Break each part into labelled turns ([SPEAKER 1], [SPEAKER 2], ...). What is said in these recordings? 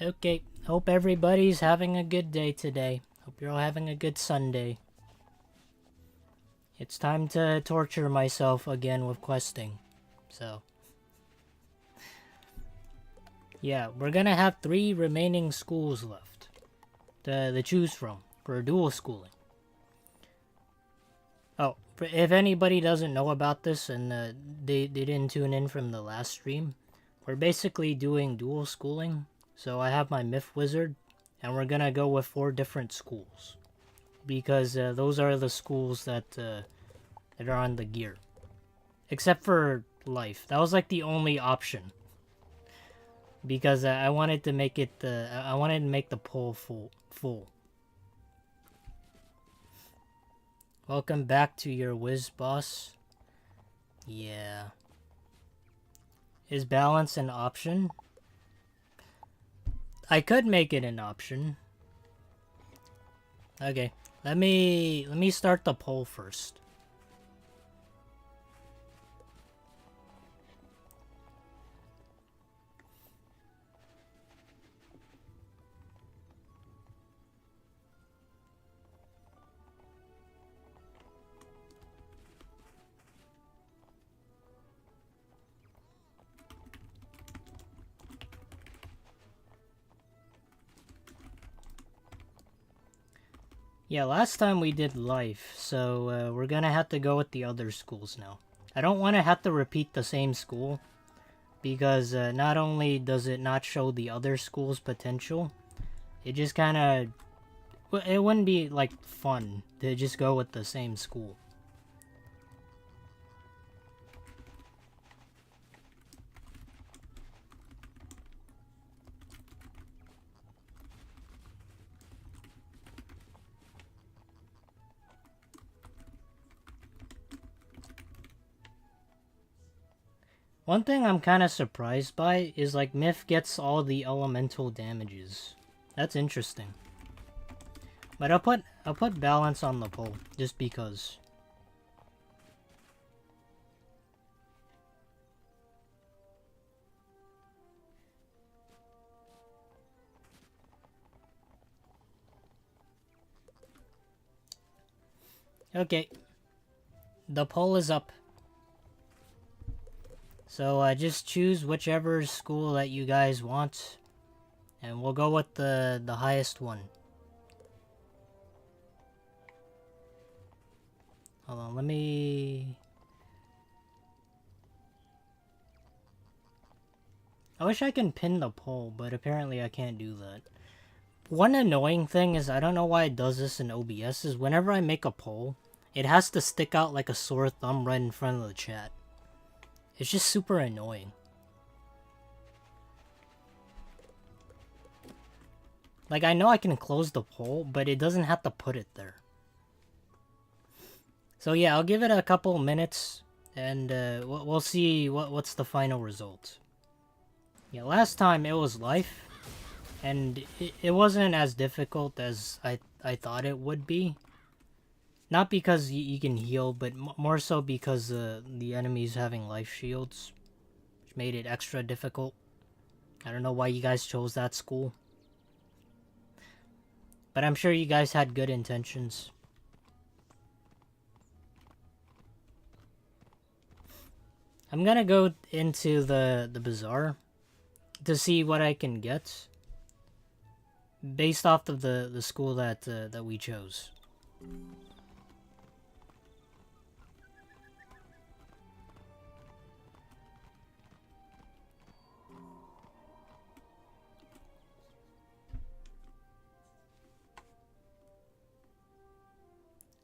[SPEAKER 1] Okay, hope everybody's having a good day today. Hope you're all having a good Sunday. It's time to torture myself again with questing. So, yeah, we're gonna have 3 remaining schools left to choose from for dual schooling. Oh, if anybody doesn't know about this and they didn't tune in from the last stream, we're basically doing dual schooling. So I have my Myth Wizard, and we're gonna go with 4 different schools. Because those are the schools that are on the gear. Except for life. That was like the only option. Because I wanted to make it I wanted to make the poll full. Welcome back to your Wiz boss. Yeah. Is balance an option? I could make it an option. Okay. Let me start the poll first. Yeah, last time we did life, so we're gonna have to go with the other schools now. I don't want to have to repeat the same school, because not only does it not show the other school's potential, it just kind of... It wouldn't be, like, fun to just go with the same school. One thing I'm kind of surprised by is like Myth gets all the elemental damages. That's interesting. But I'll put balance on the poll just because. Okay. The poll is up. So just choose whichever school that you guys want, and we'll go with the highest one. Hold on, let me... I wish I can pin the poll, but apparently I can't do that. One annoying thing is, I don't know why it does this in OBS, is whenever I make a poll, it has to stick out like a sore thumb right in front of the chat. It's just super annoying. Like, I know I can close the poll, but it doesn't have to put it there. So yeah, I'll give it a couple minutes, and we'll see what's the final result. Yeah, last time it was life, and it wasn't as difficult as I thought it would be. Not because you can heal, but more so because the enemies having life shields, which made it extra difficult. I don't know why you guys chose that school. But I'm sure you guys had good intentions. I'm gonna go into the bazaar to see what I can get based off of the school that we chose.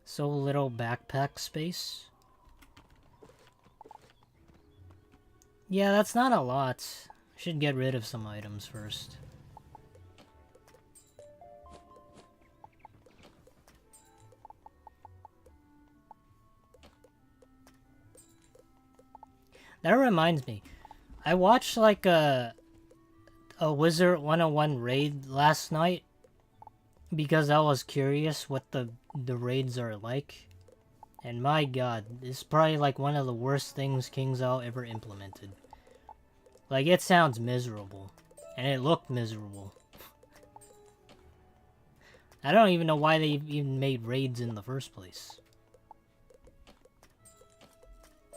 [SPEAKER 1] So little backpack space. Yeah, that's not a lot. Should get rid of some items first. That reminds me. I watched like a Wizard101 raid last night because I was curious what the raids are like. And my god, it's probably like one of the worst things KingsIsle ever implemented. Like, it sounds miserable. And it looked miserable. I don't even know why they even made raids in the first place.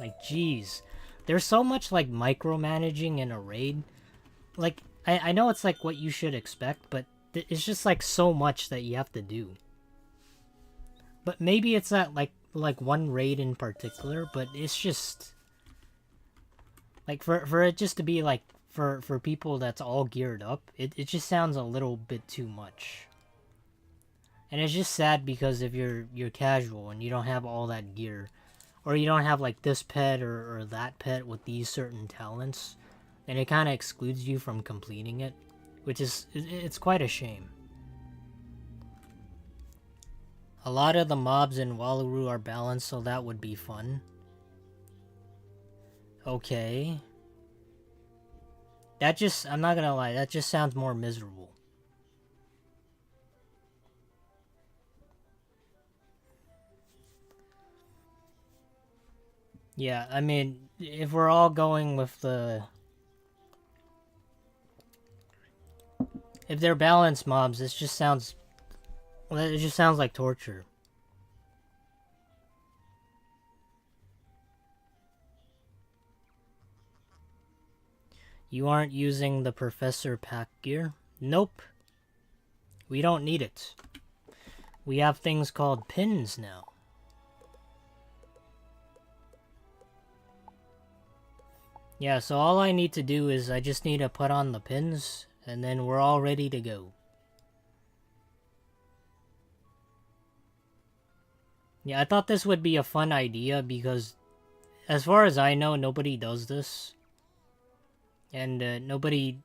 [SPEAKER 1] Like, jeez. There's so much, like, micromanaging in a raid. Like, I know it's, like, what you should expect, but it's just, like, so much that you have to do. But maybe it's not, like one raid in particular, but it's just... Like, for it just to be, like, for people that's all geared up, it just sounds a little bit too much. And it's just sad because if you're casual and you don't have all that gear, or you don't have like this pet or that pet with these certain talents, then it kind of excludes you from completing it, which is it's quite a shame. A lot of the mobs in Wallaroo are balanced, so that would be fun. Okay. That just, I'm not gonna lie, that just sounds more miserable. Yeah, I mean, if we're all going with the... If they're balanced mobs, this just sounds... Well, it just sounds like torture. You aren't using the Professor Pack gear? Nope. We don't need it. We have things called pins now. Yeah, so all I need to do is I just need to put on the pins, and then we're all ready to go. Yeah, I thought this would be a fun idea because, as far as I know, nobody does this. And nobody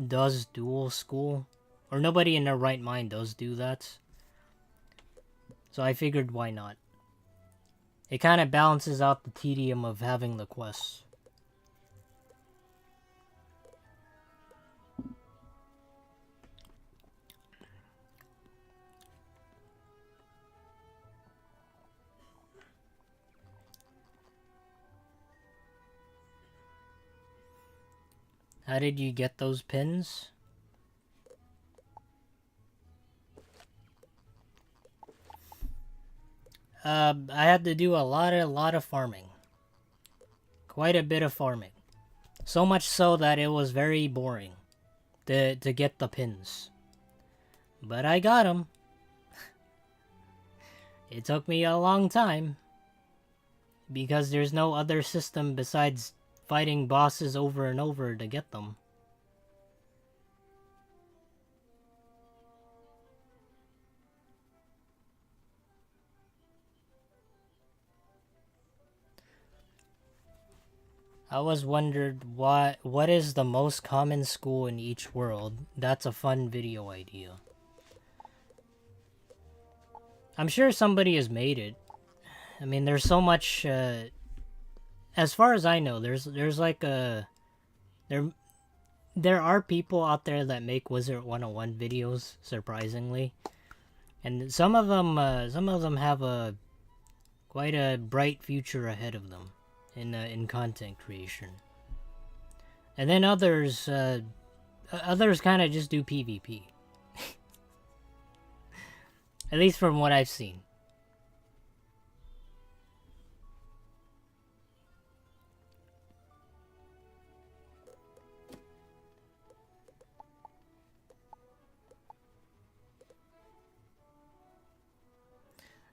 [SPEAKER 1] does dual school. Or nobody in their right mind does do that. So I figured why not. It kind of balances out the tedium of having the quests. How did you get those pins? I had to do a lot of farming. Quite a bit of farming. So much so that it was very boring to get the pins. But I got them. It took me a long time. Because there's no other system besides fighting bosses over and over to get them. I always wondered what is the most common school in each world. That's a fun video idea. I'm sure somebody has made it. I mean, there's so much as far as I know, there's like a there are people out there that make Wizard101 videos, surprisingly. And some of them have a quite a bright future ahead of them in content creation. And then others kind of just do PvP. At least from what I've seen.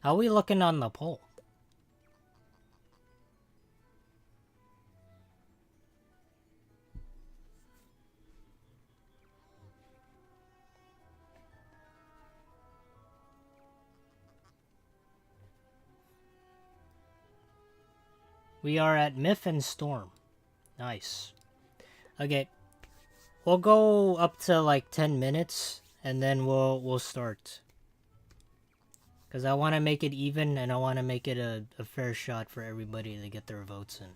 [SPEAKER 1] How are we looking on the poll? We are at Myth and Storm. Nice. Okay. We'll go up to like 10 minutes and then we'll start. Because I want to make it even and I want to make it a fair shot for everybody to get their votes in.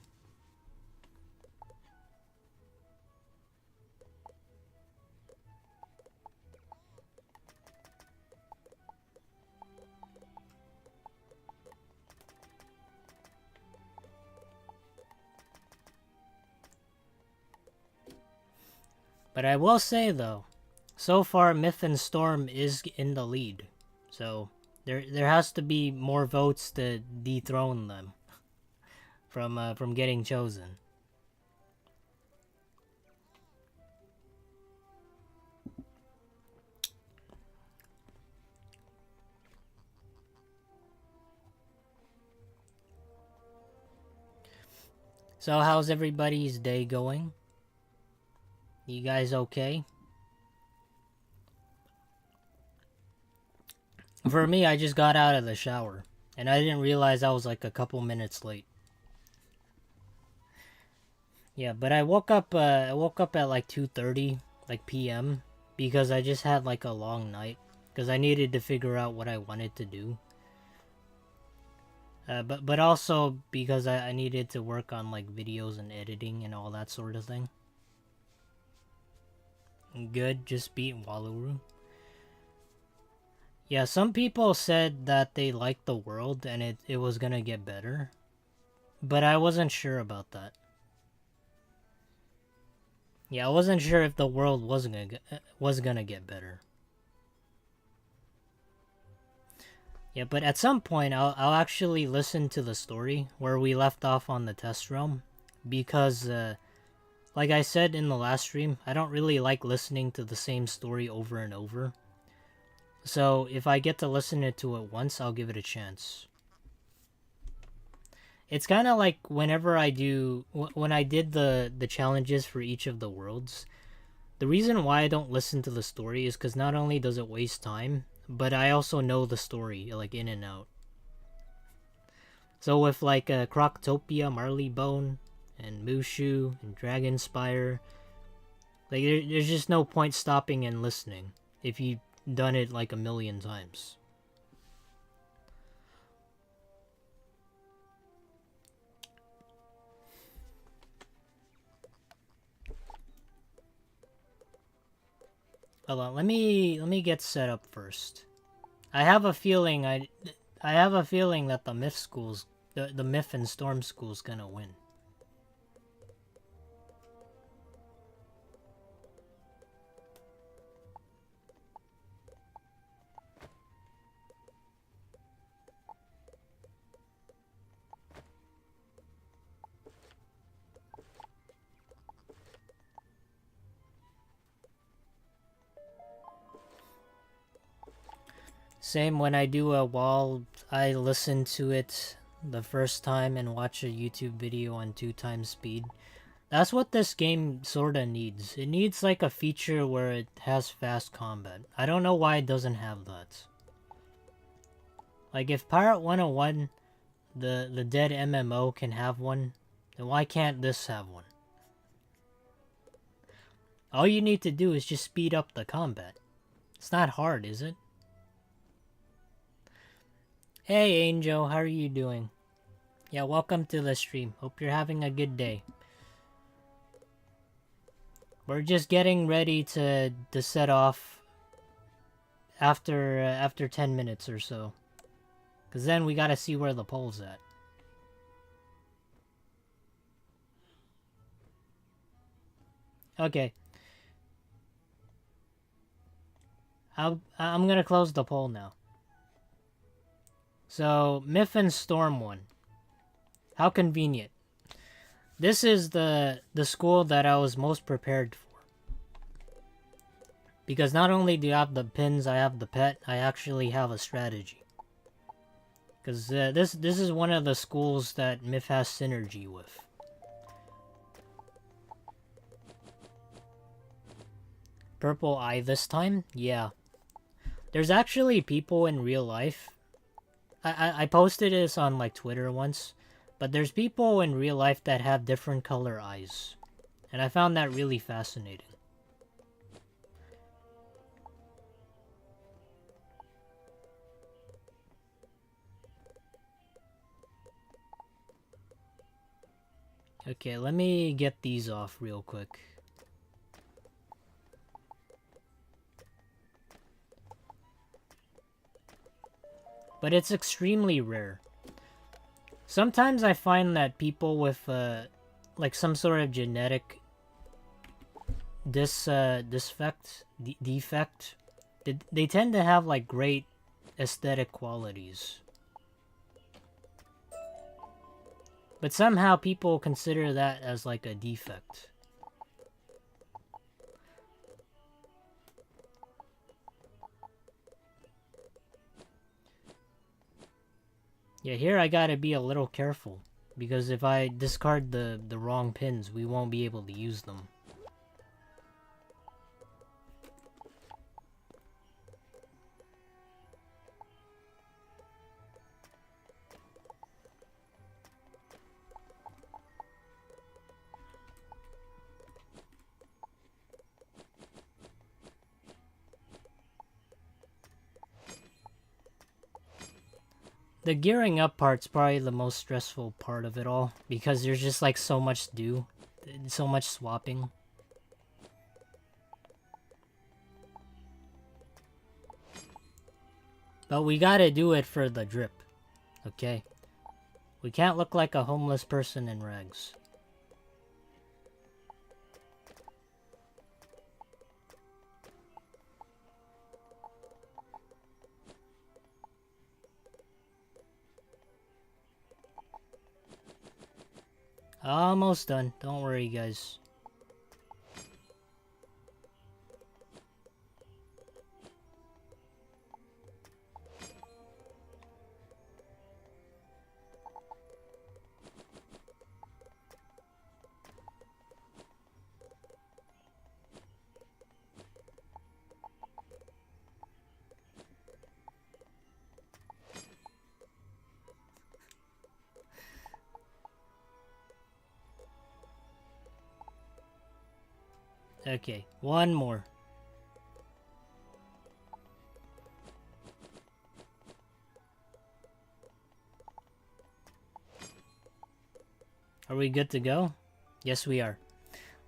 [SPEAKER 1] But I will say though, so far Myth and Storm is in the lead. So there has to be more votes to dethrone them from getting chosen. So how's everybody's day going? You guys okay? For me, I just got out of the shower, and I didn't realize I was like a couple minutes late. Yeah, but I woke up at like 2:30 like p.m. because I just had like a long night because I needed to figure out what I wanted to do. But also because I needed to work on like videos and editing and all that sort of thing. Good, just beat Waluru. Yeah, some people said that they liked the world and it was gonna get better. But I wasn't sure about that. Yeah, I wasn't sure if the world was gonna get better. Yeah, but at some point I'll actually listen to the story where we left off on the test realm because like I said in the last stream, I don't really like listening to the same story over and over. So if I get to listen to it once, I'll give it a chance. It's kind of like whenever when I did the challenges for each of the worlds. The reason why I don't listen to the story is because not only does it waste time, but I also know the story like in and out. So with like Croctopia, Marleybone, and Mushu and Dragonspire, like there's just no point stopping and listening if you've done it like a million times. Hold on, let me get set up first. I have a feeling that the the Myth and Storm school's gonna win. Same when I do a wall, I listen to it the first time and watch a YouTube video on 2x speed. That's what this game sorta needs. It needs like a feature where it has fast combat. I don't know why it doesn't have that. Like if Pirate 101, the dead MMO can have one, then why can't this have one? All you need to do is just speed up the combat. It's not hard, is it? Hey Angel, how are you doing? Yeah, welcome to the stream. Hope you're having a good day. We're just getting ready to set off after 10 minutes or so. Cause then we gotta see where the pole's at. Okay. I'm gonna close the poll now. So, Myth and Storm one. How convenient. This is the school that I was most prepared for. Because not only do I have the pins, I have the pet, I actually have a strategy. Because this is one of the schools that Myth has synergy with. Purple eye this time? Yeah. There's actually people in real life. I posted this on like Twitter once. But there's people in real life that have different color eyes. And I found that really fascinating. Okay, let me get these off real quick. But it's extremely rare. Sometimes I find that people with like some sort of genetic defect, they tend to have like great aesthetic qualities. But somehow people consider that as like a defect. Yeah, here I gotta be a little careful, because if I discard the wrong pins, we won't be able to use them. The gearing up part's probably the most stressful part of it all, because there's just like so much to do, so much swapping. But we gotta do it for the drip, okay? We can't look like a homeless person in rags. Almost done. Don't worry, guys. Okay, one more. Are we good to go? Yes, we are.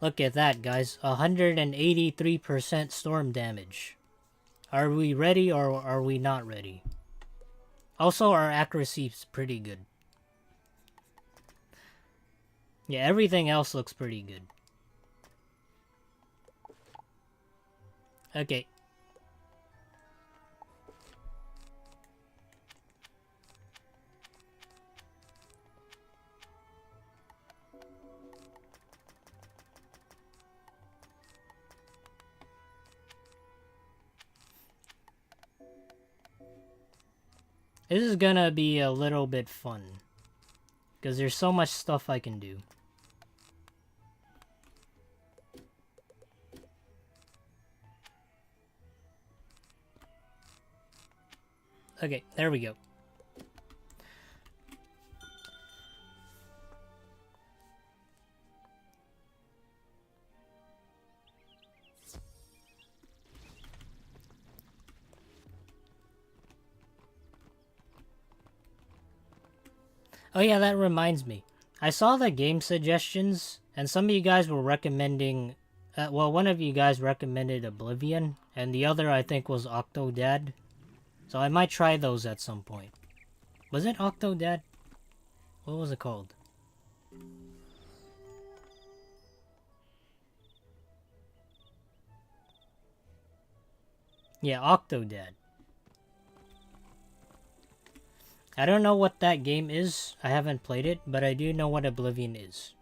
[SPEAKER 1] Look at that, guys. 183% storm damage. Are we ready or are we not ready? Also, our accuracy is pretty good. Yeah, everything else looks pretty good. Okay. This is gonna be a little bit fun, because there's so much stuff I can do. Okay, there we go. Oh yeah, that reminds me. I saw the game suggestions, and some of you guys were recommending... well, one of you guys recommended Oblivion, and the other I think was Octodad. So I might try those at some point. Was it Octodad? What was it called? Yeah, Octodad. I don't know what that game is. I haven't played it, but I do know what Oblivion is.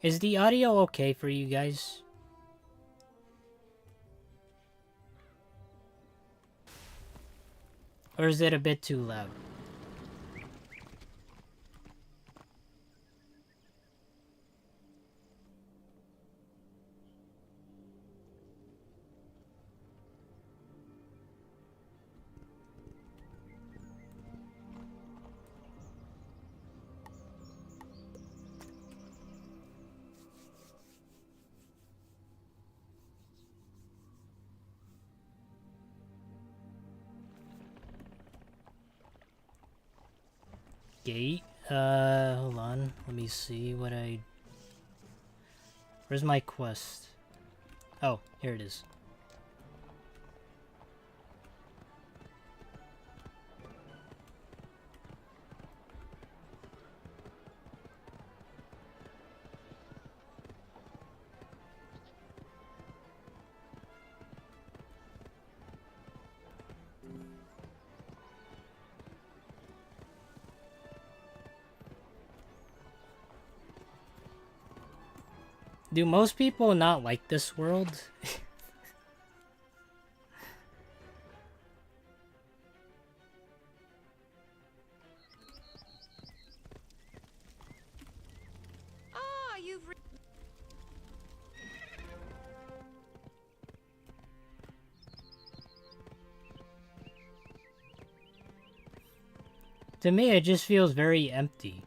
[SPEAKER 1] Is the audio okay for you guys? Or is it a bit too loud? Gate? Hold on. Let me see what I... Where's my quest? Oh, here it is. Do most people not like this world? To me, it just feels very empty.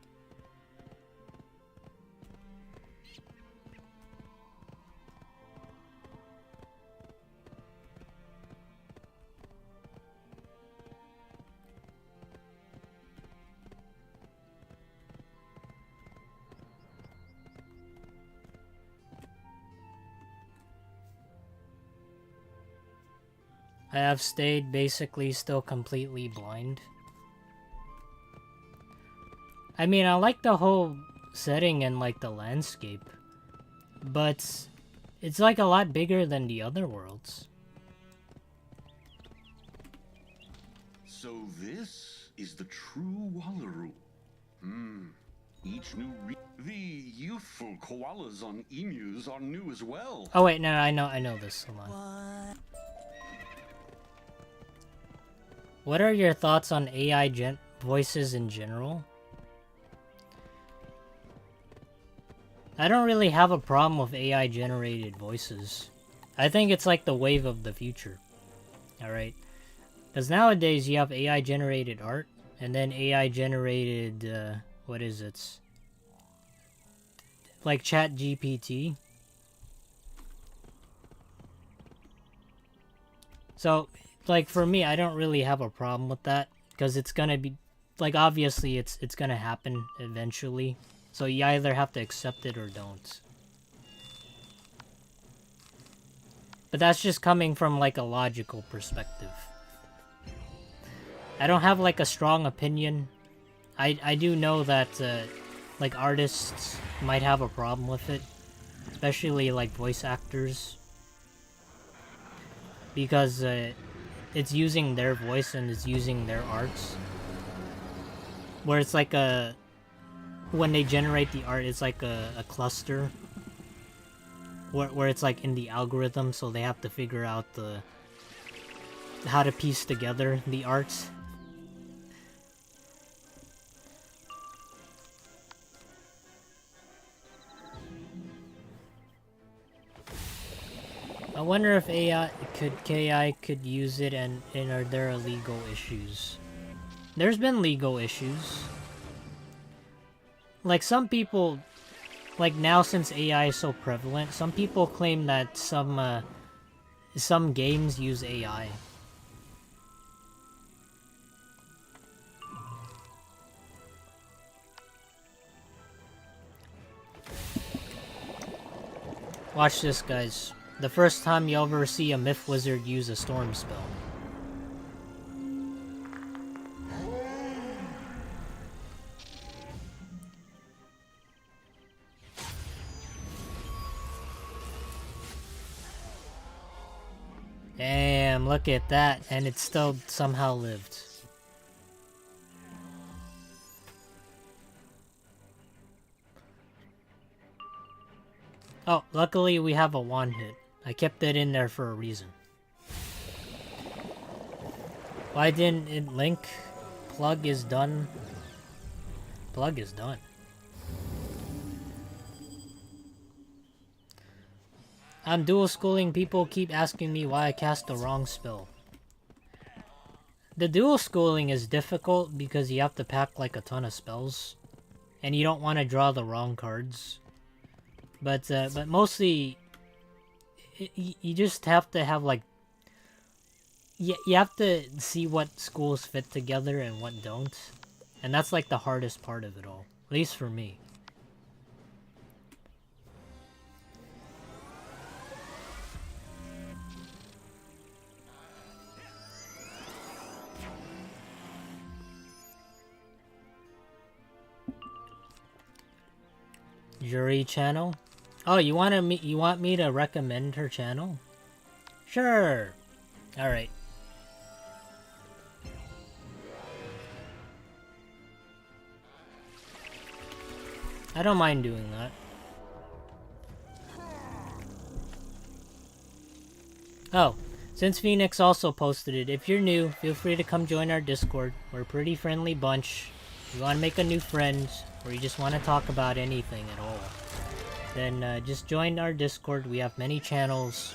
[SPEAKER 1] I have stayed basically still completely blind. I mean, I like the whole setting and like the landscape, but it's like a lot bigger than the other worlds.
[SPEAKER 2] So this is the true Wallaroo. Each new the youthful koalas on emus are new as well.
[SPEAKER 1] Oh wait, no, I know this. Hold on. What are your thoughts on AI voices in general? I don't really have a problem with AI generated voices. I think it's like the wave of the future. Alright? Because nowadays you have AI generated art, and then AI generated, what is it? Like ChatGPT. So, like for me, I don't really have a problem with that, because it's gonna be, like obviously it's gonna happen eventually. So you either have to accept it or don't. But that's just coming from like a logical perspective. I don't have like a strong opinion. I do know that like artists might have a problem with it, especially like voice actors, because it's using their voice and it's using their arts. Where it's like when they generate the art, it's like a cluster where it's like in the algorithm, so they have to figure out how to piece together the arts. I wonder if KI could use it, and are there legal issues? There's been legal issues. Like some people, like now since AI is so prevalent, some people claim that some games use AI. Watch this, guys. The first time you'll ever see a Myth Wizard use a storm spell. Damn, look at that, and it still somehow lived. Oh, luckily we have a wand hit. I kept it in there for a reason. Why didn't it link? Plug is done. Plug is done. I'm dual schooling. People keep asking me why I cast the wrong spell. The dual schooling is difficult because you have to pack like a ton of spells, and you don't want to draw the wrong cards. But mostly, you just have to have like, you have to see what schools fit together and what don't, and that's like the hardest part of it all, at least for me. Jury channel? Oh, you want me to recommend her channel? Sure. All right. I don't mind doing that. Oh, since Phoenix also posted it, if you're new, feel free to come join our Discord. We're a pretty friendly bunch. If you want to make a new friend, or you just want to talk about anything at all, then just join our Discord. We have many channels,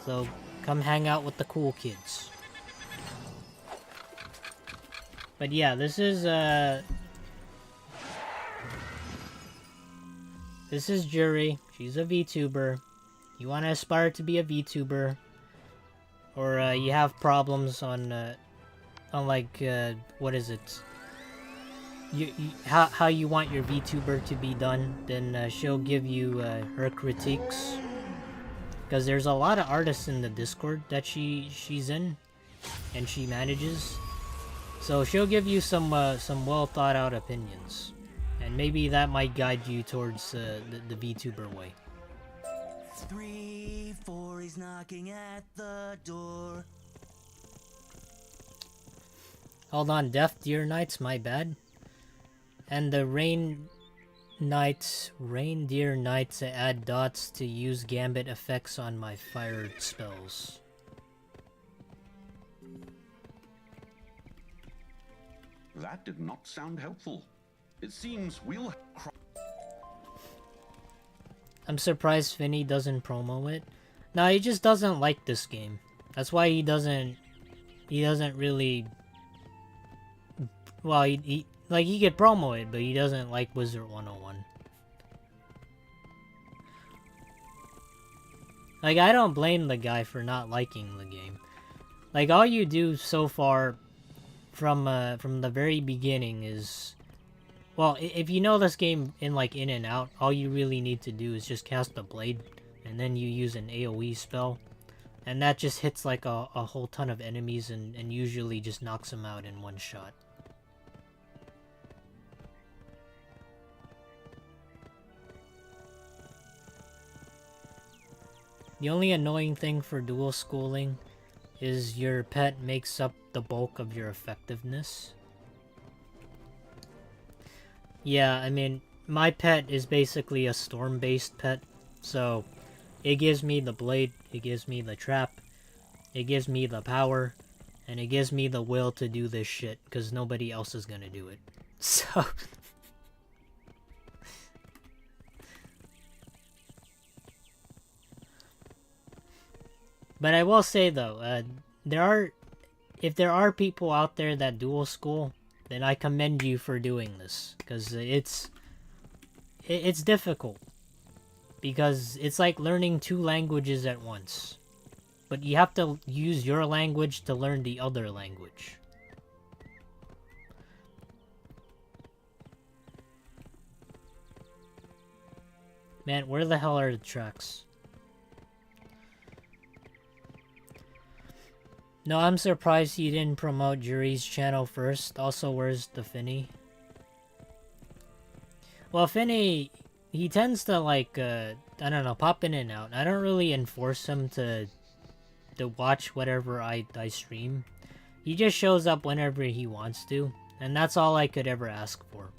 [SPEAKER 1] so come hang out with the cool kids. But yeah, this is Jury. She's a VTuber. You want to aspire to be a VTuber, or you have problems on like what is it? How you want your VTuber to be done? Then she'll give you her critiques. Because there's a lot of artists in the Discord that she's in, and she manages. So she'll give you some well thought out opinions, and maybe that might guide you towards the VTuber way.
[SPEAKER 3] 3, 4 is knocking at the door.
[SPEAKER 1] Hold on, Deaf Deer Knights, my bad. And the Reindeer Knights add dots to use Gambit effects on my fired spells.
[SPEAKER 2] That did not sound helpful. It seems we'll...
[SPEAKER 1] I'm surprised Finny doesn't promo it. No, he just doesn't like this game. That's why he doesn't really... Well, he could promo it, but he doesn't like Wizard101. Like, I don't blame the guy for not liking the game. Like, all you do so far from the very beginning is... Well, if you know this game in and out, all you really need to do is just cast a blade, and then you use an AoE spell, and that just hits like a whole ton of enemies and usually just knocks them out in one shot. The only annoying thing for dual schooling is your pet makes up the bulk of your effectiveness. Yeah, I mean, my pet is basically a storm-based pet, so it gives me the blade, it gives me the trap, it gives me the power, and it gives me the will to do this shit, because nobody else is gonna do it. So... But I will say though, if there are people out there that dual school, then I commend you for doing this, because it's difficult, because it's like learning 2 languages at once, but you have to use your language to learn the other language. Man, where the hell are the tracks? No, I'm surprised he didn't promote Jury's channel first. Also, where's the Finny? Well, Finny, he tends to I don't know, pop in and out. I don't really enforce him to watch whatever I stream. He just shows up whenever he wants to, and that's all I could ever ask for.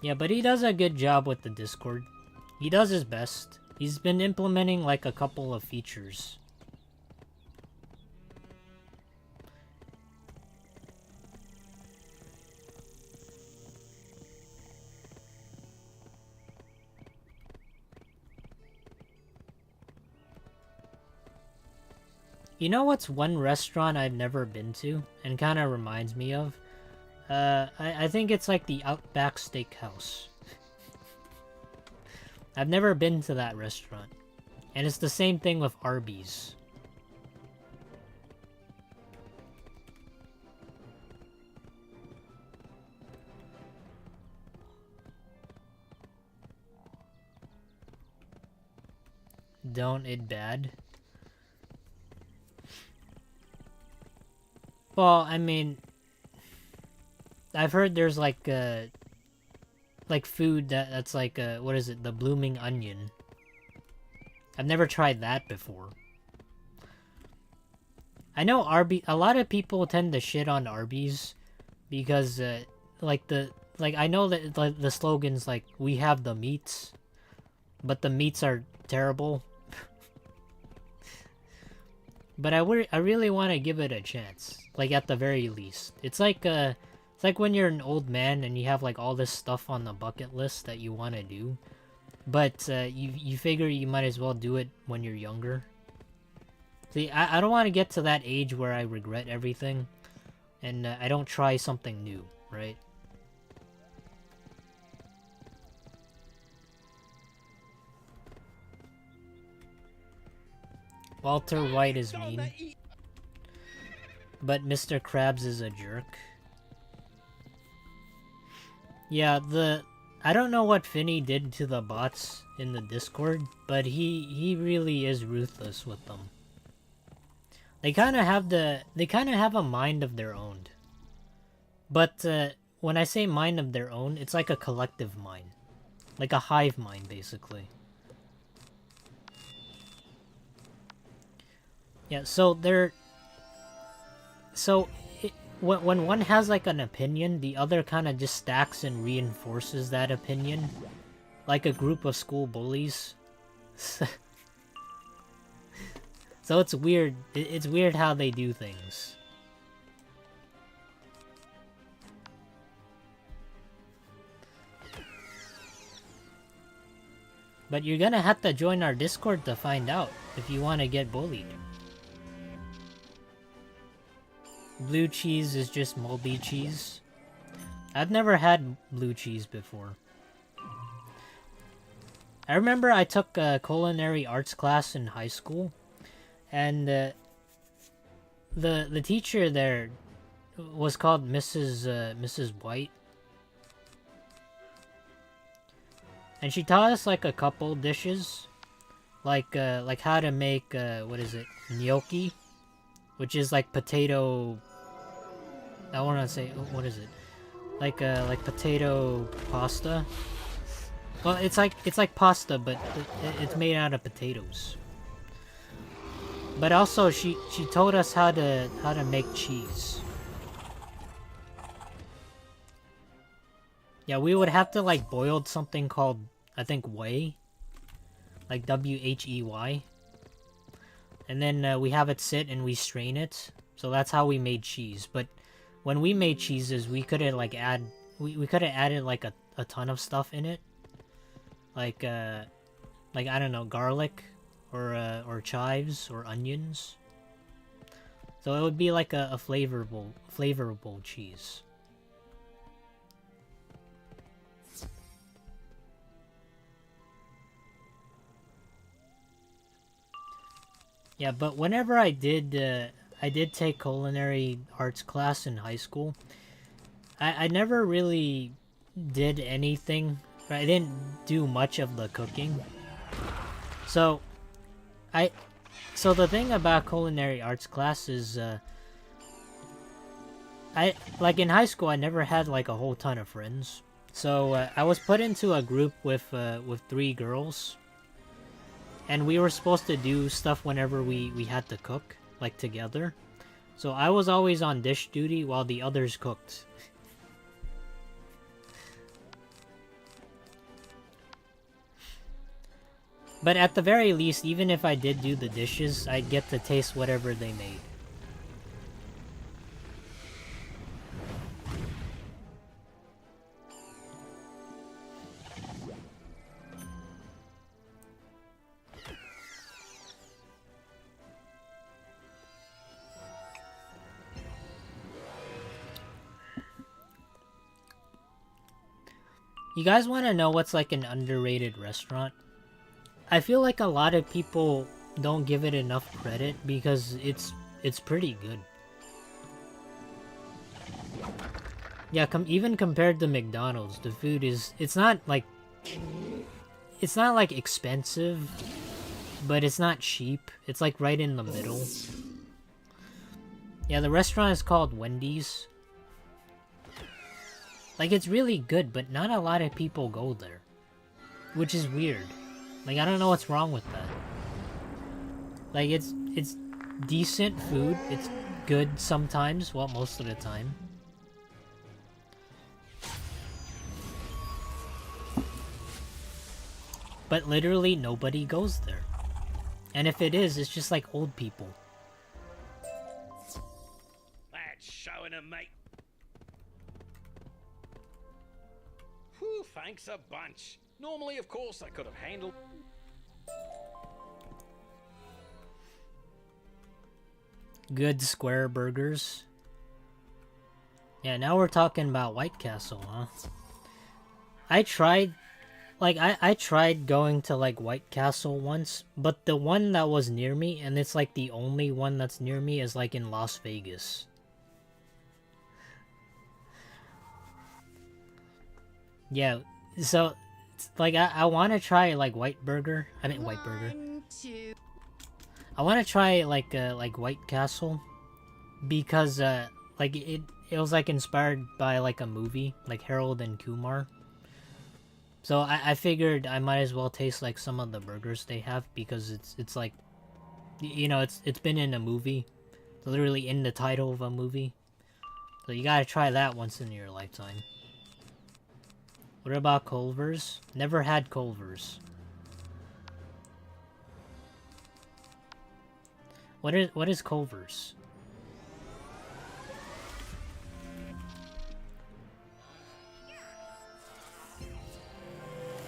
[SPEAKER 1] Yeah, but he does a good job with the Discord. He does his best. He's been implementing like a couple of features. You know what's one restaurant I've never been to and kind of reminds me of? I think it's like the Outback Steakhouse. I've never been to that restaurant. And it's the same thing with Arby's. Don't it bad? Well, I mean... I've heard there's like food that's like what is it, the blooming onion. I've never tried that before. I know a lot of people tend to shit on Arby's because like the like I know that like the slogan's like we have the meats, but the meats are terrible. But I really want to give it a chance, like at the very least. It's like when you're an old man and you have like all this stuff on the bucket list that you want to do, but you figure you might as well do it when you're younger. See, I don't want to get to that age where I regret everything, and I don't try something new, right? Walter White is mean, but Mr. Krabs is a jerk. Yeah, I don't know what Finny did to the bots in the Discord, but he really is ruthless with them. They kind of have a mind of their own. But when I say mind of their own, it's like a collective mind. Like a hive mind, basically. Yeah, so when one has like an opinion, the other kind of just stacks and reinforces that opinion. Like a group of school bullies. So it's weird. It's weird how they do things. But you're gonna have to join our Discord to find out if you want to get bullied. Blue cheese is just moldy cheese. I've never had blue cheese before. I remember I took a culinary arts class in high school, and the teacher there was called Mrs. White, and she taught us like a couple dishes, like how to make what is it, gnocchi, which is like potato. I want to say, what is it? Like potato pasta. Well, it's like pasta, but it's made out of potatoes. But also, she told us how to make cheese. Yeah, we would have to like boil something called, I think, whey, like WHEY, and then we have it sit and we strain it. So that's how we made cheese. But when we made cheeses, we couldn't like we could have added like a ton of stuff in it, like I don't know, garlic or chives or onions. So it would be like a flavorful cheese. Yeah, but whenever I did take culinary arts class in high school, I never really did anything. I didn't do much of the cooking. So the thing about culinary arts class is I like in high school I never had like a whole ton of friends. So I was put into a group with 3 girls. And we were supposed to do stuff whenever we had to cook, like together. So I was always on dish duty while the others cooked. But at the very least, even if I did do the dishes, I'd get to taste whatever they made. You guys want to know what's like an underrated restaurant? I feel like a lot of people don't give it enough credit because it's pretty good. Yeah, even compared to McDonald's, the food it's not like expensive, but it's not cheap. It's like right in the middle. Yeah, the restaurant is called Wendy's. Like, it's really good, but not a lot of people go there. Which is weird. Like, I don't know what's wrong with that. Like, it's decent food. It's good sometimes, well, most of the time. But literally nobody goes there. And if it is, it's just like old people.
[SPEAKER 4] That's showing 'em, mate. Whew, thanks a bunch. Normally, of course, I could have handled...
[SPEAKER 1] Good square burgers. Yeah, now we're talking about White Castle, huh? I tried... Like, I tried going to, like, White Castle once, but the one that was near me, and it's, like, the only one that's near me, is, like, in Las Vegas. Yeah, so, like, I want to try, like, White Burger. I mean, White Burger. I want to try, like White Castle, because, like, it was, like, inspired by, like, a movie, like, Harold and Kumar. So I figured I might as well taste like some of the burgers they have because it's like, you know, it's been in a movie, literally in the title of a movie. So you gotta try that once in your lifetime. What about Culver's? Never had Culver's. What is Culver's?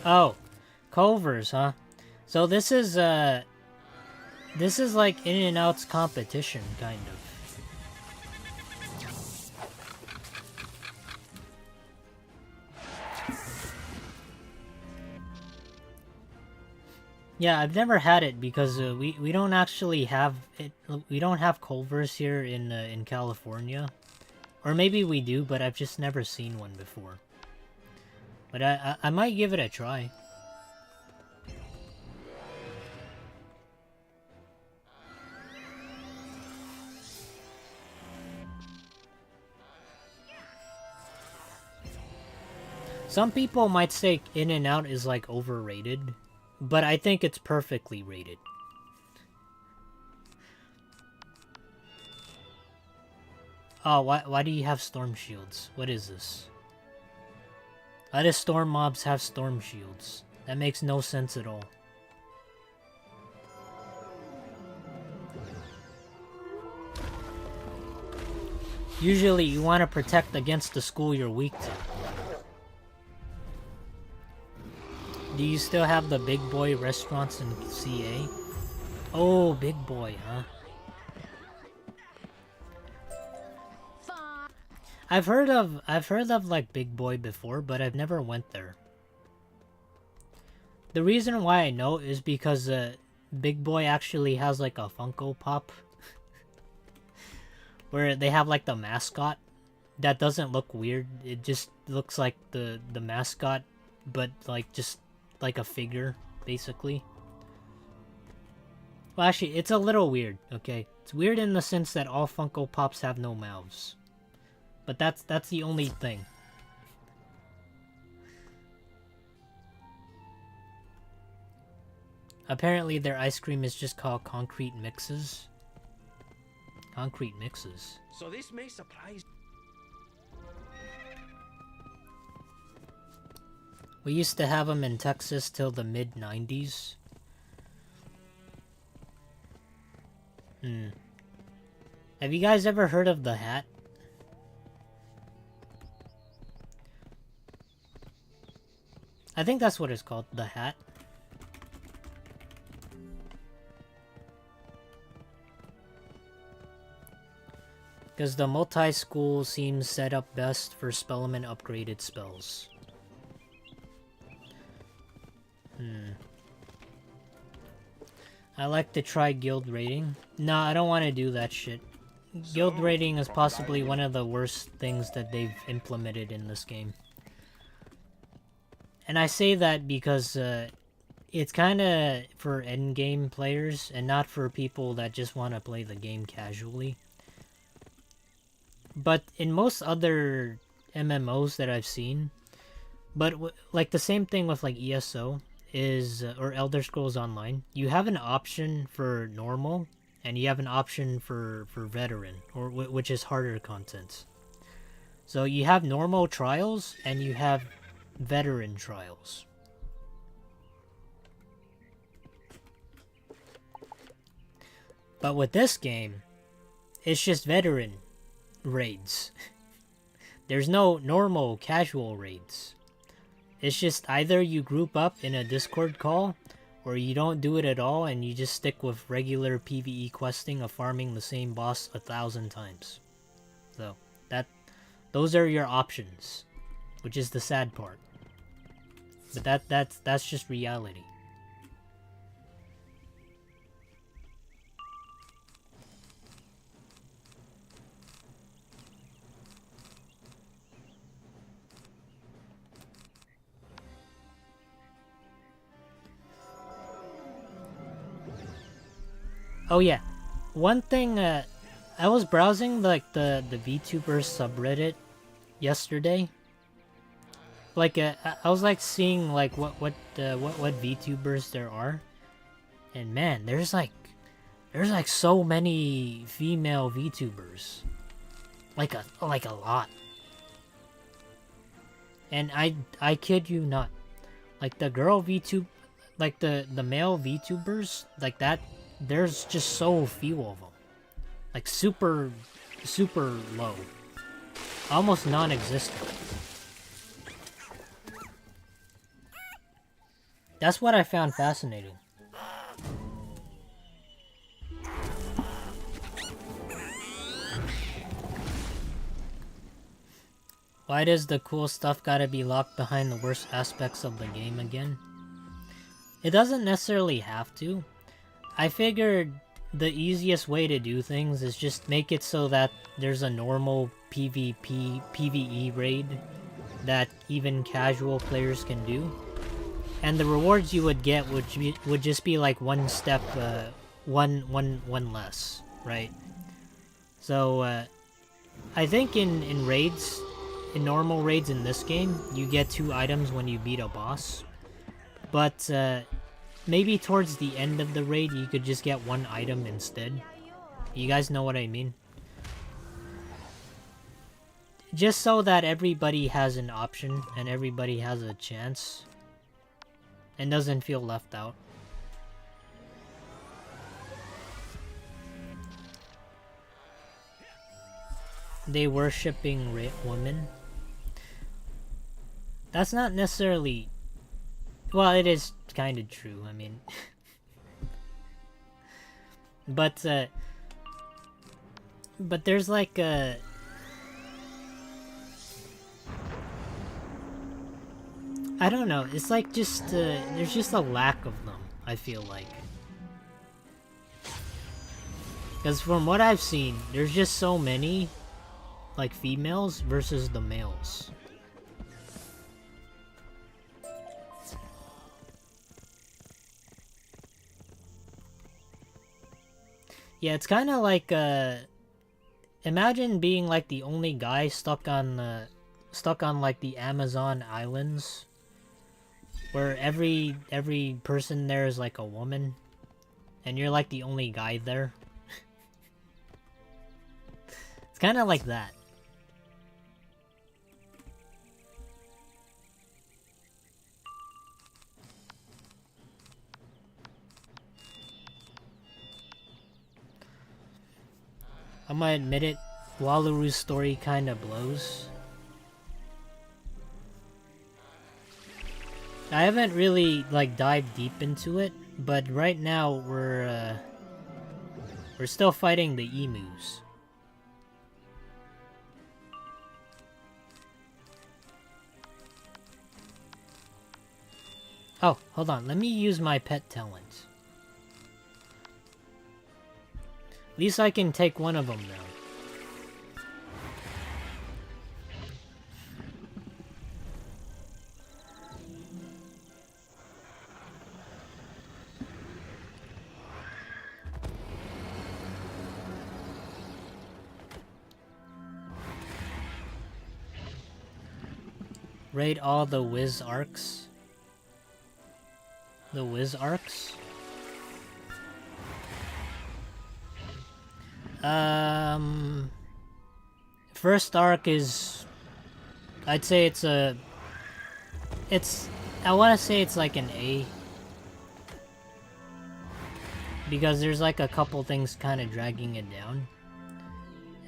[SPEAKER 1] Oh, Culver's, huh? So this is like In-N-Out's competition, kind of. Yeah, I've never had it because we don't actually have it. We don't have Culver's here in California, or maybe we do, but I've just never seen one before. But I might give it a try. Some people might say In-N-Out is like overrated, but I think it's perfectly rated. Oh, why do you have storm shields? What is this? Why do storm mobs have storm shields? That makes no sense at all. Usually you want to protect against the school you're weak to. Do you still have the Big Boy restaurants in CA? Oh, Big Boy, huh? I've heard of like Big Boy before, but I've never went there. The reason why I know is because Big Boy actually has like a Funko Pop where they have like the mascot that doesn't look weird. It just looks like the mascot, but like just like a figure, basically. Well, actually, it's a little weird, okay? It's weird in the sense that all Funko Pops have no mouths. But that's the only thing. Apparently their ice cream is just called Concrete Mixes. Concrete Mixes.
[SPEAKER 4] So this may surprise...
[SPEAKER 1] We used to have them in Texas till the mid-90s. Have you guys ever heard of the Hat? I think that's what it's called, the Hat. Because the multi-school seems set up best for Spellman upgraded spells. I like to try guild rating. No, I don't want to do that shit. Guild rating is possibly one of the worst things that they've implemented in this game. And I say that because it's kind of for endgame players and not for people that just want to play the game casually. But in most other MMOs that I've seen, but like the same thing with like ESO is or Elder Scrolls Online, you have an option for normal and you have an option for veteran, or which is harder content. So you have normal trials and you have veteran trials. But with this game, it's just veteran raids. There's no normal casual raids. It's just either you group up in a Discord call, or you don't do it at all and you just stick with regular PvE questing of farming the same boss 1,000 times. So, those are your options, which is the sad part. But that's just reality. Oh yeah, one thing, I was browsing like the VTubers subreddit yesterday. Like I was like seeing like what VTubers there are, and man, there's like so many female VTubers, like a lot. And I kid you not, like the girl VTube, like the male VTubers like that. There's just so few of them. Like super low. Almost non-existent. That's what I found fascinating. Why does the cool stuff gotta be locked behind the worst aspects of the game again? It doesn't necessarily have to. I figured the easiest way to do things is just make it so that there's a normal PvE raid that even casual players can do. And the rewards you would get would just be like one step, one less, right? So, I think in raids, in normal raids in this game, you get 2 items when you beat a boss. But, maybe towards the end of the raid, you could just get 1 item instead. You guys know what I mean? Just so that everybody has an option and everybody has a chance. And doesn't feel left out. They worshipping women. That's not necessarily... Well, it is kind of true, I mean... but there's like a... I don't know, it's like just, there's just a lack of them, I feel like. Because from what I've seen, there's just so many, like, females versus the males. Yeah, it's kind of like, imagine being like the only guy stuck on like the Amazon islands, where every person there is like a woman, and you're like the only guy there. It's kind of like that. I'm gonna admit it, Waluru's story kinda blows. I haven't really, like, dived deep into it, but right now we're still fighting the emus. Oh, hold on, let me use my pet talent. At least I can take one of them now. Raid all the Wiz arcs. The Wiz arcs? First arc is... I'd say it's a... I want to say it's like an A. because there's like a couple things kind of dragging it down.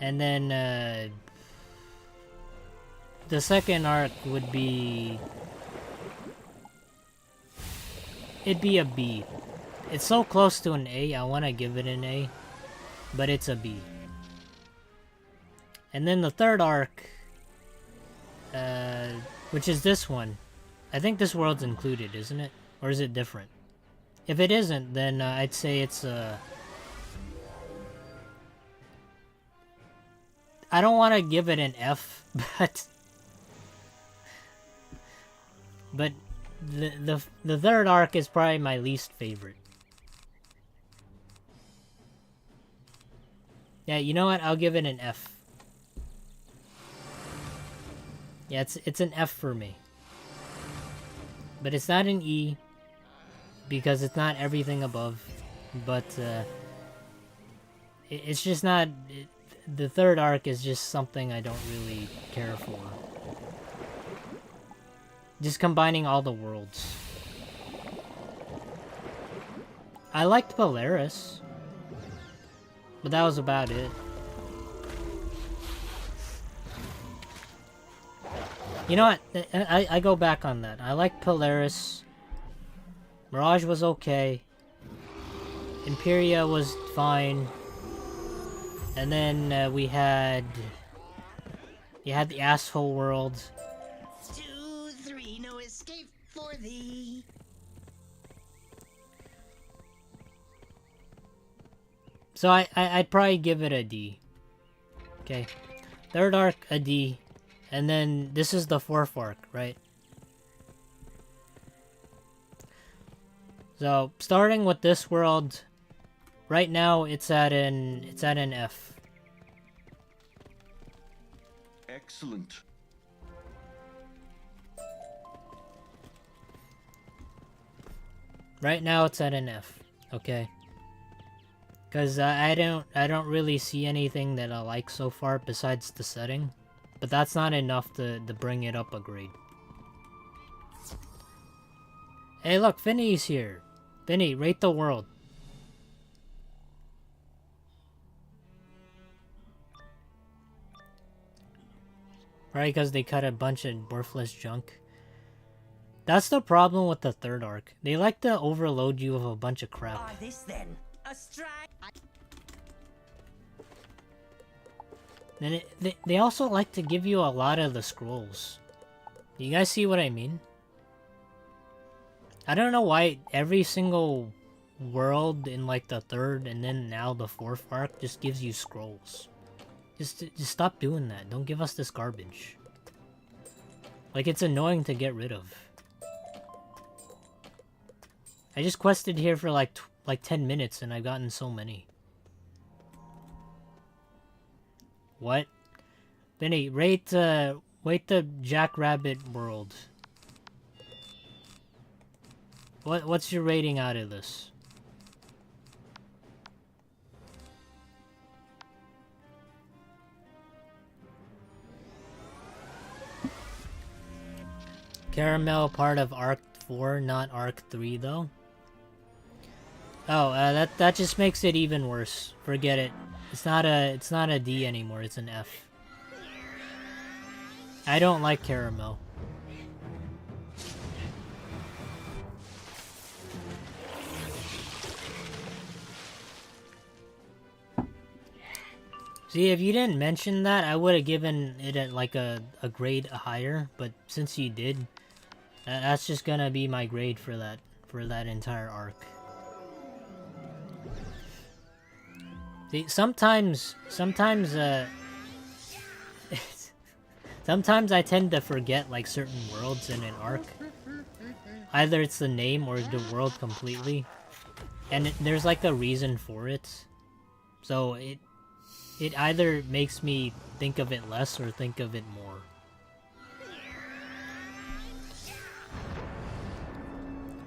[SPEAKER 1] And then the second arc would be... it'd be a B. It's so close to an A, I want to give it an A. But it's a B. And then the third arc, which is this one. I think this world's included, isn't it? Or is it different? If it isn't, then I'd say it's I don't want to give it an F, but the third arc is probably my least favorite. Yeah, you know what? I'll give it an F. Yeah, it's an F for me. But it's not an E, because it's not everything above. But it's just not... the third arc is just something I don't really care for. Just combining all the worlds. I liked Polaris, but that was about it. You know what? I go back on that. I liked Polaris. Mirage was okay. Imperia was fine. And then we had... you had the asshole world.
[SPEAKER 3] 2, 3, no escape for thee.
[SPEAKER 1] So I'd probably give it a D. Okay. Third arc, a D. And then this is the fourth arc, right? So starting with this world, right now it's at an F.
[SPEAKER 2] Excellent.
[SPEAKER 1] Right now it's at an F. Okay. Cause I don't really see anything that I like so far besides the setting. But that's not enough to bring it up a grade. Hey look, Finny's here. Finny, rate the world. Right, because they cut a bunch of worthless junk. That's the problem with the third arc. They like to overload you with a bunch of crap.
[SPEAKER 3] Ah, this then. A strike.
[SPEAKER 1] And they also like to give you a lot of the scrolls. You guys see what I mean? I don't know why every single world in like the third and then now the fourth arc just gives you scrolls. Just stop doing that. Don't give us this garbage. Like, it's annoying to get rid of. I just quested here for like 10 minutes and I've gotten so many. What? Benny, rate the Jackrabbit world. What's your rating out of this? Caramel part of Arc 4, not Arc 3 though. Oh, that just makes it even worse. Forget it. It's not a D anymore, it's an F. I don't like Caramel. See, if you didn't mention that, I would have given it a grade higher, but since you did, that's just gonna be my grade for that entire arc. See, sometimes I tend to forget like certain worlds in an arc. Either it's the name or the world completely, and there's like a reason for it. So it either makes me think of it less or think of it more.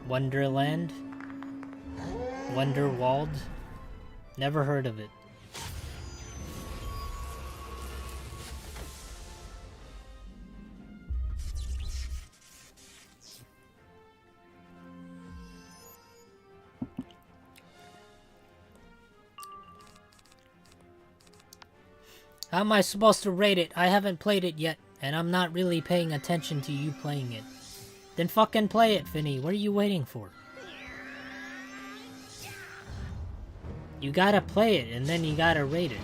[SPEAKER 1] Wonderland? Wonderwald? Never heard of it. How am I supposed to rate it? I haven't played it yet, and I'm not really paying attention to you playing it. Then fucking play it, Finny. What are you waiting for? You gotta play it, and then you gotta rate it.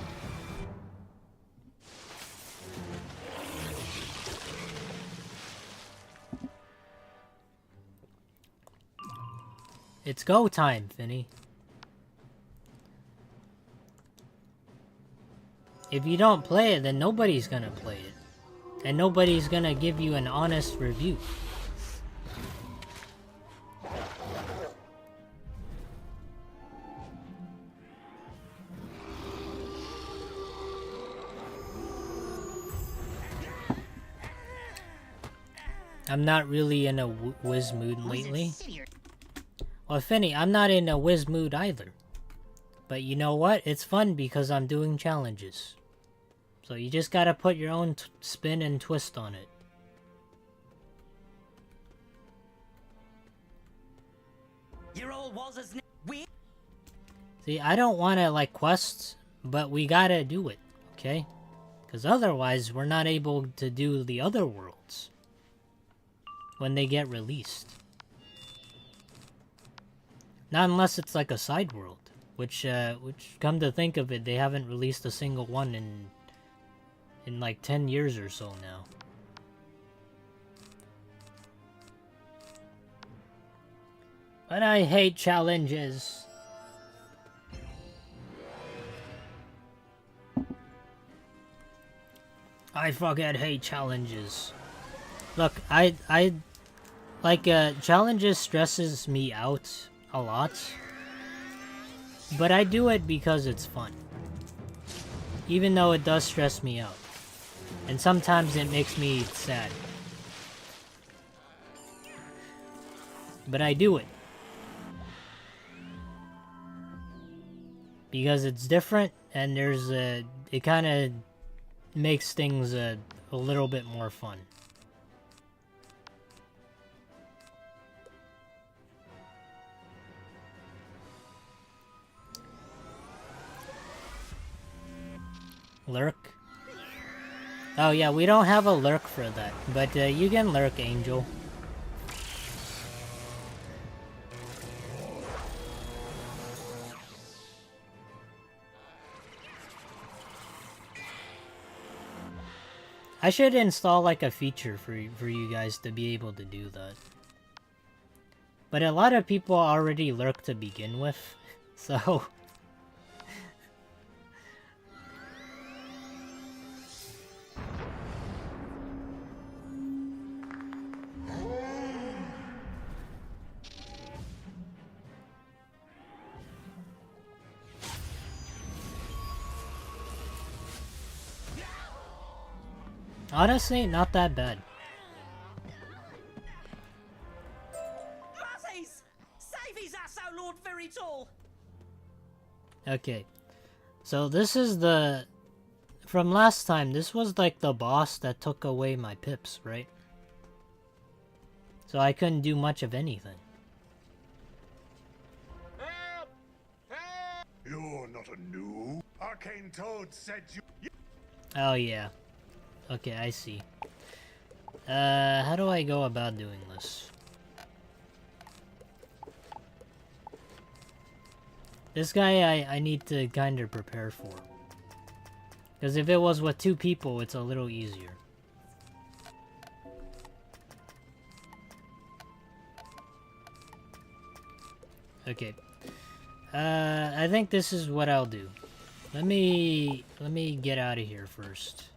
[SPEAKER 1] It's go time, Finny. If you don't play it, then nobody's gonna play it. And nobody's gonna give you an honest review. I'm not really in a whiz mood lately. Well, Finny, I'm not in a whiz mood either. But you know what? It's fun because I'm doing challenges. So you just gotta put your own spin and twist on it.
[SPEAKER 3] Your old walls is weird.
[SPEAKER 1] See, I don't wanna like quests, but we gotta do it, okay? Because otherwise, we're not able to do the other worlds when they get released. Not unless it's like a side world, which come to think of it, they haven't released a single one in like 10 years or so now. But I hate challenges. I fucking hate challenges. Look, I like challenges stresses me out a lot. But I do it because it's fun. Even though it does stress me out. And sometimes it makes me sad. But I do it. Because it's different and there's a... It kind of makes things a little bit more fun. Lurk? Oh yeah, we don't have a lurk for that, but you can lurk, Angel. I should install like a feature for you guys to be able to do that. But a lot of people already lurk to begin with, so... Honestly, not that bad.
[SPEAKER 3] Muzzies! Save his ass, oh Lord very tall!
[SPEAKER 1] Okay. So this is the... From last time, this was like the boss that took away my pips, right? So I couldn't do much of anything.
[SPEAKER 5] Help! Help! You're not a noob. Arcane Toad said you...
[SPEAKER 1] Oh yeah. Okay, I see. How do I go about doing this? This guy I need to kind of prepare for. Because if it was with 2 people, it's a little easier. Okay. I think this is what I'll do. Let me get out of here first.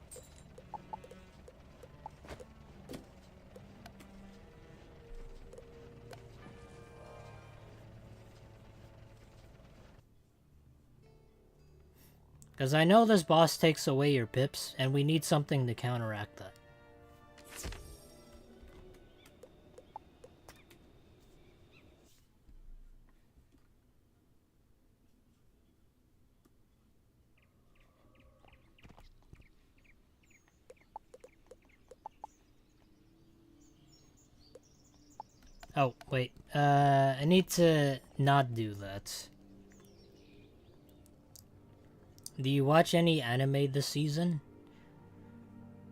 [SPEAKER 1] Because I know this boss takes away your pips, and we need something to counteract that. Oh, wait. I need to not do that. Do you watch any anime this season?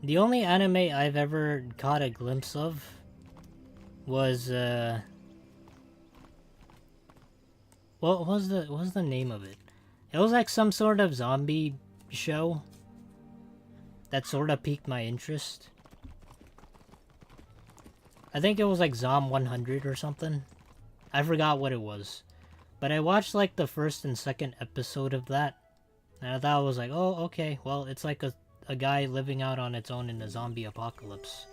[SPEAKER 1] The only anime I've ever caught a glimpse of was what was the name of it? It was like some sort of zombie show that sort of piqued my interest. I think it was like Zom 100 or something. I forgot what it was. But I watched like the first and second episode of that. And I thought it was like, oh, okay, well, it's like a guy living out on its own in a zombie apocalypse.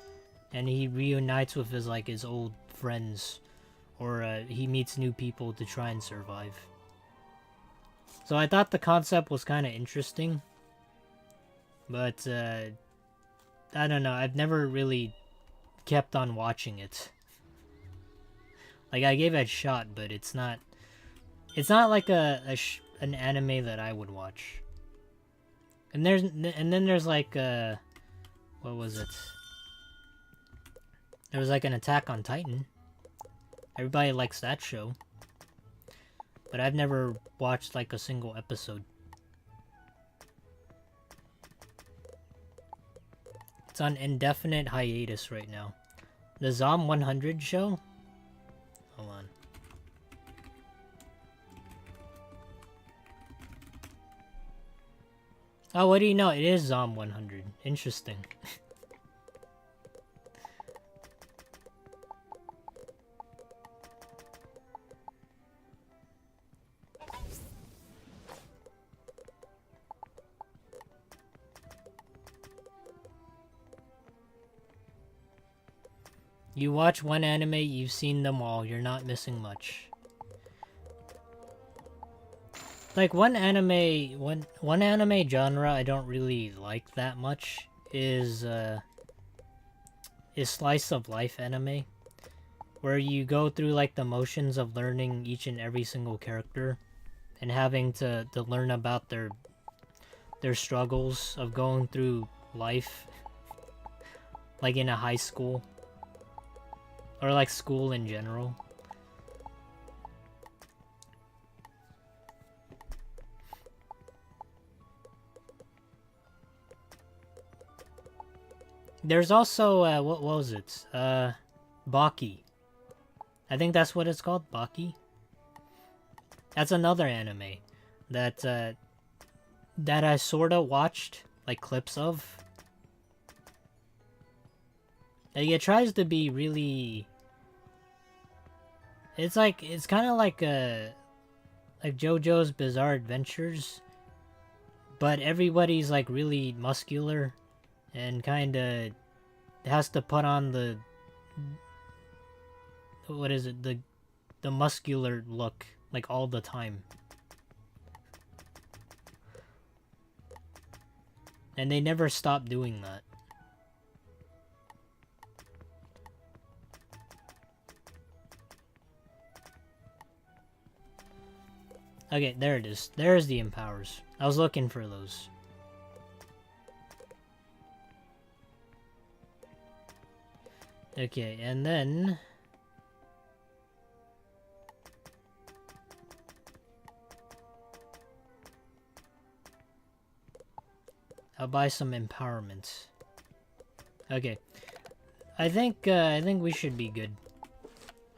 [SPEAKER 1] And he reunites with his old friends. Or he meets new people to try and survive. So I thought the concept was kind of interesting. But, I don't know, I've never really kept on watching it. Like, I gave it a shot, but it's not like an anime that I would watch. And then there's like, what was it? There was like an Attack on Titan. Everybody likes that show. But I've never watched like a single episode. It's on indefinite hiatus right now. The Zom 100 show? Hold on. Oh, what do you know? It is Zom 100. Interesting. You watch one anime, you've seen them all. You're not missing much. Like one anime genre I don't really like that much is slice of life anime, where you go through like the motions of learning each and every single character, and having to learn about their struggles of going through life, like in a high school. Or like school in general. There's also, what was it? Baki. I think that's what it's called, Baki. That's another anime that I sorta watched, like, clips of. Like, it tries to be really... It's kind of like JoJo's Bizarre Adventures, but everybody's like really muscular and kind of has to put on the, what is it, the muscular look like all the time. And they never stop doing that. Okay, there it is. There's the empowers. I was looking for those. Okay, and then... I'll buy some empowerment. Okay. I think we should be good.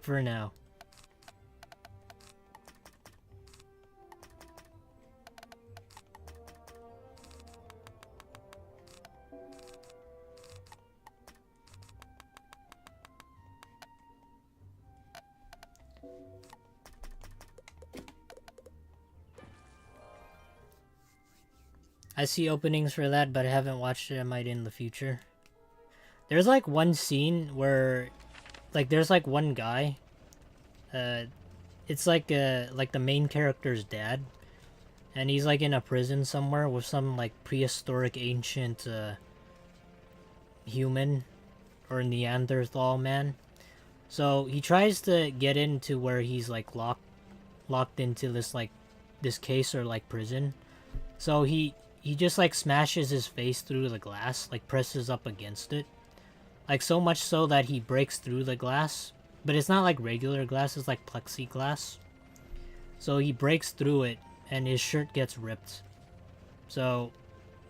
[SPEAKER 1] For now. I see openings for that, but I haven't watched it. I might in the future. There's like one scene where, like, there's like one guy. It's like the main character's dad, and he's like in a prison somewhere with some like prehistoric ancient human or Neanderthal man. So he tries to get into where he's like locked into this case or like prison. So he just like smashes his face through the glass, like presses up against it. Like so much so that he breaks through the glass. But it's not like regular glass, it's like plexiglass. So he breaks through it and his shirt gets ripped. So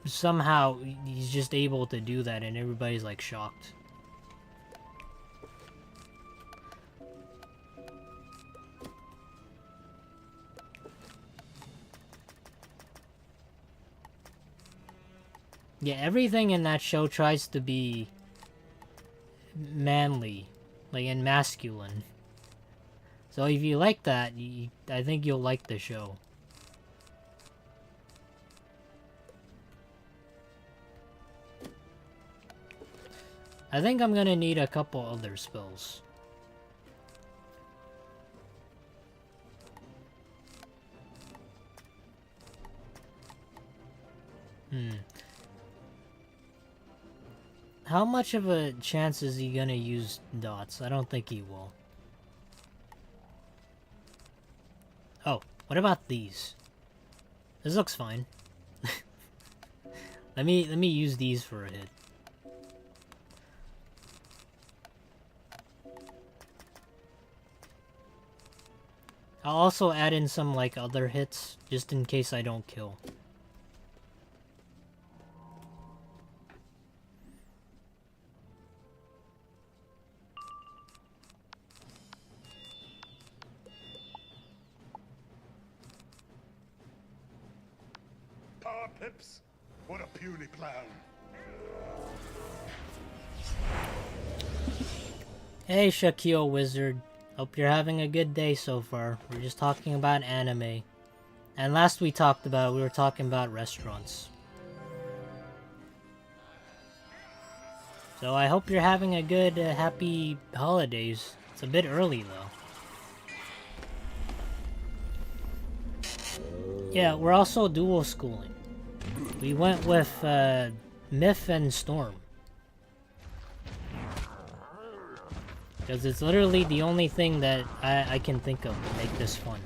[SPEAKER 1] somehow he's just able to do that and everybody's like shocked. Yeah, everything in that show tries to be manly, like, and masculine. So if you like that, I think you'll like the show. I think I'm gonna need a couple other spells. How much of a chance is he gonna use dots? I don't think he will. Oh, what about these? This looks fine. let me use these for a hit. I'll also add in some like other hits just in case I don't kill.
[SPEAKER 5] Power pips? What a puny clown.
[SPEAKER 1] Hey Shaquille Wizard, hope you're having a good day so far. We're just talking about anime. And last we were talking about restaurants. So I hope you're having a good, happy holidays. It's a bit early though. Yeah, we're also dual schooling. We went with Myth and Storm. Because it's literally the only thing that I can think of to make this fun.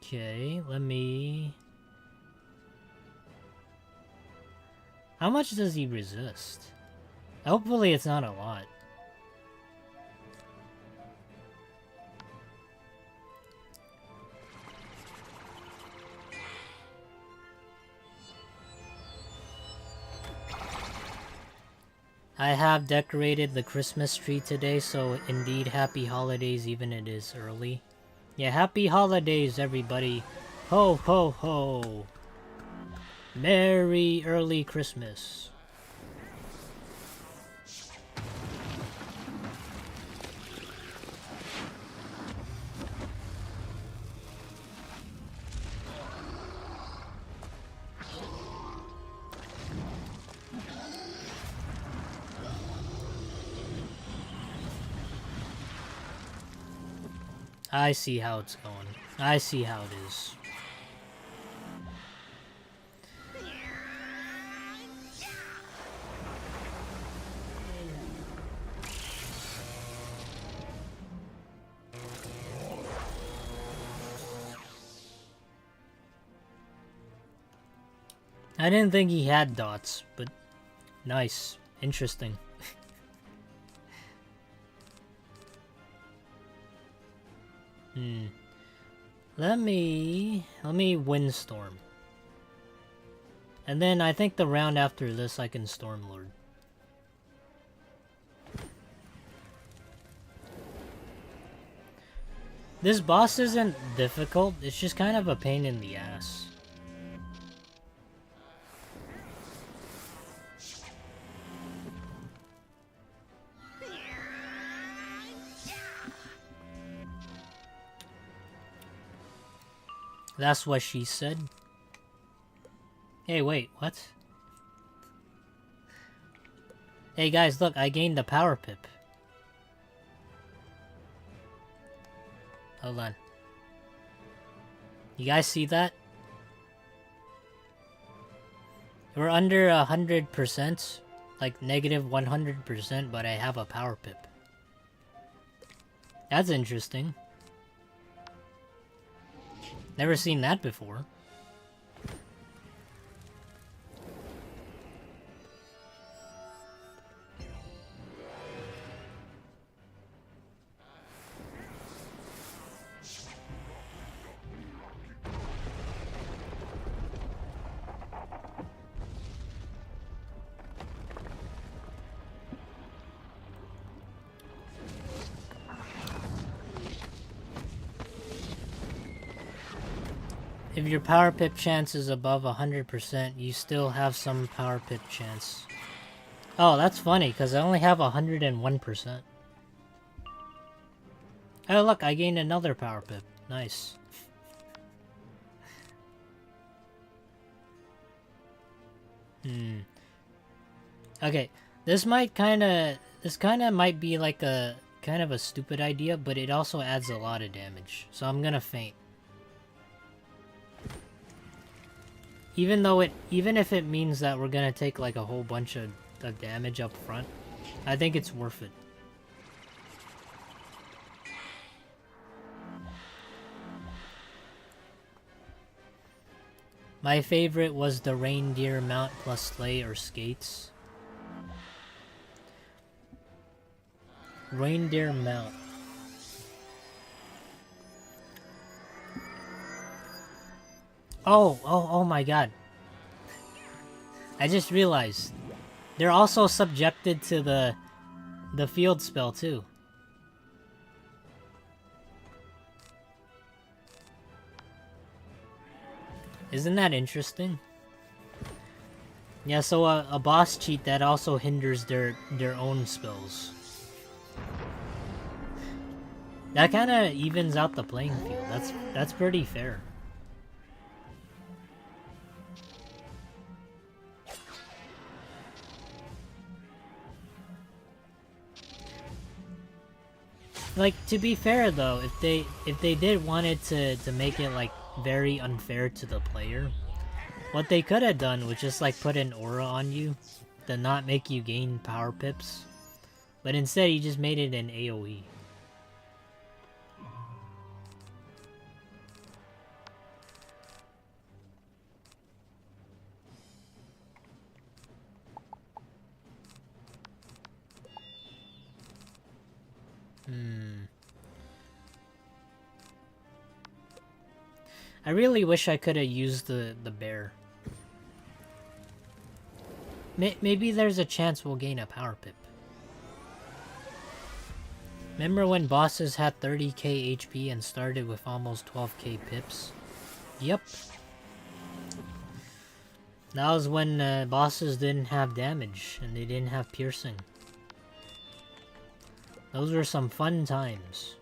[SPEAKER 1] Okay, let me... How much does he resist? Hopefully it's not a lot. I have decorated the Christmas tree today, so indeed happy holidays even it is early. Yeah, happy holidays everybody. Ho ho ho. Merry early Christmas. I see how it's going. I see how it is. I didn't think he had dots, but nice. Interesting. Let me Windstorm. And then I think the round after this I can Stormlord. This boss isn't difficult, it's just kind of a pain in the ass. That's what she said. Hey, wait, what? Hey guys, look, I gained the power pip. Hold on. You guys see that? We're under 100%, like negative 100%, but I have a power pip. That's interesting. Never seen that before. If your power pip chance is above 100%, you still have some power pip chance. Oh, that's funny, because I only have 101%. Oh, look, I gained another power pip. Nice. Okay, this kind of might be like a kind of a stupid idea, but it also adds a lot of damage. So I'm gonna faint. Even if it means that we're gonna take like a whole bunch of damage up front, I think it's worth it. My favorite was the reindeer mount plus sleigh or skates. Reindeer mount. Oh my god. I just realized. They're also subjected to the field spell too. Isn't that interesting? Yeah, so a boss cheat that also hinders their own spells. That kind of evens out the playing field. That's pretty fair. Like, to be fair though, if they did wanted to make it like very unfair to the player, what they could have done was just like put an aura on you to not make you gain power pips, but instead he just made it an AoE. I really wish I could have used the bear. Maybe there's a chance we'll gain a power pip. Remember when bosses had 30k HP and started with almost 12k pips? Yep. That was when bosses didn't have damage and they didn't have piercing. Those were some fun times.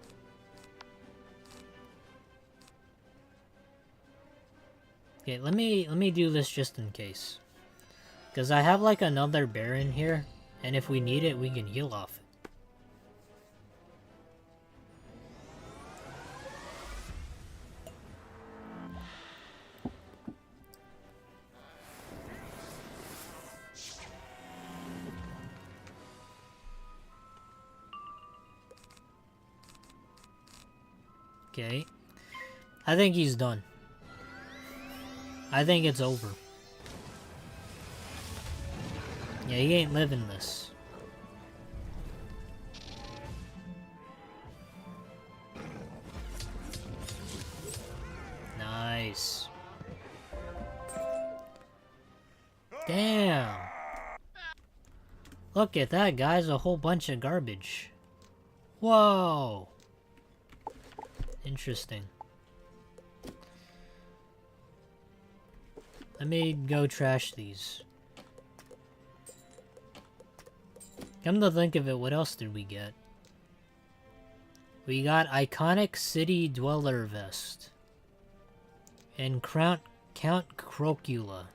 [SPEAKER 1] Okay, let me do this just in case. Because I have like another bear in here, and if we need it, we can heal off it. Okay. I think he's done. I think it's over. Yeah, he ain't living this. Nice. Damn. Look at that, guys. A whole bunch of garbage. Whoa. Interesting. Let me go trash these. Come to think of it, what else did we get? We got Iconic City Dweller Vest. And Count Crocula.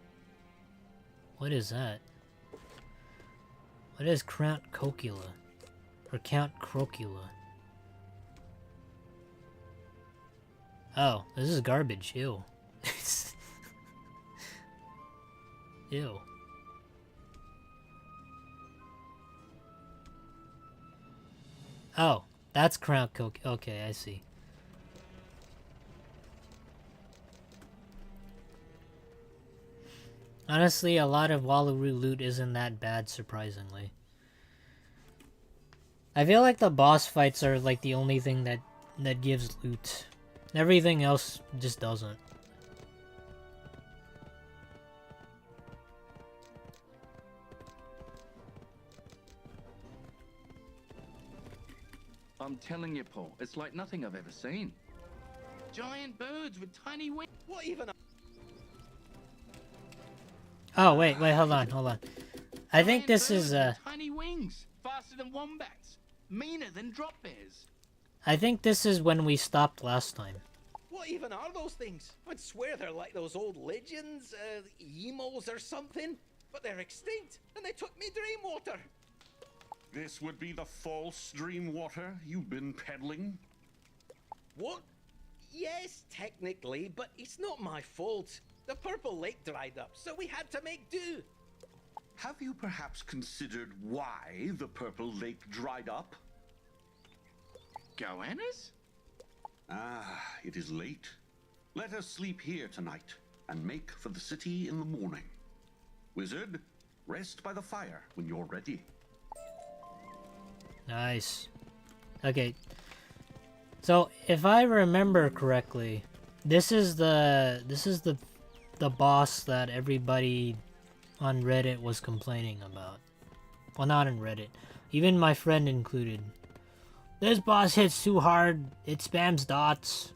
[SPEAKER 1] What is that? What is Count Crocula? Or Count Crocula? Oh, this is garbage. Ew. Ew. Oh, that's Crown Coke. Okay, I see. Honestly, a lot of Wallaroo loot isn't that bad, surprisingly. I feel like the boss fights are like the only thing that gives loot. Everything else just doesn't.
[SPEAKER 6] I'm telling you, Paul, it's like nothing I've ever seen.
[SPEAKER 4] Giant birds with tiny wings. What even?
[SPEAKER 1] Oh, wait, hold on. I think
[SPEAKER 4] Giant
[SPEAKER 1] this is,
[SPEAKER 4] birds with tiny wings, faster than wombats, meaner than drop bears.
[SPEAKER 1] I think this is when we stopped last time.
[SPEAKER 4] What even are those things? I'd swear they're like those old legends, emos or something. But they're extinct, and they took me dream water.
[SPEAKER 2] This would be the false dream water you've been peddling?
[SPEAKER 4] What? Yes, technically, but it's not my fault. The purple lake dried up, so we had to make do.
[SPEAKER 2] Have you perhaps considered why the purple lake dried up?
[SPEAKER 6] Goannas?
[SPEAKER 2] Ah, it is late. Let us sleep here tonight and make for the city in the morning. Wizard, rest by the fire when you're ready.
[SPEAKER 1] Nice. Okay. So, if I remember correctly, this is the boss that everybody on Reddit was complaining about. Well, not on Reddit. Even my friend included. This boss hits too hard. It spams dots.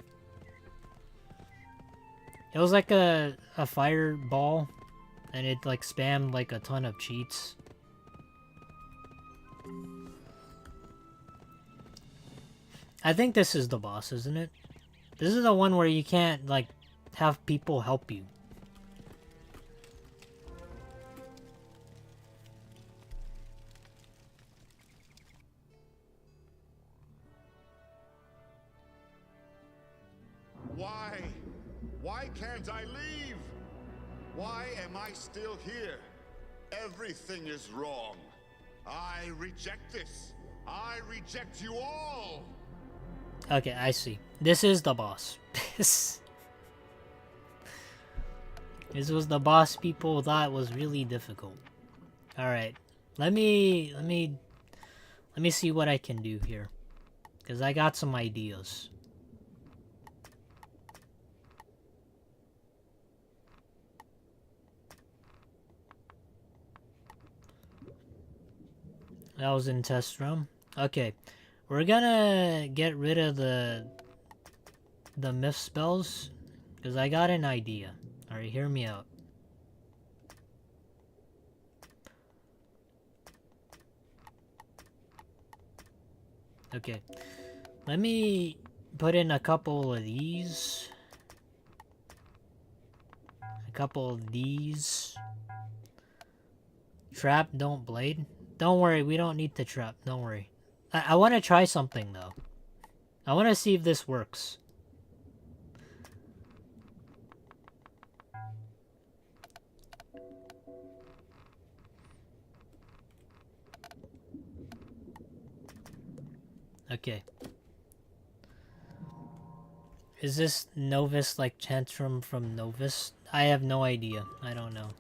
[SPEAKER 1] It was like a fireball, and it like spammed like a ton of cheats. I think this is the boss, isn't it? This is the one where you can't like have people help you.
[SPEAKER 5] Why? Why can't I leave? Why am I still here? Everything is wrong. I reject this. I reject you all.
[SPEAKER 1] Okay, I see. This is the boss. This was the boss people thought was really difficult. Alright. Let me see what I can do here. Cause I got some ideas. That was in test room. Okay. We're gonna get rid of the myth spells, because I got an idea. Alright, hear me out. Okay. Let me put in a couple of these. A couple of these. Trap, don't blade. Don't worry, we don't need to trap. Don't worry. I want to try something, though. I want to see if this works. Okay. Is this Novus like Tantrum from Novus? I have no idea. I don't know.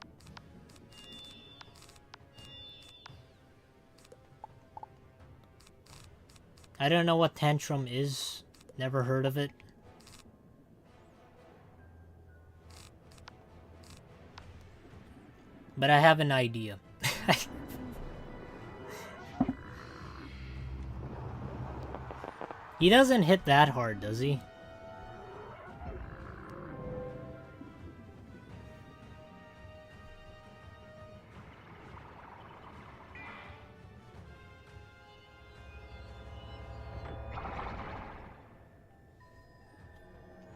[SPEAKER 1] I don't know what Tantrum is. Never heard of it. But I have an idea. He doesn't hit that hard, does he?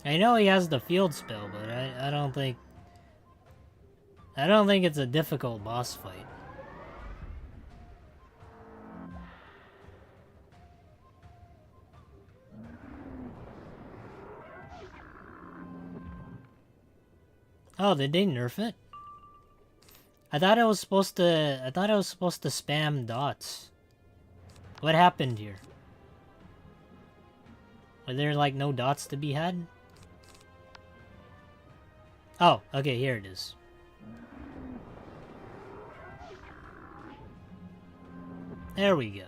[SPEAKER 1] I know he has the field spell, but I don't think it's a difficult boss fight. Oh, did they nerf it? I thought it was supposed to spam dots. What happened here? Were there like no dots to be had? Oh, okay, here it is. There we go.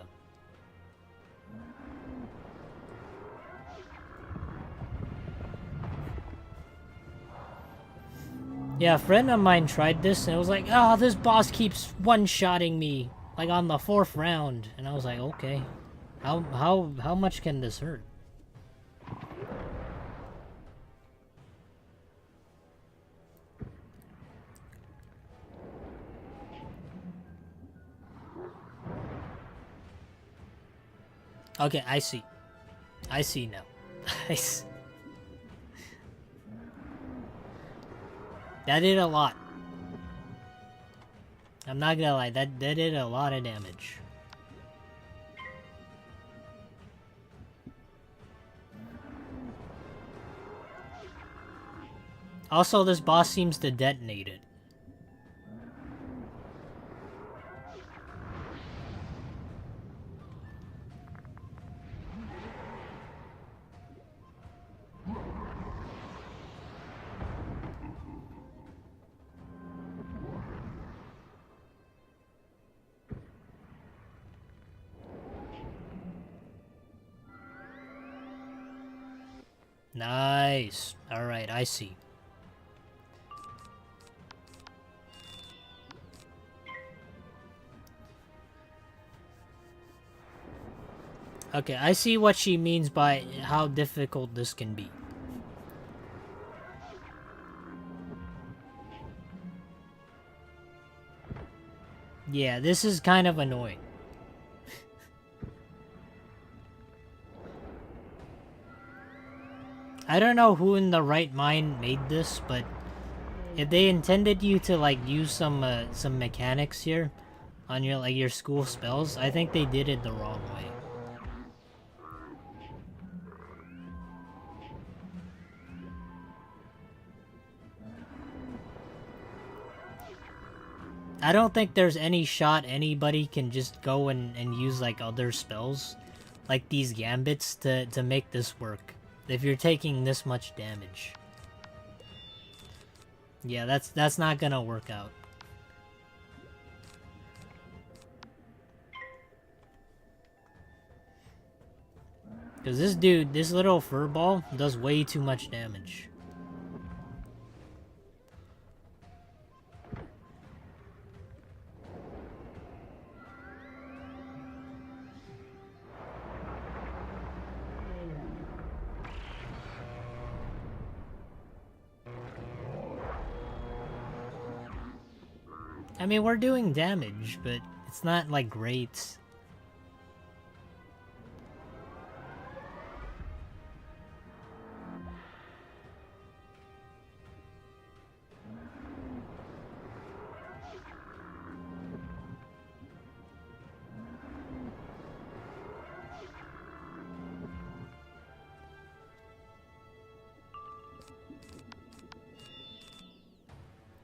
[SPEAKER 1] Yeah, a friend of mine tried this and it was like, oh, this boss keeps one-shotting me, like on the 4th round. And I was like, okay, how much can this hurt? Okay, I see. I see now. I see. That did a lot. I'm not gonna lie, that did a lot of damage. Also, this boss seems to detonate it. Nice. Alright, I see. Okay, I see what she means by how difficult this can be. Yeah, this is kind of annoying. I don't know who in the right mind made this, but if they intended you to like use some mechanics here on your your school spells, I think they did it the wrong way. I don't think there's any shot anybody can just go and use like other spells, like these gambits, to make this work. If you're taking this much damage. Yeah, that's not gonna work out. Because this dude, this little furball, does way too much damage. I mean, we're doing damage, but it's not, like, great.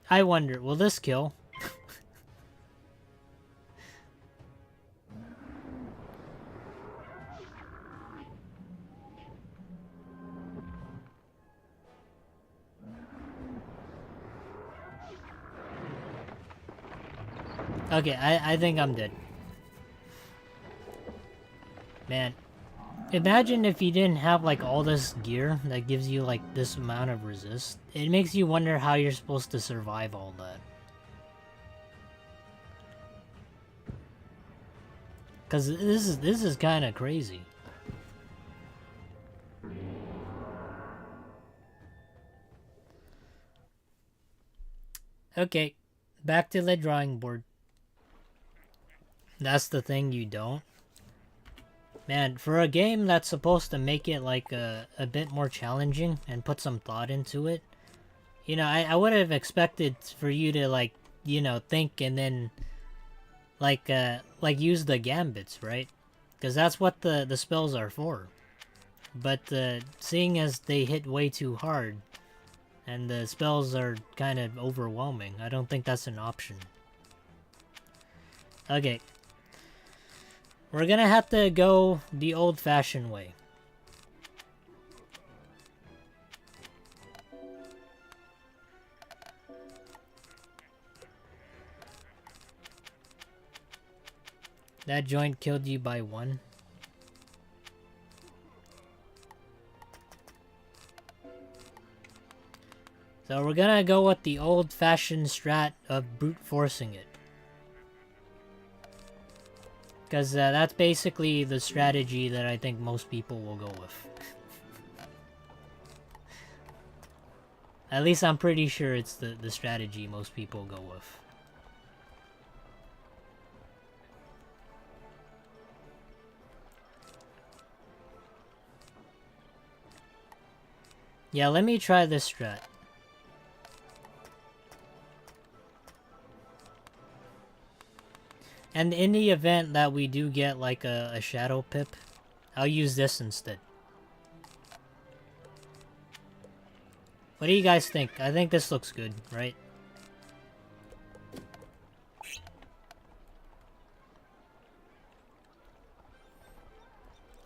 [SPEAKER 1] I wonder, will this kill? Okay, I think I'm dead. Man, imagine if you didn't have like all this gear that gives you like this amount of resist. It makes you wonder how you're supposed to survive all that. Cause this is kind of crazy. Okay, back to the drawing board. That's the thing you don't. Man, for a game that's supposed to make it like a bit more challenging and put some thought into it, you know, I would have expected for you to like, you know, think and then like use the gambits, right? Because that's what the spells are for. But seeing as they hit way too hard and the spells are kind of overwhelming, I don't think that's an option. Okay. We're gonna have to go the old-fashioned way. That joint killed you by 1. So we're gonna go with the old-fashioned strat of brute forcing it. Because that's basically the strategy that I think most people will go with. At least I'm pretty sure it's the strategy most people go with. Yeah, let me try this strat. And in the event that we do get like a shadow pip, I'll use this instead. What do you guys think? I think this looks good, right?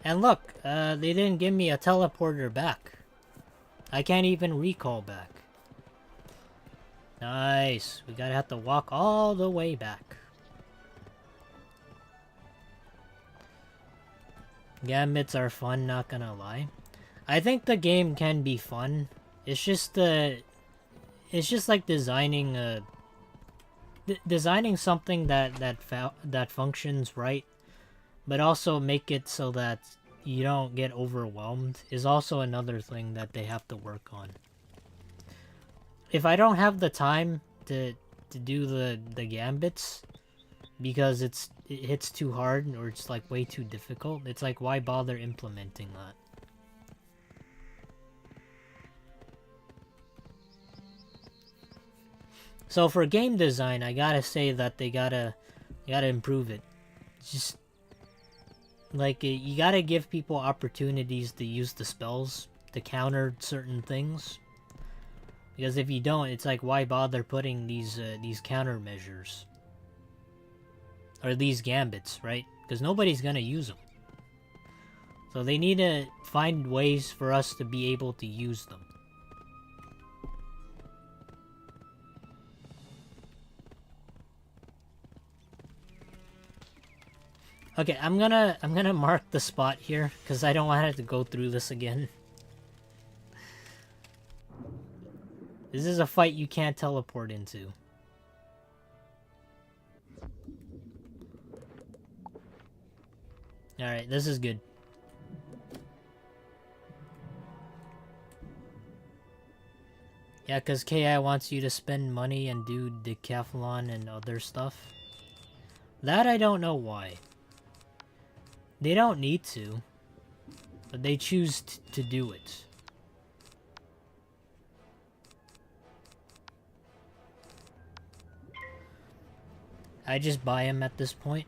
[SPEAKER 1] And look, they didn't give me a teleporter back. I can't even recall back. Nice. We gotta have to walk all the way back. Gambits are fun, not gonna lie. I think the game can be fun. It's just like designing designing something that functions right, but also make it so that you don't get overwhelmed is also another thing that they have to work on. If I don't have the time to do the gambits because it hits too hard or it's like way too difficult, it's like, why bother implementing that? So for game design, I gotta say that they gotta improve it. Just like you gotta give people opportunities to use the spells to counter certain things. Because if you don't, it's like, why bother putting these countermeasures or these gambits, right? Because nobody's gonna use them. So they need to find ways for us to be able to use them. Okay, I'm gonna mark the spot here because I don't want to have to go through this again. This is a fight you can't teleport into. Alright, this is good. Yeah, because KI wants you to spend money and do decathlon and other stuff. That I don't know why. They don't need to, but they choose to do it. I just buy them at this point.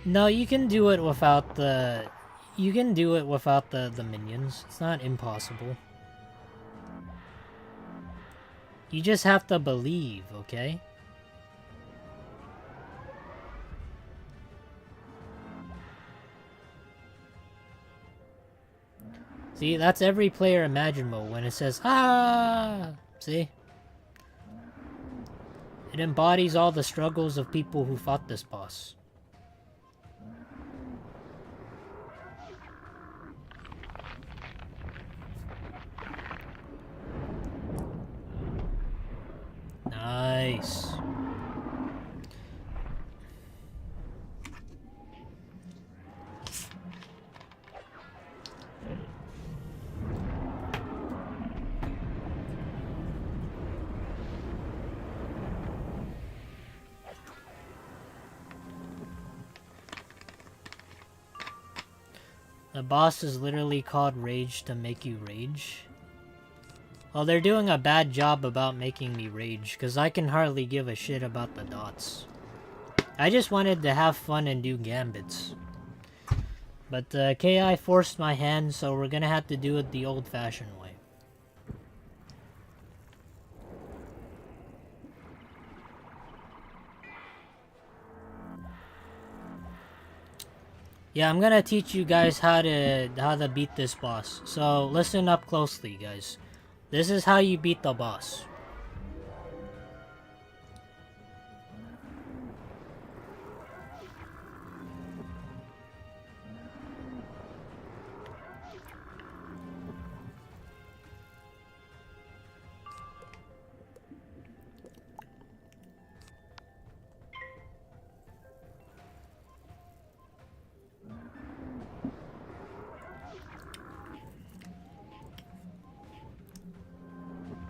[SPEAKER 1] No, you can do it without the... You can do it without the minions. It's not impossible. You just have to believe, okay? See, that's every player imaginable when it says, ah! See? It embodies all the struggles of people who fought this boss. Nice. The boss is literally called Rage to make you rage. Well, they're doing a bad job about making me rage, because I can hardly give a shit about the dots. I just wanted to have fun and do gambits. But KI forced my hand, so we're gonna have to do it the old-fashioned way. Yeah, I'm gonna teach you guys how to beat this boss. So listen up closely, guys. This is how you beat the boss.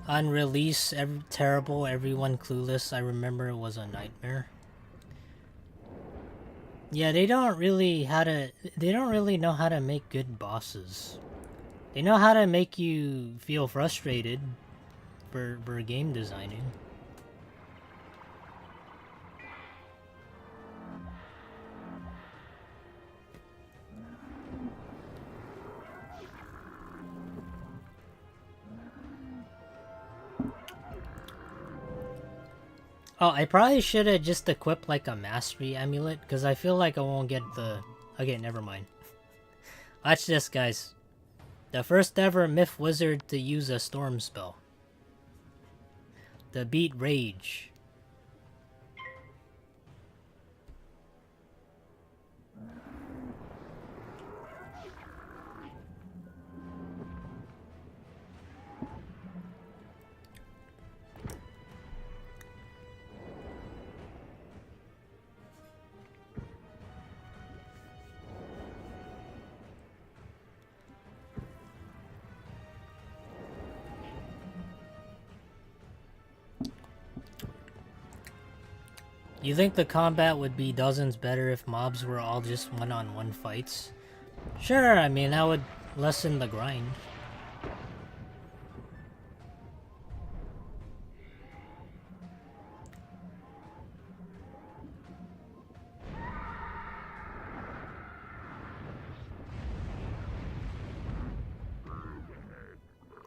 [SPEAKER 1] On release, terrible, everyone clueless. I remember it was a nightmare. Yeah, they don't really know how to make good bosses. They know how to make you feel frustrated for game designing. Oh, I probably should have just equipped like a mastery amulet, because I feel like I won't get the... Okay, never mind. Watch this, guys. The first ever Myth Wizard to use a storm spell. The beat Rage. You think the combat would be dozens better if mobs were all just one-on-one fights? Sure, I mean, that would lessen the grind.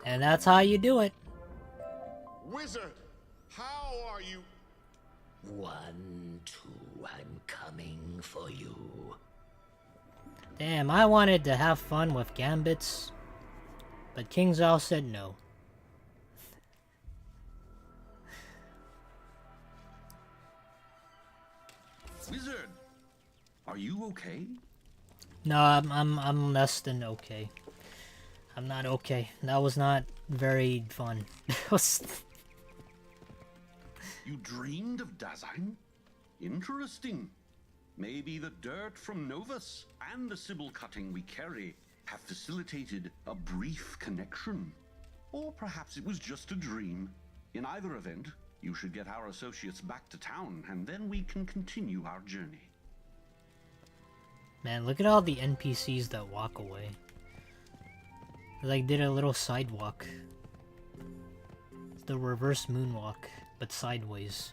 [SPEAKER 1] And that's how you do it.
[SPEAKER 5] Wizard, how are you?
[SPEAKER 3] 1, 2, I'm coming for you.
[SPEAKER 1] Damn, I wanted to have fun with gambits, but King Zhao said no.
[SPEAKER 2] Wizard, are you okay?
[SPEAKER 1] No, I'm less than okay. I'm not okay. That was not very fun.
[SPEAKER 2] You dreamed of Dasein? Interesting. Maybe the dirt from Novus and the Sybil cutting we carry have facilitated a brief connection. Or perhaps it was just a dream. In either event, you should get our associates back to town, and then we can continue our journey.
[SPEAKER 1] Man, look at all the NPCs that walk away. They like did a little sidewalk. It's the reverse moonwalk, but sideways.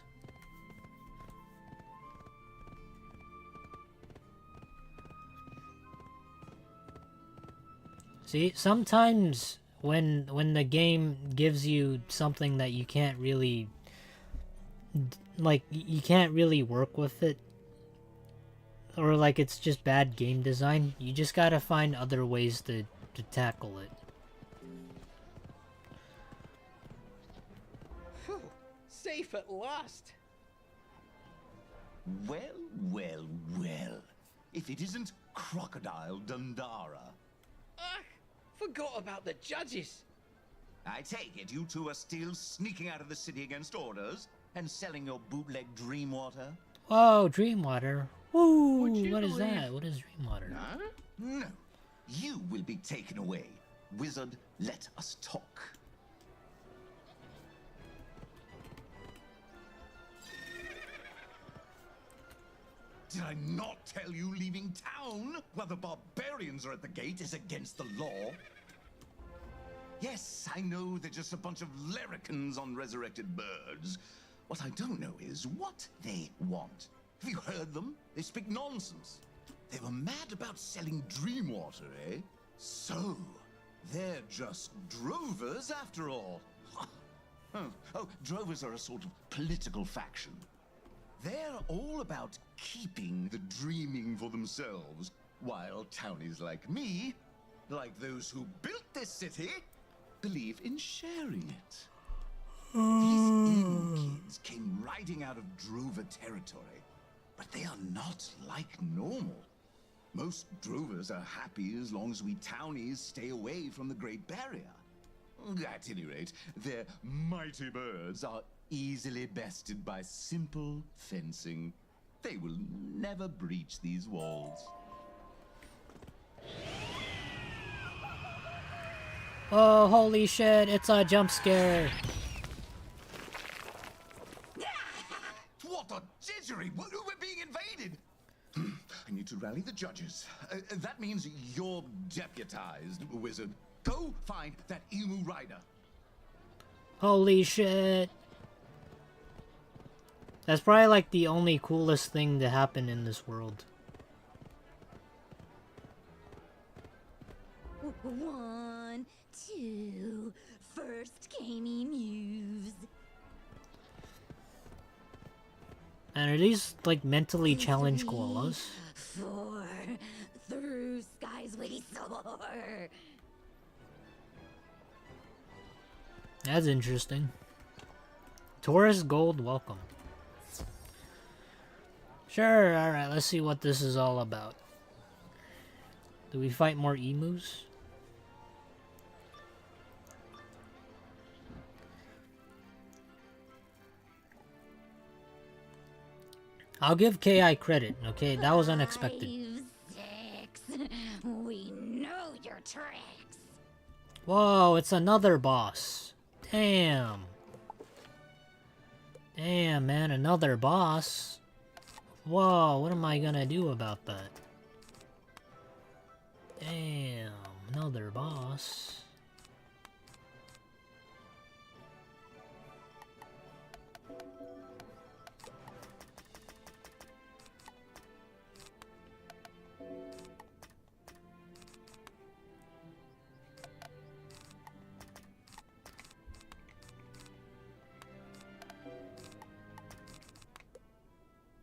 [SPEAKER 1] See, sometimes when the game gives you something that you can't really you can't really work with it, or like it's just bad game design, you just gotta find other ways to tackle it.
[SPEAKER 4] Phew, safe at last.
[SPEAKER 7] Well, well, well. If it isn't Crocodile Dundara.
[SPEAKER 4] Ah, forgot about the judges.
[SPEAKER 7] I take it you two are still sneaking out of the city against orders and selling your bootleg dream water?
[SPEAKER 1] Oh, Dreamwater. Woo!
[SPEAKER 7] Would you
[SPEAKER 1] What is
[SPEAKER 7] believe-
[SPEAKER 1] that? What is Dreamwater?
[SPEAKER 7] Huh? No. You will be taken away. Wizard, let us talk. Did I not tell you leaving town while the barbarians are at the gate is against the law? Yes, I know they're just a bunch of larrikins on resurrected birds. What I don't know is what they want. Have you heard them? They speak nonsense. They were mad about selling dream water, eh? So, they're just drovers after all. Oh, drovers are a sort of political faction. They're all about keeping the dreaming for themselves, while townies like me, like those who built this city, believe in sharing it. These inn kids came riding out of drover territory, but they are not like normal. Most drovers are happy as long as we townies stay away from the Great Barrier. At any rate, their mighty birds are easily bested by simple fencing. They will never breach these walls.
[SPEAKER 1] Oh, holy shit, it's a jump scare.
[SPEAKER 7] to rally the judges. That means you're deputized, wizard. Go find that emu rider.
[SPEAKER 1] Holy shit. That's probably like the only coolest thing to happen in this world.
[SPEAKER 8] 1, 2, first gamey news.
[SPEAKER 1] And are these like mentally challenged
[SPEAKER 8] 3,
[SPEAKER 1] koalas?
[SPEAKER 8] 4, through skies we soar.
[SPEAKER 1] That's interesting. Taurus Gold, welcome. Sure, alright, let's see what this is all about. Do we fight more emus? I'll give KI credit, okay? That was unexpected.
[SPEAKER 8] 5, 6, we know your tricks.
[SPEAKER 1] Whoa, it's another boss. Damn. Damn, man, another boss. Whoa, what am I gonna do about that? Damn, another boss.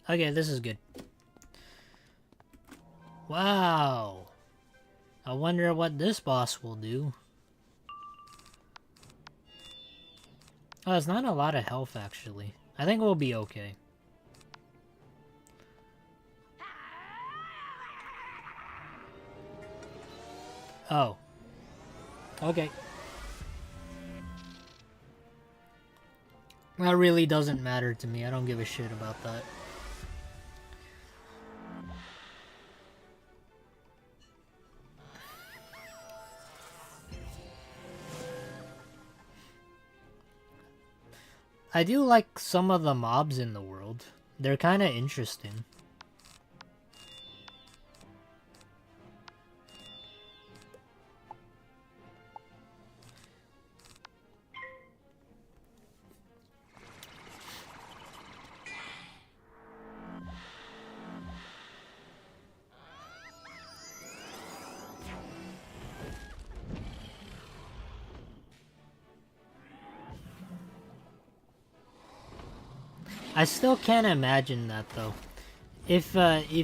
[SPEAKER 1] Okay, this is good. Wow. I wonder what this boss will do. Oh, it's not a lot of health, actually. I think we'll be okay. Oh. Okay. That really doesn't matter to me. I don't give a shit about that. I do like some of the mobs in the world. They're kind of interesting. I still can't imagine that though. If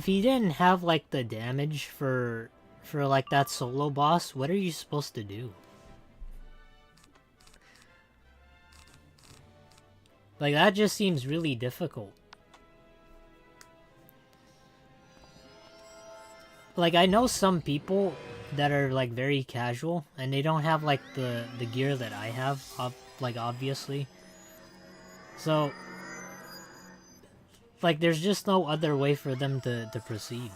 [SPEAKER 1] he didn't have like the damage for like that solo boss, what are you supposed to do? Like that just seems really difficult. Like I know some people that are like very casual and they don't have like the gear that I have, like obviously. So like, there's just no other way for them to proceed.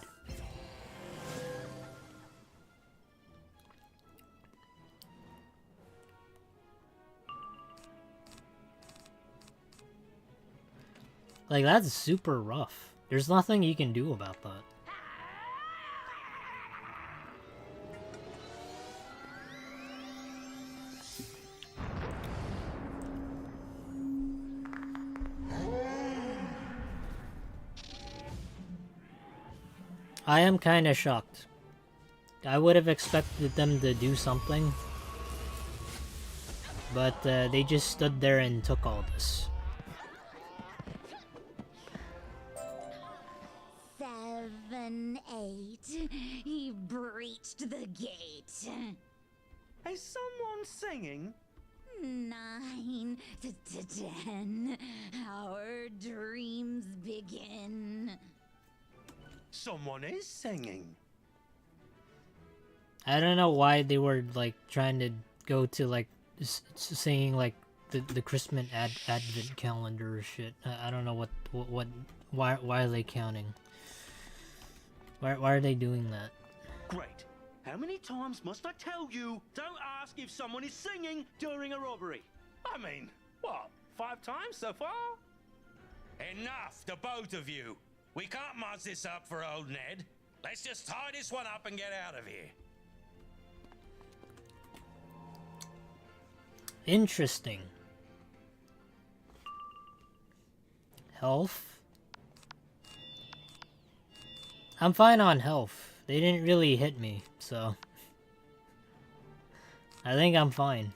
[SPEAKER 1] Like, that's super rough. There's nothing you can do about that. I am kind of shocked. I would have expected them to do something. But they just stood there and took all this.
[SPEAKER 8] 7, 8, he breached the gate.
[SPEAKER 4] Is someone singing?
[SPEAKER 8] 9 to 10, our dreams begin.
[SPEAKER 4] Someone is singing.
[SPEAKER 1] I don't know why they were like trying to go to like singing like the Christmas advent calendar or shit. I don't know what why are they counting? Why are they doing that?
[SPEAKER 9] Great. How many times must I tell you, don't ask if someone is singing during a robbery?
[SPEAKER 4] I mean, what, 5 times so far?
[SPEAKER 10] Enough, the both of you. We can't muzz this up for old Ned. Let's just tie this one up and get out of here.
[SPEAKER 1] Interesting. Health. I'm fine on health. They didn't really hit me, so I think I'm fine.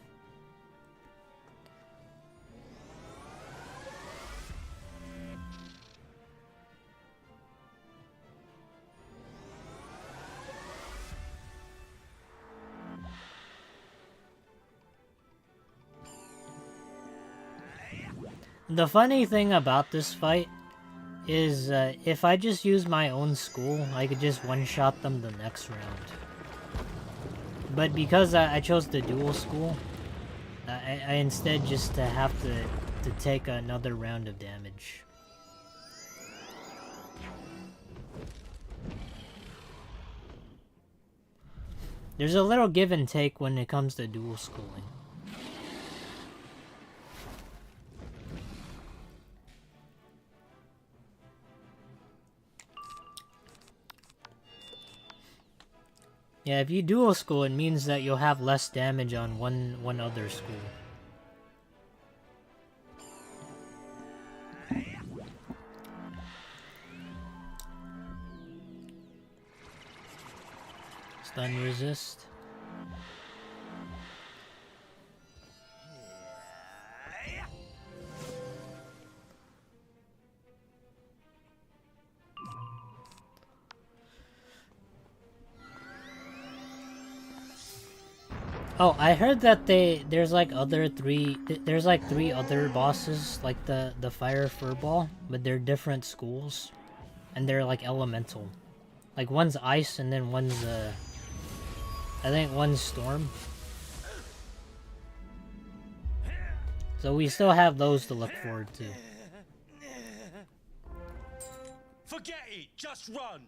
[SPEAKER 1] The funny thing about this fight is if I just use my own school, I could just one-shot them the next round. But because I chose the dual school, I instead just have to take another round of damage. There's a little give and take when it comes to dual schooling. Yeah, if you dual school, it means that you'll have less damage on one other school. Stun resist. Oh, I heard that there's like three other bosses, like the fire furball, but they're different schools, and they're like elemental. Like one's ice and then one's I think one's storm. So we still have those to look forward to.
[SPEAKER 10] Forget it, just run.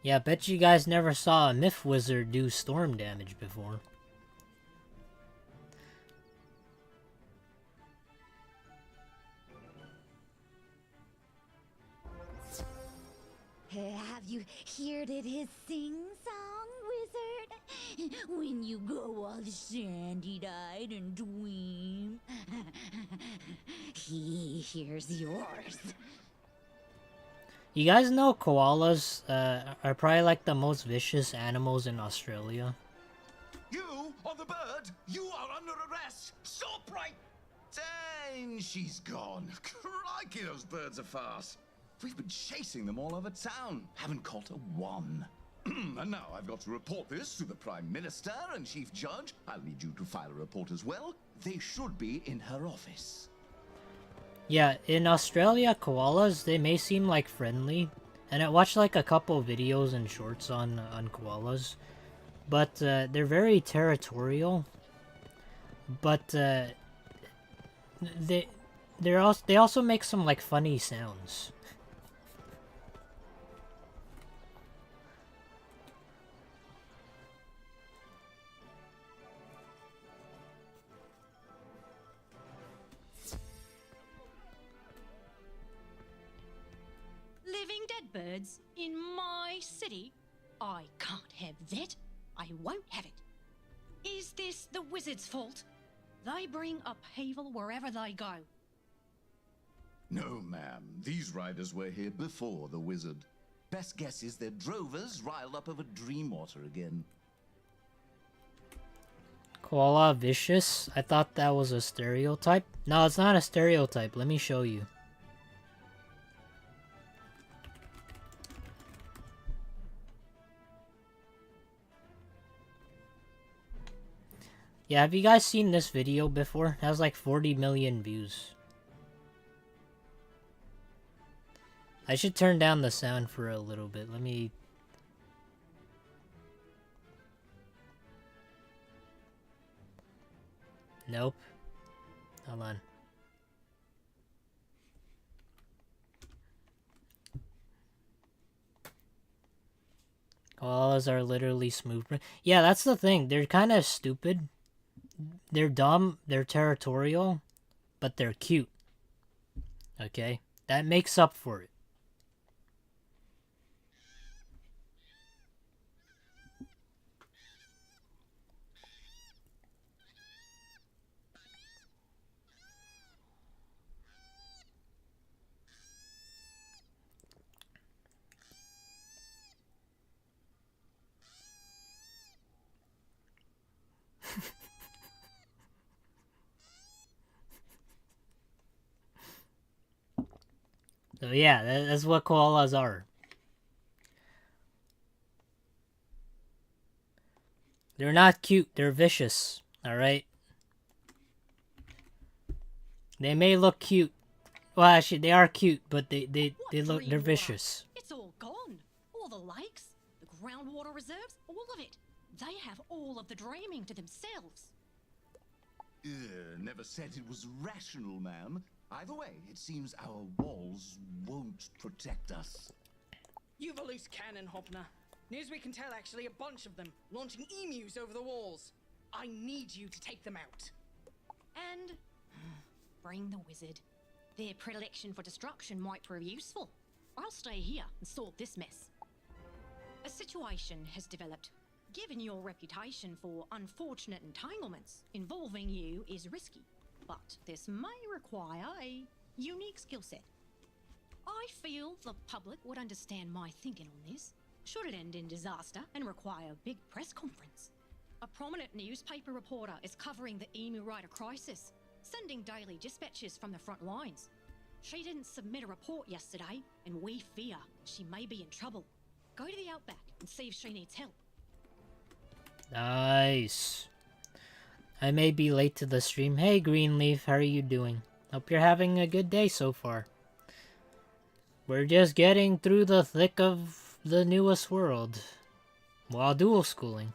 [SPEAKER 1] Yeah, bet you guys never saw a Myth Wizard do storm damage before.
[SPEAKER 8] Have you heard it his sing-song, wizard? When you go all sandy-eyed and dream, he hears yours.
[SPEAKER 1] You guys know koalas are probably like the most vicious animals in Australia.
[SPEAKER 7] You on the bird? You are under arrest! Stop right! Dang, she's gone. Crikey, those birds are fast. We've been chasing them all over town. Haven't caught a one. And now I've got to report this to the Prime Minister and Chief Judge. I'll need you to file a report as well. They should be in her office.
[SPEAKER 1] Yeah, in Australia, koalas, they may seem like friendly. And I watched like a couple videos and shorts on koalas. But they're very territorial. But they also make some like funny sounds.
[SPEAKER 11] Living dead birds in my city? I can't have that. I won't have it. Is this the wizard's fault? They bring upheaval wherever they go.
[SPEAKER 7] No, ma'am. These riders were here before the wizard. Best guess is they're drovers riled up over Dreamwater again.
[SPEAKER 1] Koala vicious? I thought that was a stereotype. No, it's not a stereotype. Let me show you. Yeah, have you guys seen this video before? It has like 40 million views. I should turn down the sound for a little bit. Let me... Nope. Hold on. Koalas are literally smooth. Yeah, that's the thing. They're kind of stupid. They're dumb, they're territorial, but they're cute. Okay? That makes up for it. So yeah, that's what koalas are. They're not cute, they're vicious, alright? They may look cute. Well, actually, they are cute, but they're vicious.
[SPEAKER 11] It's all gone. All the lakes, the groundwater reserves, all of it. They have all of the dreaming to themselves.
[SPEAKER 7] Never said it was rational, ma'am. Either way, it seems our walls won't protect us.
[SPEAKER 12] You've a loose cannon, Hopner. Near as we can tell, actually, a bunch of them, launching emus over the walls. I need you to take them out.
[SPEAKER 11] And bring the wizard. Their predilection for destruction might prove useful. I'll stay here and sort this mess. A situation has developed. Given your reputation for unfortunate entanglements, involving you is risky. But this may require a unique skill set. I feel the public would understand my thinking on this, should it end in disaster and require a big press conference. A prominent newspaper reporter is covering the Emu Rider crisis, sending daily dispatches from the front lines. She didn't submit a report yesterday, and we fear she may be in trouble. Go to the outback and see if she needs help.
[SPEAKER 1] Nice. I may be late to the stream. Hey, Greenleaf, how are you doing? Hope you're having a good day so far. We're just getting through the thick of the newest world while dual schooling.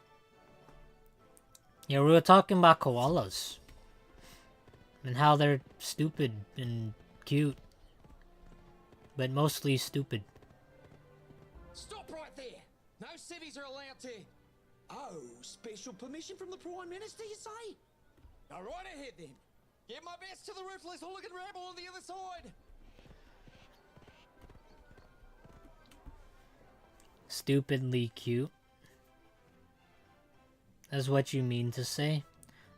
[SPEAKER 1] Yeah, we were talking about koalas and how they're stupid and cute, but mostly stupid.
[SPEAKER 4] Stop right there! No civvies are allowed to... Oh, special permission from the Prime Minister, you say? Now right ahead then. Get my best to the ruthless hooligan rabble on the other side.
[SPEAKER 1] Stupidly cute. That's what you mean to say?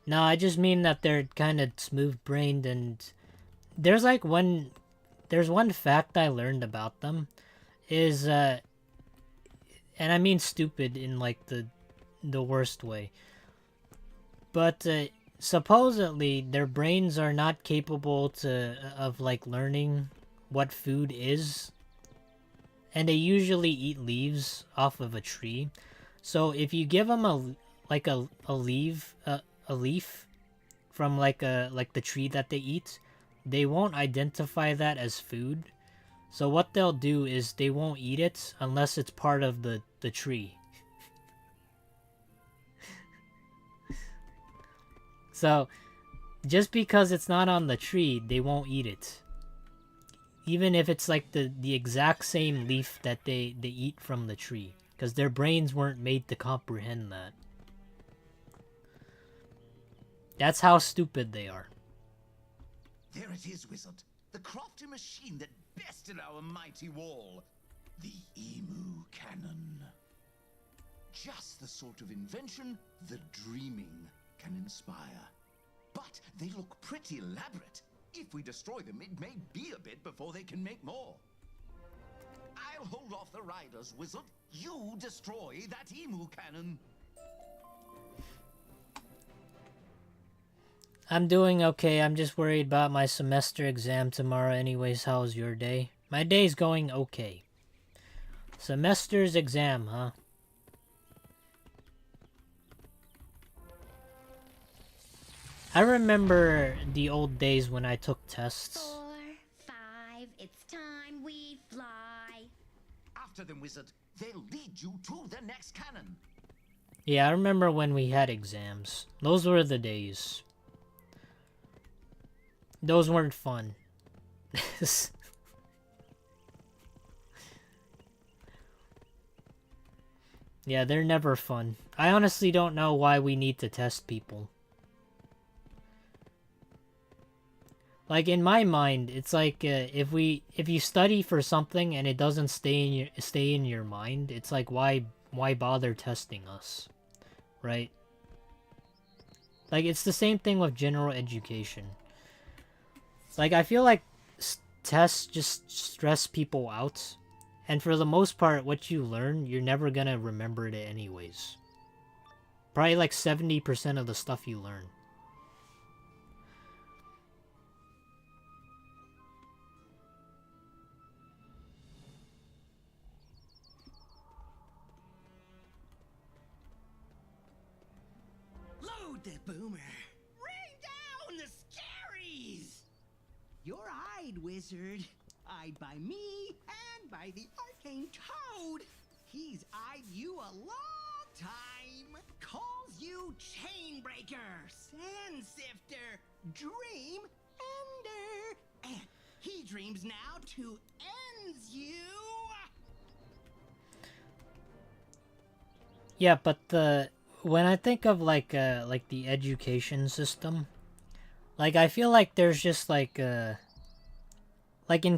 [SPEAKER 1] No, I just mean that they're kind of smooth-brained, and there's one fact I learned about them is, and I mean stupid in like the worst way, but supposedly their brains are not capable of like learning what food is, and they usually eat leaves off of a tree. So if you give them a leaf from like the tree that they eat, they won't identify that as food. So what they'll do is they won't eat it unless it's part of the tree. So, just because it's not on the tree, they won't eat it. Even if it's like the exact same leaf that they eat from the tree. Because their brains weren't made to comprehend that. That's how stupid they are.
[SPEAKER 7] There it is, Wizard. The crafty machine that bested our mighty wall. The Emu Cannon. Just the sort of invention the dreaming can inspire. But they look pretty elaborate. If we destroy them, it may be a bit before they can make more. I'll hold off the riders, Wizard. You destroy that Emu Cannon.
[SPEAKER 1] I'm doing okay. I'm just worried about my semester exam tomorrow. Anyways, how's your day? My day's going okay. Semester's exam, huh? I remember the old days when I took tests.
[SPEAKER 8] 4, 5, it's time we fly.
[SPEAKER 7] After them, Wizard. They'll lead you to the next cannon.
[SPEAKER 1] Yeah, I remember when we had exams. Those were the days. Those weren't fun. Yeah, they're never fun. I honestly don't know why we need to test people. Like in my mind, it's like if you study for something and it doesn't stay in your mind, it's like why bother testing us, right? Like it's the same thing with general education. Like I feel like tests just stress people out, and for the most part, what you learn, you're never gonna remember it anyways. Probably like 70% of the stuff you learn.
[SPEAKER 3] Load the boomer. Rain down the scaries. You're eyed, wizard. Eyed by me and by the arcane toad. He's eyed you a long time. Calls you chainbreaker, sand sifter, dream ender. And he dreams now to end you.
[SPEAKER 1] Yeah, but when I think of like the education system, like I feel like there's just like in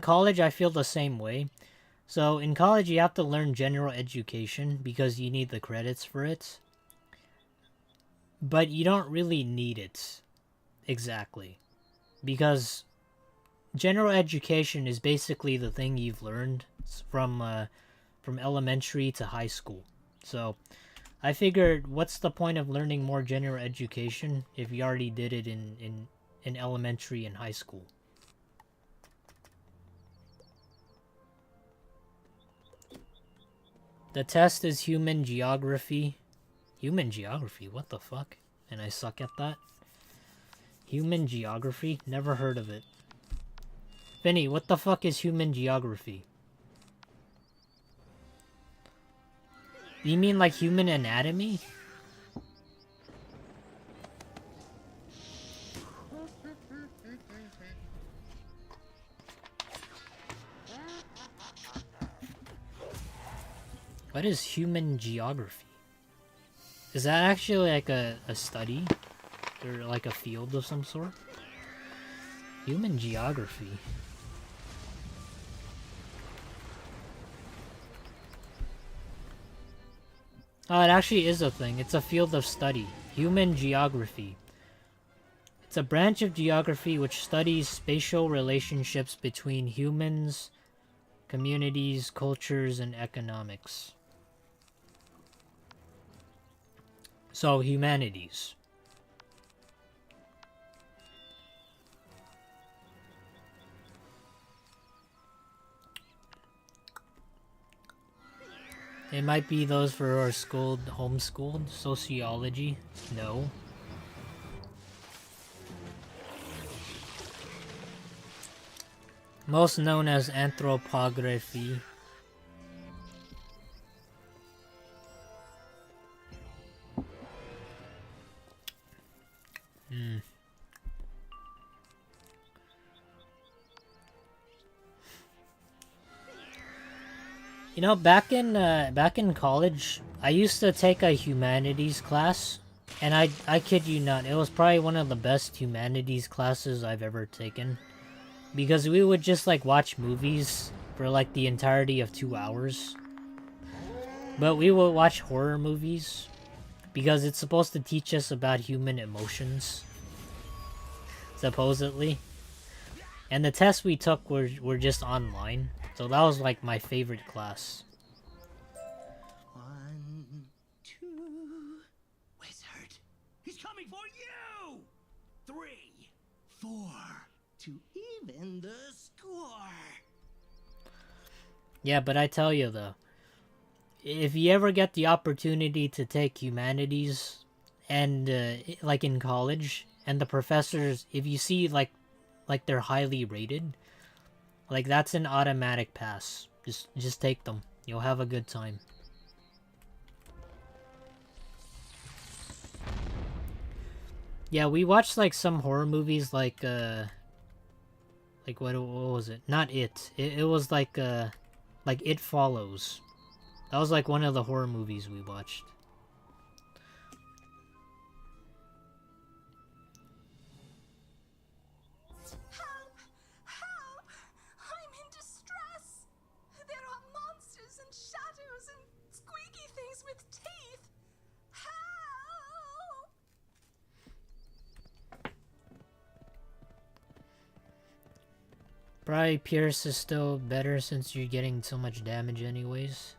[SPEAKER 1] college I feel the same way. So in college you have to learn general education because you need the credits for it. But you don't really need it exactly, because general education is basically the thing you've learned from elementary to high school. So I figured, what's the point of learning more general education if you already did it in elementary and high school? The test is human geography. Human geography? What the fuck? And I suck at that? Human geography? Never heard of it. Vinny, what the fuck is human geography? You mean like human anatomy? What is human geography? Is that actually like a study? Or like a field of some sort? Human geography. Oh, it actually is a thing. It's a field of study. Human geography. It's a branch of geography which studies spatial relationships between humans, communities, cultures, and economics. So, humanities. It might be those for who are homeschooled. Sociology? No. Most known as anthropography. You know, back in college, I used to take a humanities class, and I kid you not, it was probably one of the best humanities classes I've ever taken, because we would just like watch movies for like the entirety of 2 hours. But we would watch horror movies because it's supposed to teach us about human emotions, supposedly. And the tests we took were just online. So that was like my favorite class.
[SPEAKER 3] 1, 2, wizard. He's coming for you. 3, 4, to even the score.
[SPEAKER 1] Yeah, but I tell you though, if you ever get the opportunity to take humanities, and like in college, and the professors, if you see like they're highly rated, like that's an automatic pass. Just take them. You'll have a good time. Yeah, we watched like some horror movies like what was it? Not It. It was like It Follows. That was like one of the horror movies we watched.
[SPEAKER 8] How
[SPEAKER 1] Probably Pierce is still better since you're getting so much damage anyways.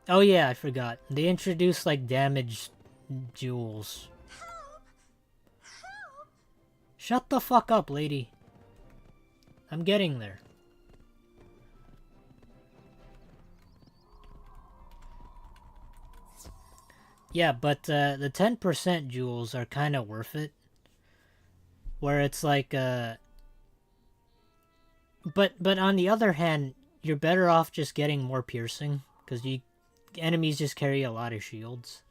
[SPEAKER 1] Oh yeah, I forgot. They introduced like damage jewels. Shut the fuck up, lady. I'm getting there. Yeah, but the 10% jewels are kind of worth it. Where it's like, but on the other hand, you're better off just getting more piercing. Because enemies just carry a lot of shields.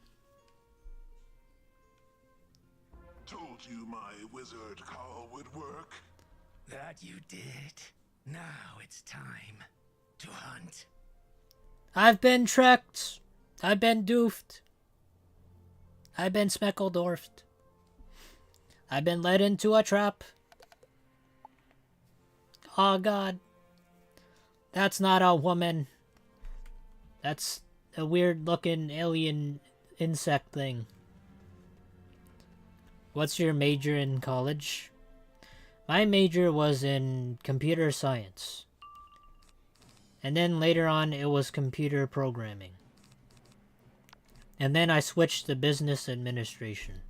[SPEAKER 13] Told you my wizard call would work.
[SPEAKER 4] That you did. Now it's time to hunt.
[SPEAKER 1] I've been tricked. I've been doofed. I've been Speckledorfed. I've been led into a trap. Oh god. That's not a woman. That's a weird looking alien insect thing. What's your major in college? My major was in computer science. And then later on it was computer programming. And then I switched to business administration.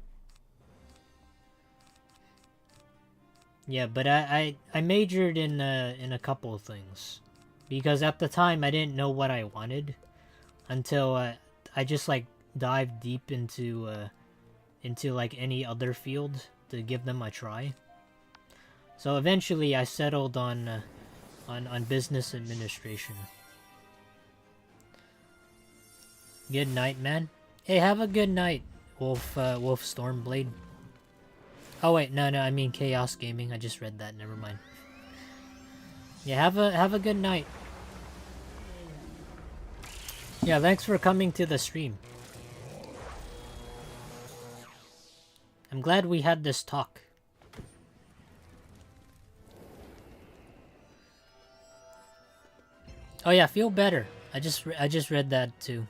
[SPEAKER 1] Yeah, but I majored in a couple of things. Because at the time I didn't know what I wanted. Until I just like dived deep into like any other field to give them a try. So eventually I settled on business administration. Good night, man. Hey, have a good night, Wolf Stormblade. Oh wait, no, I mean Chaos Gaming. I just read that. Never mind. Yeah, have a good night. Yeah, thanks for coming to the stream. I'm glad we had this talk. Oh yeah, feel better. I just read that too.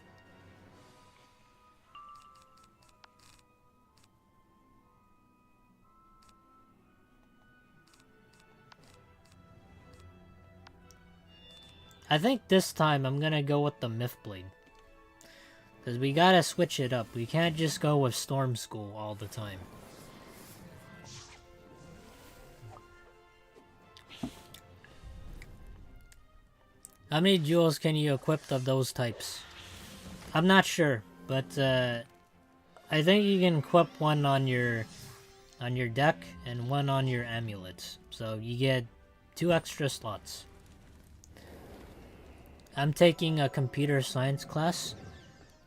[SPEAKER 1] I think this time I'm gonna go with the Mythblade. Because we gotta switch it up. We can't just go with Storm School all the time. How many jewels can you equip of those types? I'm not sure, but I think you can equip one on your deck and one on your amulets. So you get 2 extra slots. I'm taking a computer science class.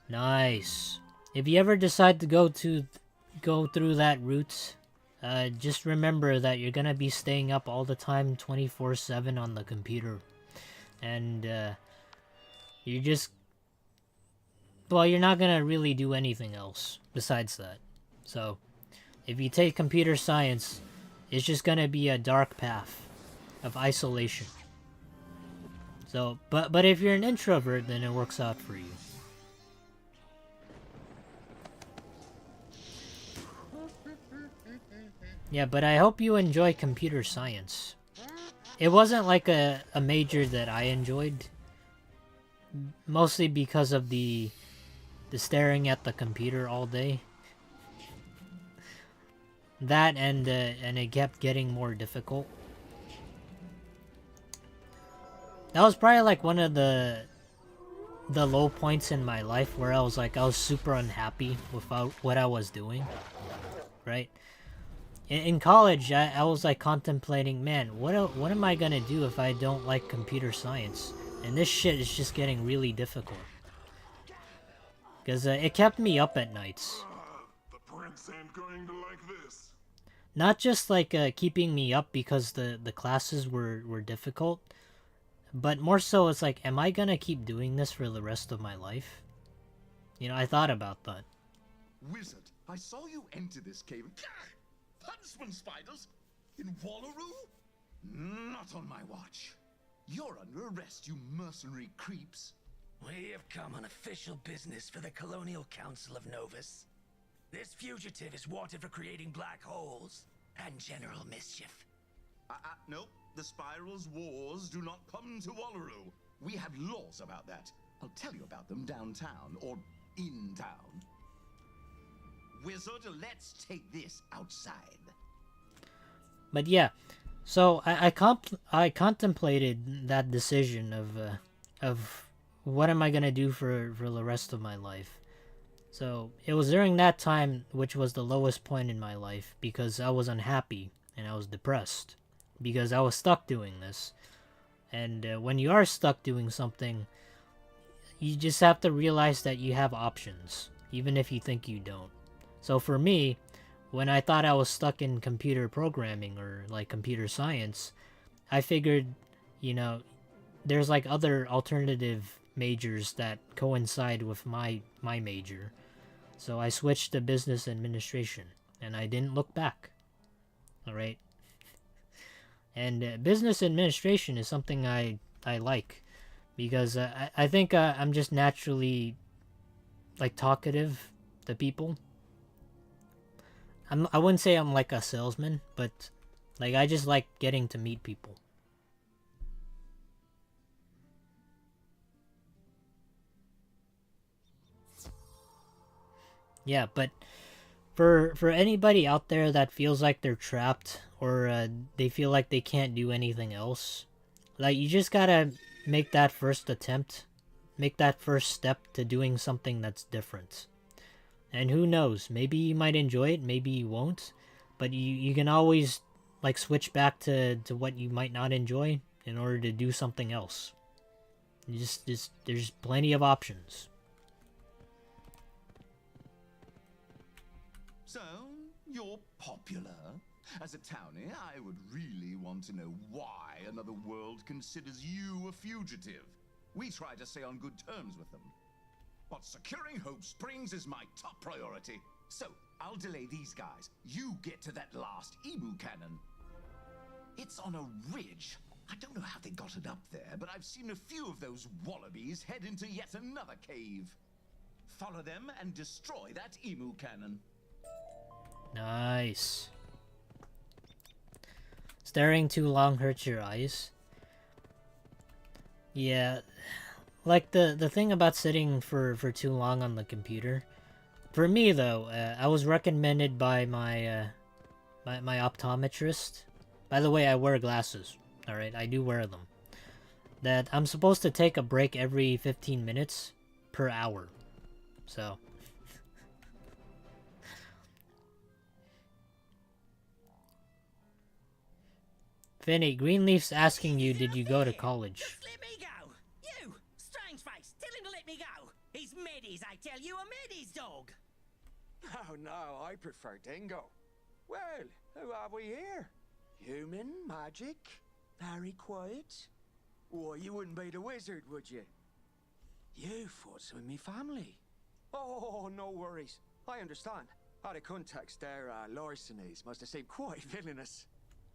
[SPEAKER 1] Nice. If you ever decide to go through that route, just remember that you're gonna be staying up all the time 24/7 on the computer. And you're just... well, you're not gonna really do anything else besides that. So, if you take computer science, it's just gonna be a dark path of isolation. So, but if you're an introvert, then it works out for you. Yeah, but I hope you enjoy computer science. It wasn't like a major that I enjoyed. Mostly because of the staring at the computer all day. That and it kept getting more difficult. That was probably like one of the low points in my life where I was super unhappy with what I was doing. Right? In college, I was like contemplating, man, what am I gonna do if I don't like computer science? And this shit is just getting really difficult. Because it kept me up at nights.
[SPEAKER 13] The prince ain't going to like this.
[SPEAKER 1] Not just like keeping me up because the classes were difficult. But more so, it's like, am I gonna keep doing this for the rest of my life? You know, I thought about that.
[SPEAKER 7] Wizard, I saw you enter this cave. Huntsman spiders? In Wallaroo? Not on my watch. You're under arrest, you mercenary creeps.
[SPEAKER 4] We have come on official business for the Colonial Council of Novus. This fugitive is wanted for creating black holes and general mischief.
[SPEAKER 7] No, the Spiral's wars do not come to Wallaroo. We have laws about that. I'll tell you about them downtown, or in town. Wizard, let's take this outside.
[SPEAKER 1] But yeah, so I contemplated that decision of what am I gonna do for the rest of my life. So it was during that time, which was the lowest point in my life, because I was unhappy and I was depressed because I was stuck doing this. And when you are stuck doing something, you just have to realize that you have options, even if you think you don't. So for me, when I thought I was stuck in computer programming or like computer science, I figured, you know, there's like other alternative majors that coincide with my major. So I switched to business administration and I didn't look back. All right. And business administration is something I like because I think I'm just naturally like talkative to people. I wouldn't say I'm like a salesman, but like I just like getting to meet people. Yeah, but for anybody out there that feels like they're trapped or they feel like they can't do anything else, like you just gotta make that first attempt, make that first step to doing something that's different. And who knows, maybe you might enjoy it, maybe you won't, but you can always like switch back to what you might not enjoy in order to do something else. There's plenty of options.
[SPEAKER 7] So, you're popular. As a townie, I would really want to know why another world considers you a fugitive. We try to stay on good terms with them. But securing Hope Springs is my top priority. So, I'll delay these guys. You get to that last emu cannon. It's on a ridge. I don't know how they got it up there, but I've seen a few of those wallabies head into yet another cave. Follow them and destroy that emu cannon.
[SPEAKER 1] Nice. Staring too long hurts your eyes. Yeah, like the thing about sitting for too long on the computer. For me though, I was recommended by my my optometrist. By the way, I wear glasses. All right, I do wear them. That I'm supposed to take a break every 15 minutes per hour. So. Finny, Greenleaf's asking you, did you go to college?
[SPEAKER 3] Just let me go! You! Strange face! Tell him to let me go! He's Meddy's, I tell you, a Meddy's dog!
[SPEAKER 4] Oh no, I prefer Dingo. Well, who have we here? Human, magic, very quiet. Why, you wouldn't be the wizard, would you? You fought with me family. Oh, no worries. I understand. Out of context, their larcenies must have seemed quite villainous.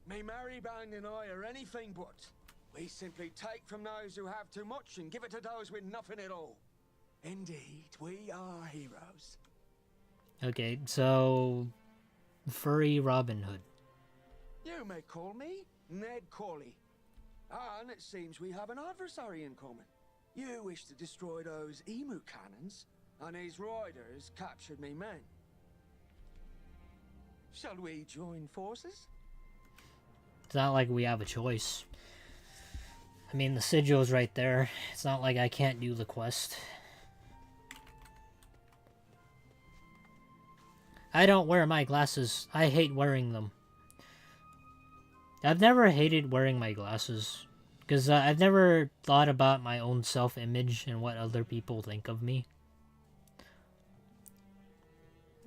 [SPEAKER 4] Me merry band and I are anything but. We simply take from those who have too much and give it to those with nothing at all. Indeed, we are heroes.
[SPEAKER 1] Okay, so furry Robin Hood.
[SPEAKER 4] You may call me Ned Corley. And it seems we have an adversary in common. You wish to destroy those emu cannons, and these riders captured me men. Shall we join forces?
[SPEAKER 1] It's not like we have a choice. I mean, the sigil's right there. It's not like I can't do the quest. I don't wear my glasses. I hate wearing them. I've never hated wearing my glasses. Because I've never thought about my own self-image and what other people think of me.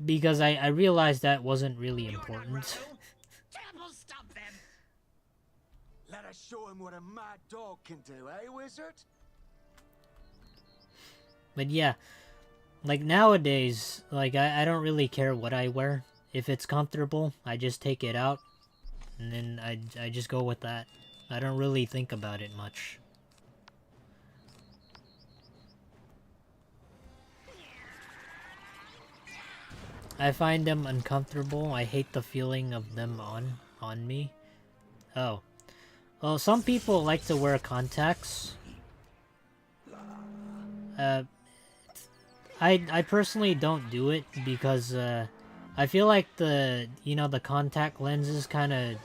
[SPEAKER 1] Because I realized that wasn't really important.
[SPEAKER 4] Let us show him what a mad dog can do, eh, wizard?
[SPEAKER 1] But yeah, like nowadays, like I don't really care what I wear. If it's comfortable, I just take it out, and then I just go with that. I don't really think about it much. I find them uncomfortable. I hate the feeling of them on me. Oh. Well, some people like to wear contacts. I personally don't do it because I feel like the contact lenses kind of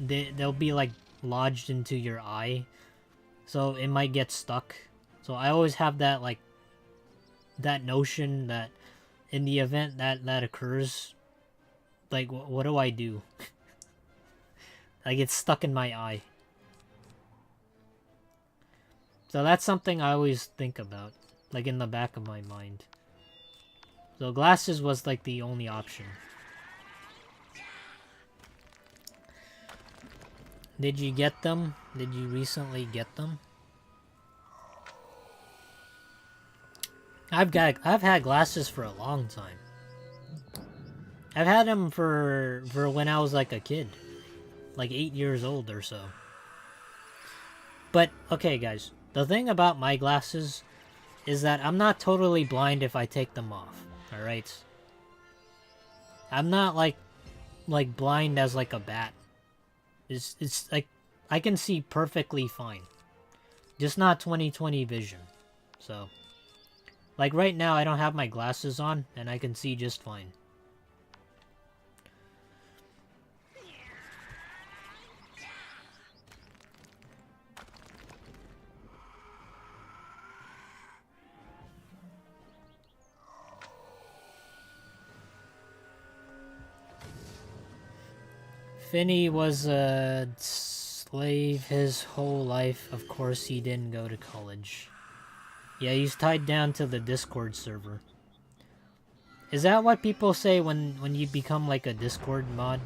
[SPEAKER 1] they'll be like lodged into your eye, so it might get stuck. So I always have that that notion that in the event that occurs, like what do I do? Like it's stuck in my eye. So that's something I always think about, like in the back of my mind. So glasses was like the only option. Did you get them? Did you recently get them? I've had glasses for a long time. I've had them for when I was like a kid. Like 8 years old or so. But, okay guys. The thing about my glasses is that I'm not totally blind if I take them off. Alright? I'm not like blind as like a bat. It's like I can see perfectly fine. Just not 20/20 vision. So like right now I don't have my glasses on and I can see just fine. Finney was a slave his whole life. Of course he didn't go to college. Yeah, he's tied down to the Discord server. Is that what people say when you become like a Discord mod?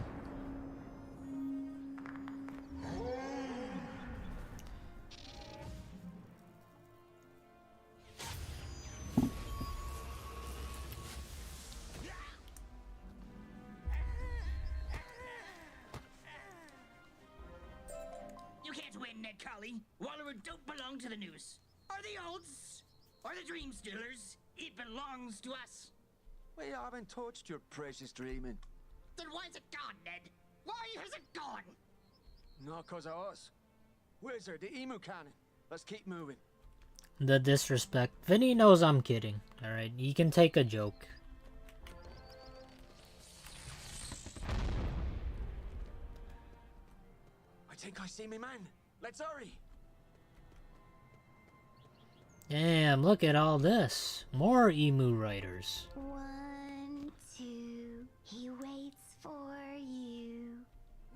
[SPEAKER 14] You can't win, Ned Colley. Wallerer don't belong to the news. Or the olds. Or the dream stealers. It belongs to us.
[SPEAKER 4] We haven't touched your precious dreaming.
[SPEAKER 14] Then why's it gone, Ned? Why has it gone?
[SPEAKER 4] Not 'cause of us. Wizard, the emu cannon. Let's keep moving.
[SPEAKER 1] The disrespect. Vinny knows I'm kidding. Alright, he can take a joke.
[SPEAKER 4] I think I see me man. Let's hurry.
[SPEAKER 1] Damn, look at all this. More emu riders.
[SPEAKER 8] 1, 2, he waits for you.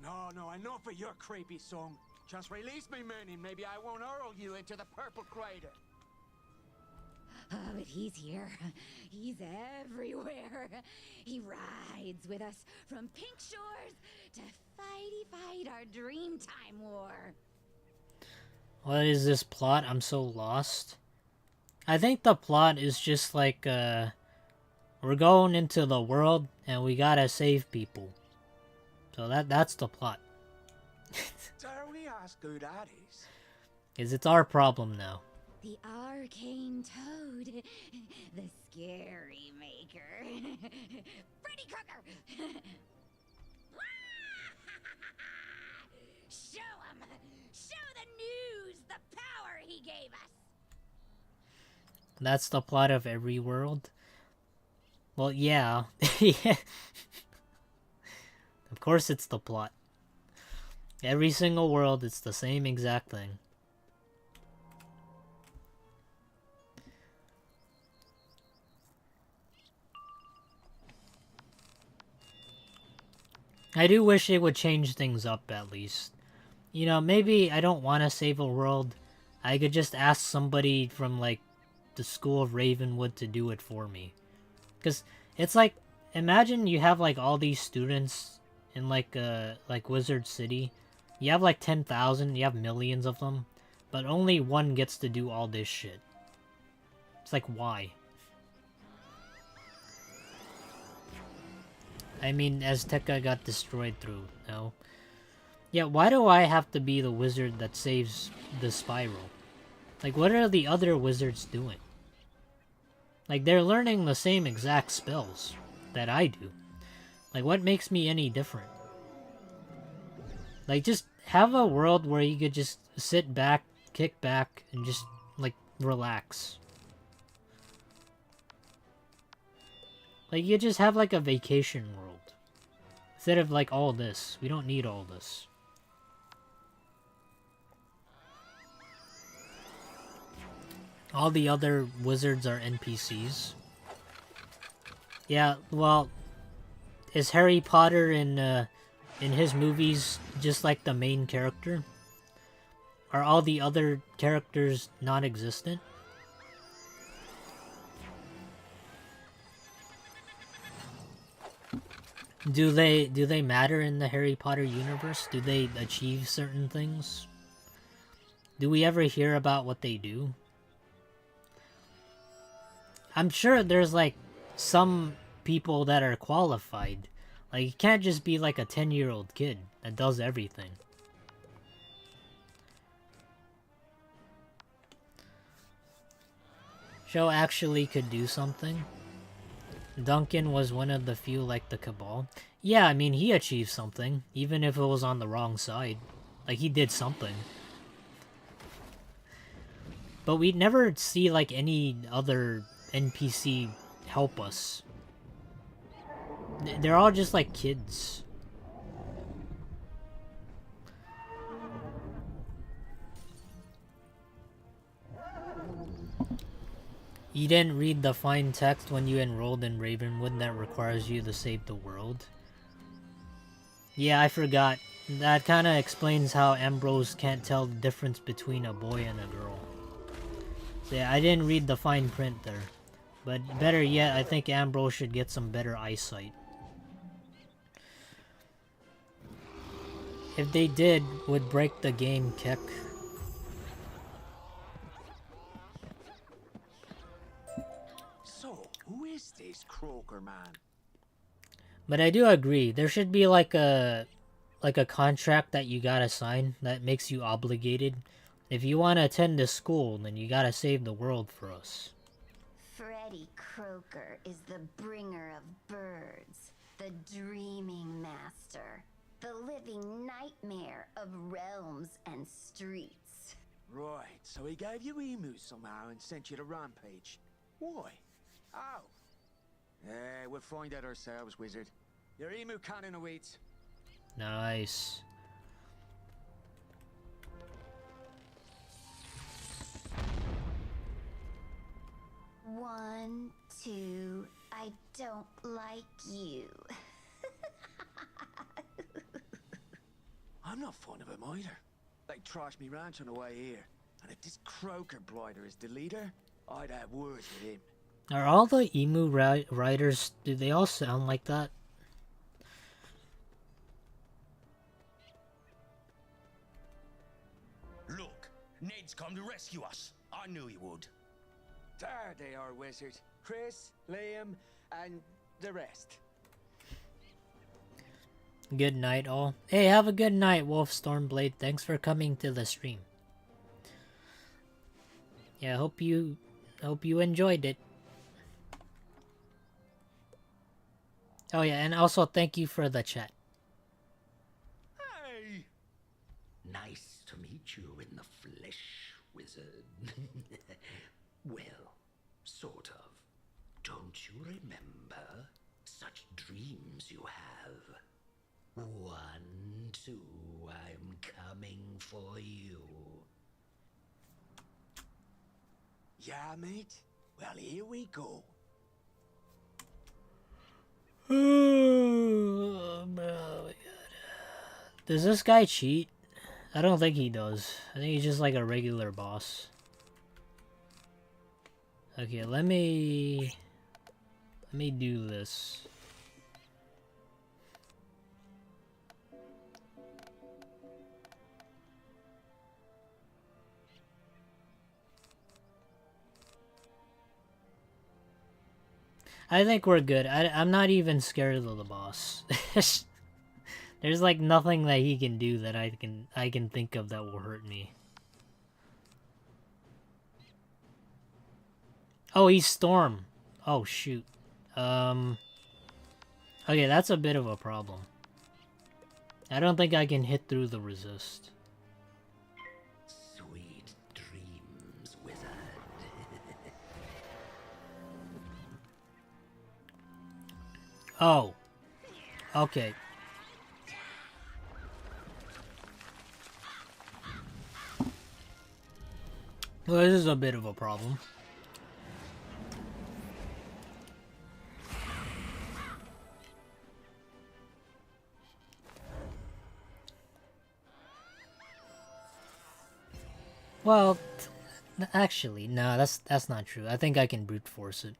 [SPEAKER 4] No, enough of your creepy song. Just release me, man, and maybe I won't hurl you into the purple crater.
[SPEAKER 8] Oh, but he's here. He's everywhere. He rides with us from pink shores to fight our Dreamtime war.
[SPEAKER 1] What is this plot? I'm so lost. I think the plot is just like, we're going into the world and we gotta save people. So that's the plot.
[SPEAKER 4] Dare we ask who that is?
[SPEAKER 1] It's our problem now.
[SPEAKER 8] The arcane toad. The scary maker. Freddy Krueger! Show him! Show the news the power he gave us!
[SPEAKER 1] That's the plot of every world? Well, yeah. Yeah. Of course it's the plot. Every single world, it's the same exact thing. I do wish it would change things up at least. You know, maybe I don't want to save a world. I could just ask somebody from, like, the School of Ravenwood to do it for me. Because it's like, imagine you have, like, all these students in, like Wizard City. You have, like, 10,000, you have millions of them. But only one gets to do all this shit. It's like, why? I mean, Azteca got destroyed through, no? Yeah, why do I have to be the wizard that saves the spiral? Like, what are the other wizards doing? Like, they're learning the same exact spells that I do. Like, what makes me any different? Like, just have a world where you could just sit back, kick back, and just, like, relax. Like, you just have, like, a vacation world. Instead of, like, all this. We don't need all this. All the other wizards are NPCs. Yeah, well, is Harry Potter in his movies just like the main character? Are all the other characters non-existent? Do they matter in the Harry Potter universe? Do they achieve certain things? Do we ever hear about what they do? I'm sure there's like some people that are qualified. Like, you can't just be like a 10-year-old kid that does everything. Show actually could do something. Duncan was one of the few like the Cabal. Yeah, I mean, he achieved something, even if it was on the wrong side. Like, he did something. But we never see like any other NPC help us. They're all just like kids. You didn't read the fine text when you enrolled in Ravenwood that requires you to save the world? Yeah, I forgot. That kind of explains how Ambrose can't tell the difference between a boy and a girl. So yeah, I didn't read the fine print there. But better yet, I think Ambrose should get some better eyesight. If they did, would break the game kick.
[SPEAKER 4] So, who is this Croaker man?
[SPEAKER 1] But I do agree, there should be like a contract that you gotta sign that makes you obligated. If you want to attend this school, then you gotta save the world for us.
[SPEAKER 8] Freddy Croaker is the bringer of birds, the dreaming master, the living nightmare of realms and streets.
[SPEAKER 4] Right, so he gave you emus somehow and sent you to Rampage. Why? How? We'll find out ourselves, wizard. Your emu cannon awaits.
[SPEAKER 1] Nice.
[SPEAKER 8] One, two, I don't like you.
[SPEAKER 4] I'm not fond of him either. They trashed me ranch on the way here. And if this Croaker blighter is the leader, I'd have words with him.
[SPEAKER 1] Are all the emu riders, do they all sound like that?
[SPEAKER 10] Look, Ned's come to rescue us. I knew he would.
[SPEAKER 4] There they are, wizard. Chris, Liam, and the rest.
[SPEAKER 1] Good night, all. Hey, have a good night, Wolf Stormblade. Thanks for coming to the stream. Yeah, hope you enjoyed it. Oh yeah, and also thank you for the chat.
[SPEAKER 10] Hey!
[SPEAKER 15] Nice to meet you in the flesh, wizard. Well, sort of. Don't you remember? Such dreams you have. 1, 2, I'm coming for you.
[SPEAKER 4] Yeah, mate? Well, here we go.
[SPEAKER 1] Oh my god. Does this guy cheat? I don't think he does. I think he's just like a regular boss. Okay, let me do this. I think we're good. I'm not even scared of the boss. There's like nothing that he can do that I can think of that will hurt me. Oh, he's Storm. Oh shoot. Okay, that's a bit of a problem. I don't think I can hit through the resist.
[SPEAKER 15] Sweet dreams, wizard.
[SPEAKER 1] Oh. Okay. Well, this is a bit of a problem. Well, actually, no, that's not true. I think I can brute force it.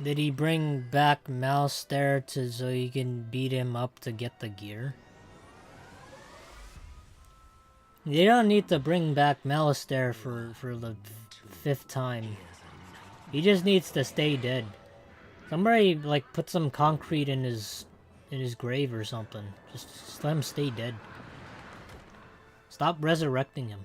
[SPEAKER 1] Did he bring back Mouse there so you can beat him up to get the gear? You don't need to bring back Malistaire for the 5th time. He just needs to stay dead. Somebody like put some concrete in his grave or something. Just let him stay dead. Stop resurrecting him.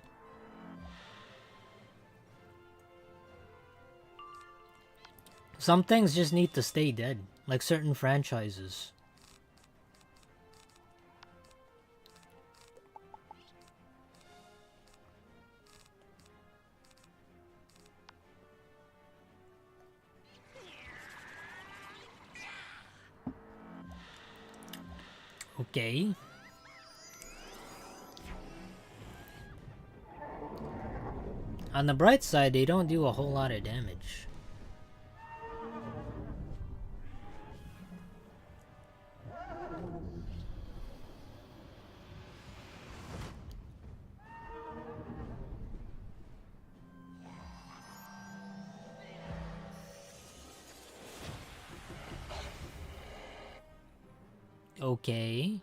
[SPEAKER 1] Some things just need to stay dead, like certain franchises. Okay. On the bright side, they don't do a whole lot of damage. Okay.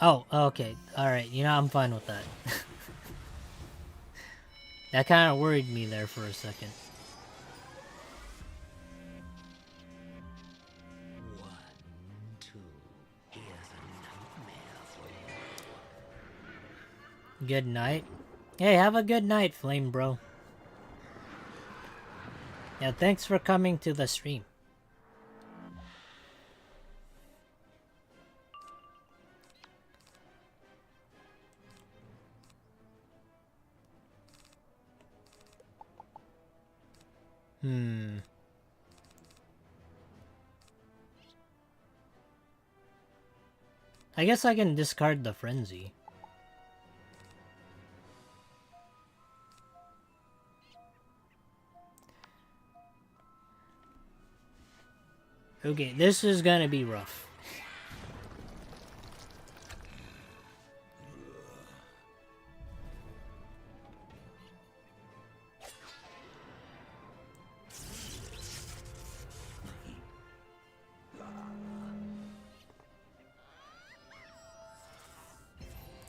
[SPEAKER 1] Oh, okay. Alright, you know, I'm fine with that. That kind of worried me there for a second. Good night. Hey, have a good night, Flame Bro. Yeah, thanks for coming to the stream. I guess I can discard the frenzy. Okay, this is gonna be rough.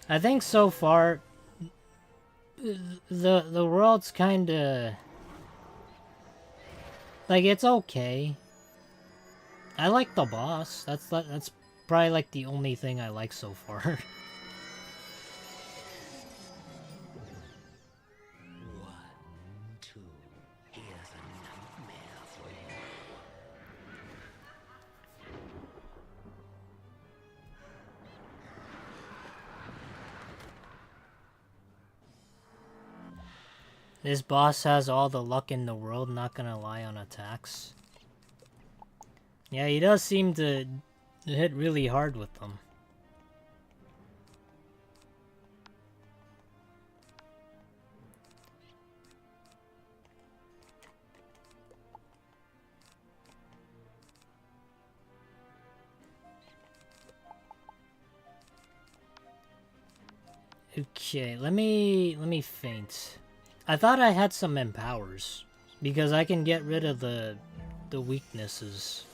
[SPEAKER 1] I think so far the world's kinda like, it's okay. I like the boss. That's probably like the only thing I like so far. This boss has all the luck in the world, not gonna lie, on attacks. Yeah, he does seem to hit really hard with them. Okay, let me feint. I thought I had some empowers because I can get rid of the weaknesses.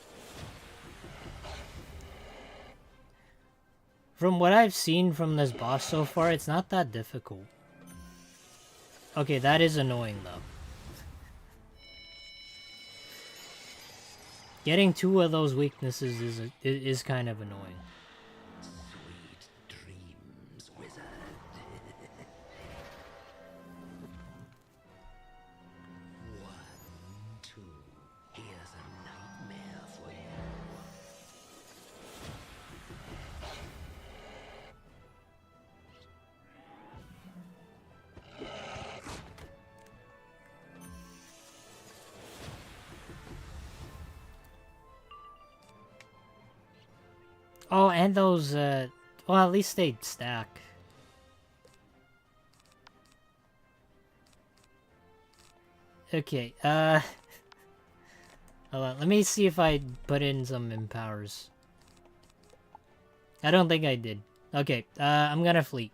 [SPEAKER 1] From what I've seen from this boss so far, it's not that difficult. Okay, that is annoying though. Getting 2 of those weaknesses is kind of annoying. Oh, and those, well, at least they stack. Okay, hold on, let me see if I put in some empowers. I don't think I did. Okay, I'm gonna fleet.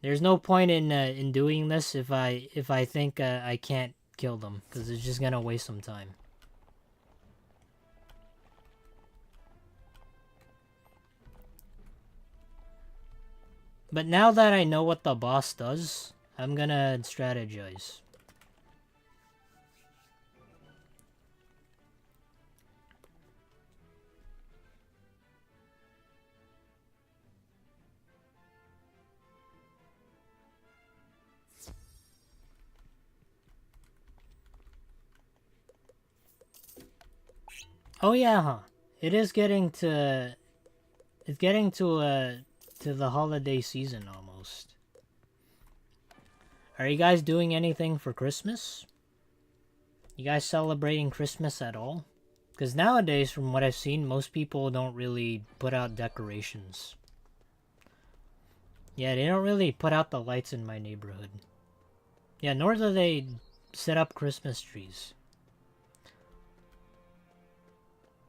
[SPEAKER 1] There's no point in doing this if I think I can't kill them, because it's just gonna waste some time. But now that I know what the boss does, I'm gonna strategize. Oh yeah, huh? It is getting to... It's getting to the holiday season almost. Are you guys doing anything for Christmas? You guys celebrating Christmas at all? Because nowadays, from what I've seen, most people don't really put out decorations. Yeah, they don't really put out the lights in my neighborhood. Yeah, nor do they set up Christmas trees.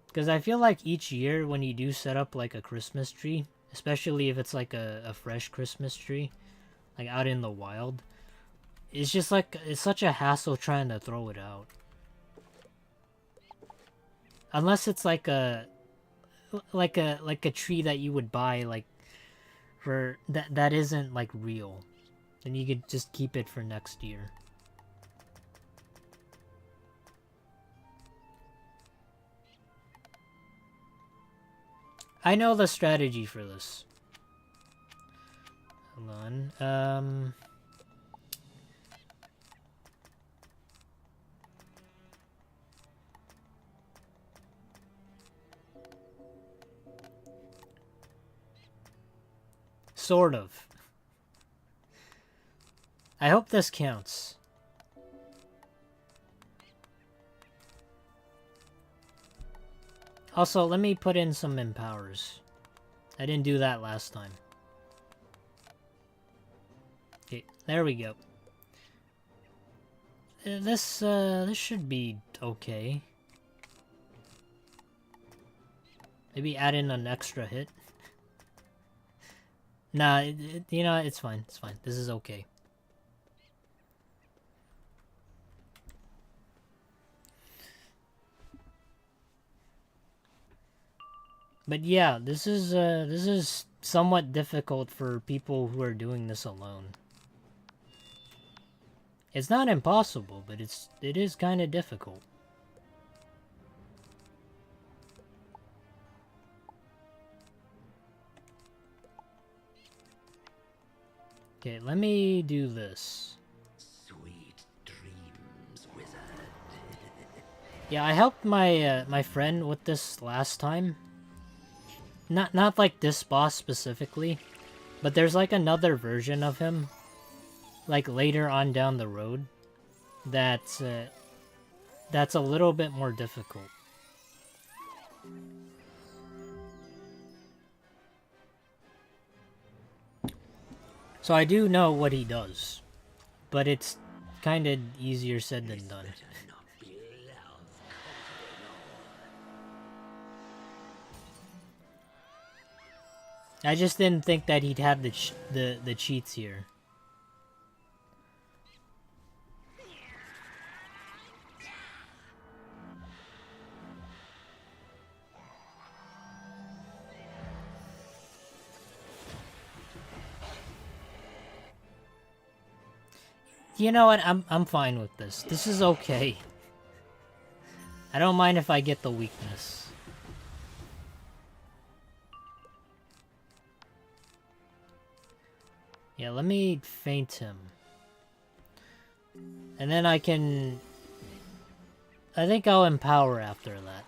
[SPEAKER 1] Because I feel like each year when you do set up like a Christmas tree, especially if it's like a fresh Christmas tree, like out in the wild, it's just like, it's such a hassle trying to throw it out. Unless it's like a tree that you would buy like for that isn't like real. Then you could just keep it for next year. I know the strategy for this. Hold on. Sort of. I hope this counts. Also, let me put in some empowers. I didn't do that last time. Okay, there we go. This should be okay. Maybe add in an extra hit. Nah, you know, it's fine. It's fine. This is okay. But yeah, this is somewhat difficult for people who are doing this alone. It's not impossible, but it is kind of difficult. Okay, let me do this.
[SPEAKER 15] Sweet dreams, wizard.
[SPEAKER 1] Yeah, I helped my my friend with this last time. Not like this boss specifically, but there's like another version of him, like later on down the road, that's a little bit more difficult. So I do know what he does, but it's kind of easier said than done. I just didn't think that he'd have the cheats here. You know what? I'm fine with this. This is okay. I don't mind if I get the weakness. Yeah, let me feint him. And then I can... I think I'll empower after that.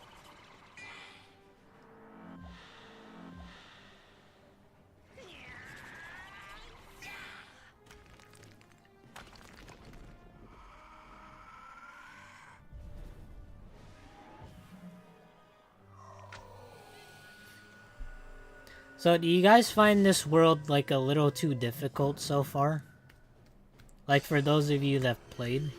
[SPEAKER 1] So, do you guys find this world, like, a little too difficult so far? Like, for those of you that have played?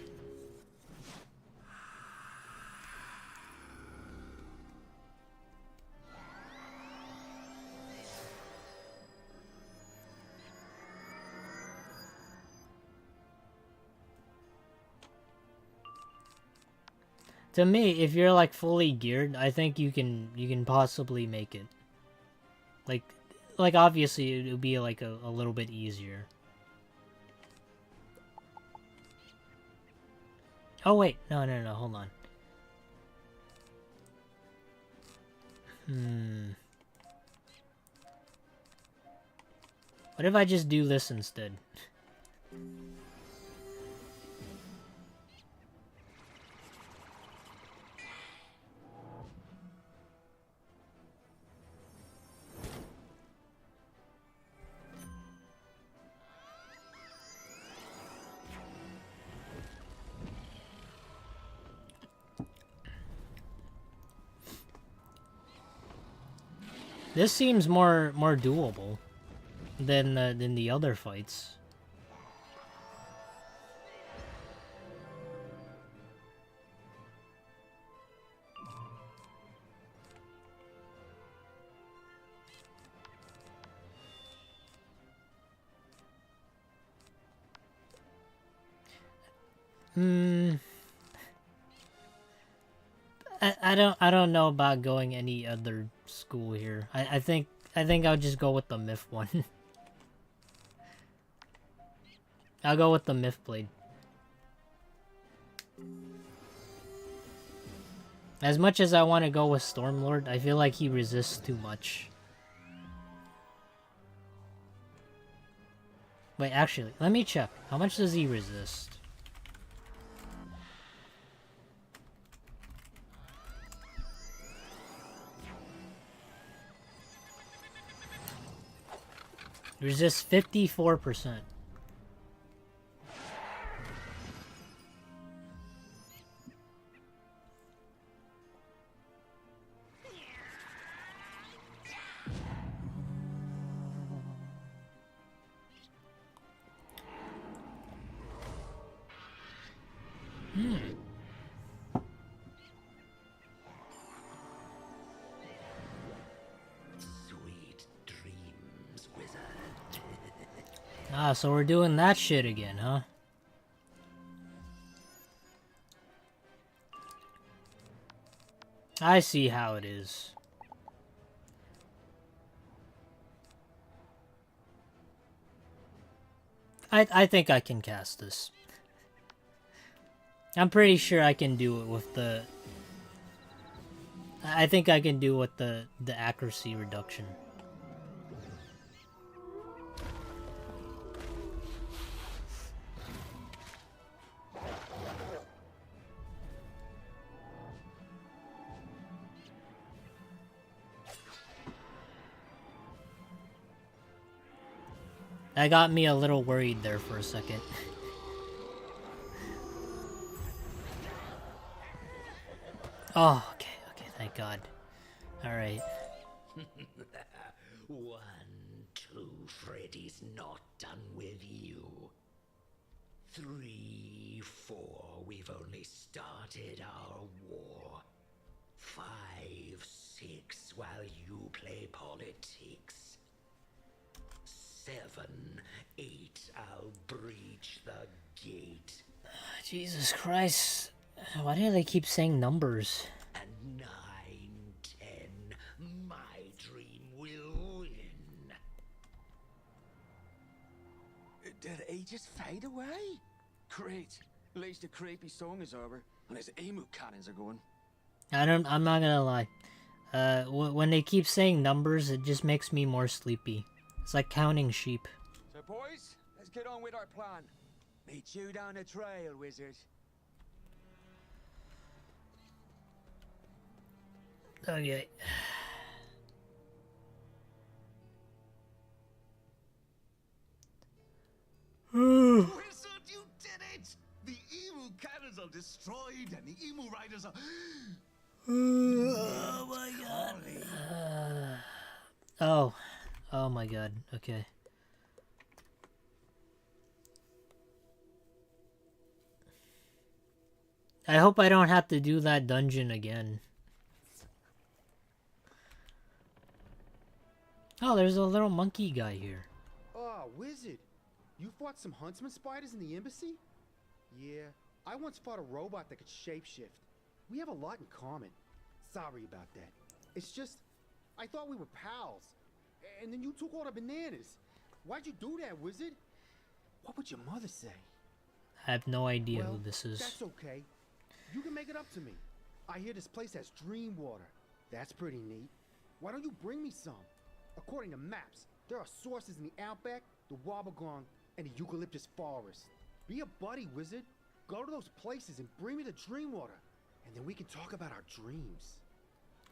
[SPEAKER 1] To me, if you're like fully geared, I think you can possibly make it. Like obviously it would be like a little bit easier. Oh wait, no, hold on. What if I just do this instead? This seems more doable than the other fights. I don't know about going any other school here. I think I'll just go with the myth one. I'll go with the myth blade. As much as I want to go with Stormlord, I feel like he resists too much. Wait, actually, let me check. How much does he resist? Resist 54%. Ah, so we're doing that shit again, huh? I see how it is. I think I can cast this. I'm pretty sure I can do it with the... I think I can do it with the accuracy reduction. That got me a little worried there for a second. Oh, okay, thank God. Alright.
[SPEAKER 15] 1, 2, Freddy's not done with you. 3, 4, we've only started our war. 5, 6, while you play politics. 7, 8, I'll breach the gate.
[SPEAKER 1] Jesus Christ. Why do they keep saying numbers?
[SPEAKER 15] And 9, 10, my dream will win.
[SPEAKER 4] Did he just fade away? Great. At least the creepy song is over, and his emu cannons are going.
[SPEAKER 1] I'm not gonna lie. When they keep saying numbers, it just makes me more sleepy. It's like counting sheep.
[SPEAKER 4] So boys, let's get on with our plan. Meet you down the trail, wizard.
[SPEAKER 1] Okay.
[SPEAKER 7] Wizard, you did it! The emu cannons are destroyed and the emu riders are...
[SPEAKER 1] Oh my God. Oh, Oh my god, okay. I hope I don't have to do that dungeon again. Oh, there's a little monkey guy here.
[SPEAKER 16] Oh, Wizard. You fought some huntsman spiders in the embassy? Yeah, I once fought a robot that could shapeshift. We have a lot in common. Sorry about that. It's just, I thought we were pals. And then you took all the bananas. Why'd you do that, Wizard? What would your mother say?
[SPEAKER 1] I have no idea
[SPEAKER 16] Well,
[SPEAKER 1] who this is.
[SPEAKER 16] that's okay. You can make it up to me. I hear this place has dream water. That's pretty neat. Why don't you bring me some? According to maps, there are sources in the Outback, the Wobbegong, and the Eucalyptus Forest. Be a buddy, Wizard. Go to those places and bring me the dream water. And then we can talk about our dreams.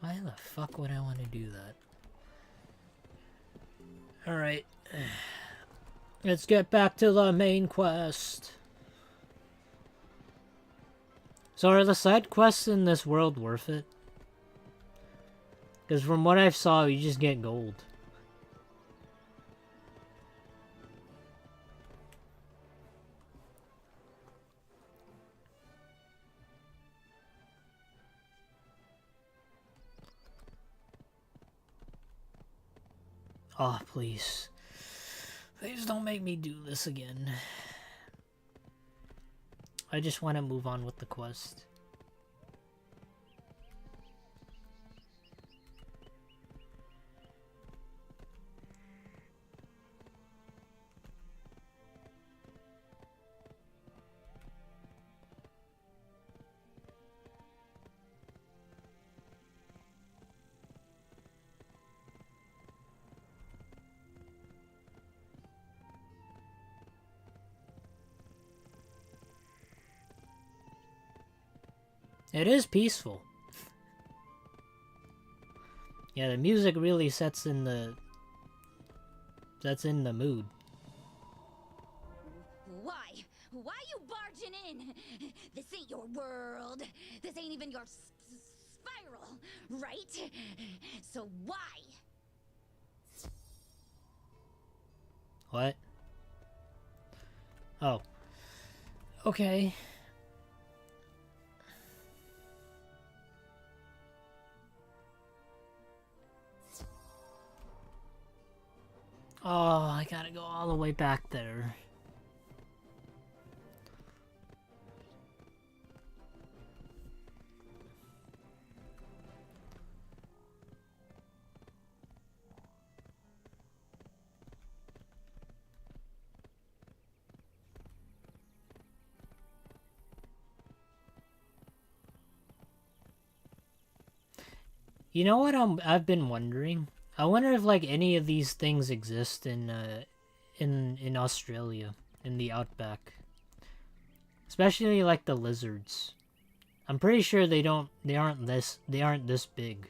[SPEAKER 1] Why the fuck would I want to do that? Alright. Let's get back to the main quest. So are the side quests in this world worth it? Because from what I saw, you just get gold. Oh, please. Please don't make me do this again. I just want to move on with the quest. It is peaceful. Yeah, the music really sets in the mood.
[SPEAKER 8] Why? Why you barging in? This ain't your world. This ain't even your spiral, right? So why?
[SPEAKER 1] What? Oh. Okay. Oh, I gotta go all the way back there. You know what I've been wondering? I wonder if like any of these things exist in Australia, in the outback. Especially like the lizards. I'm pretty sure they aren't this big.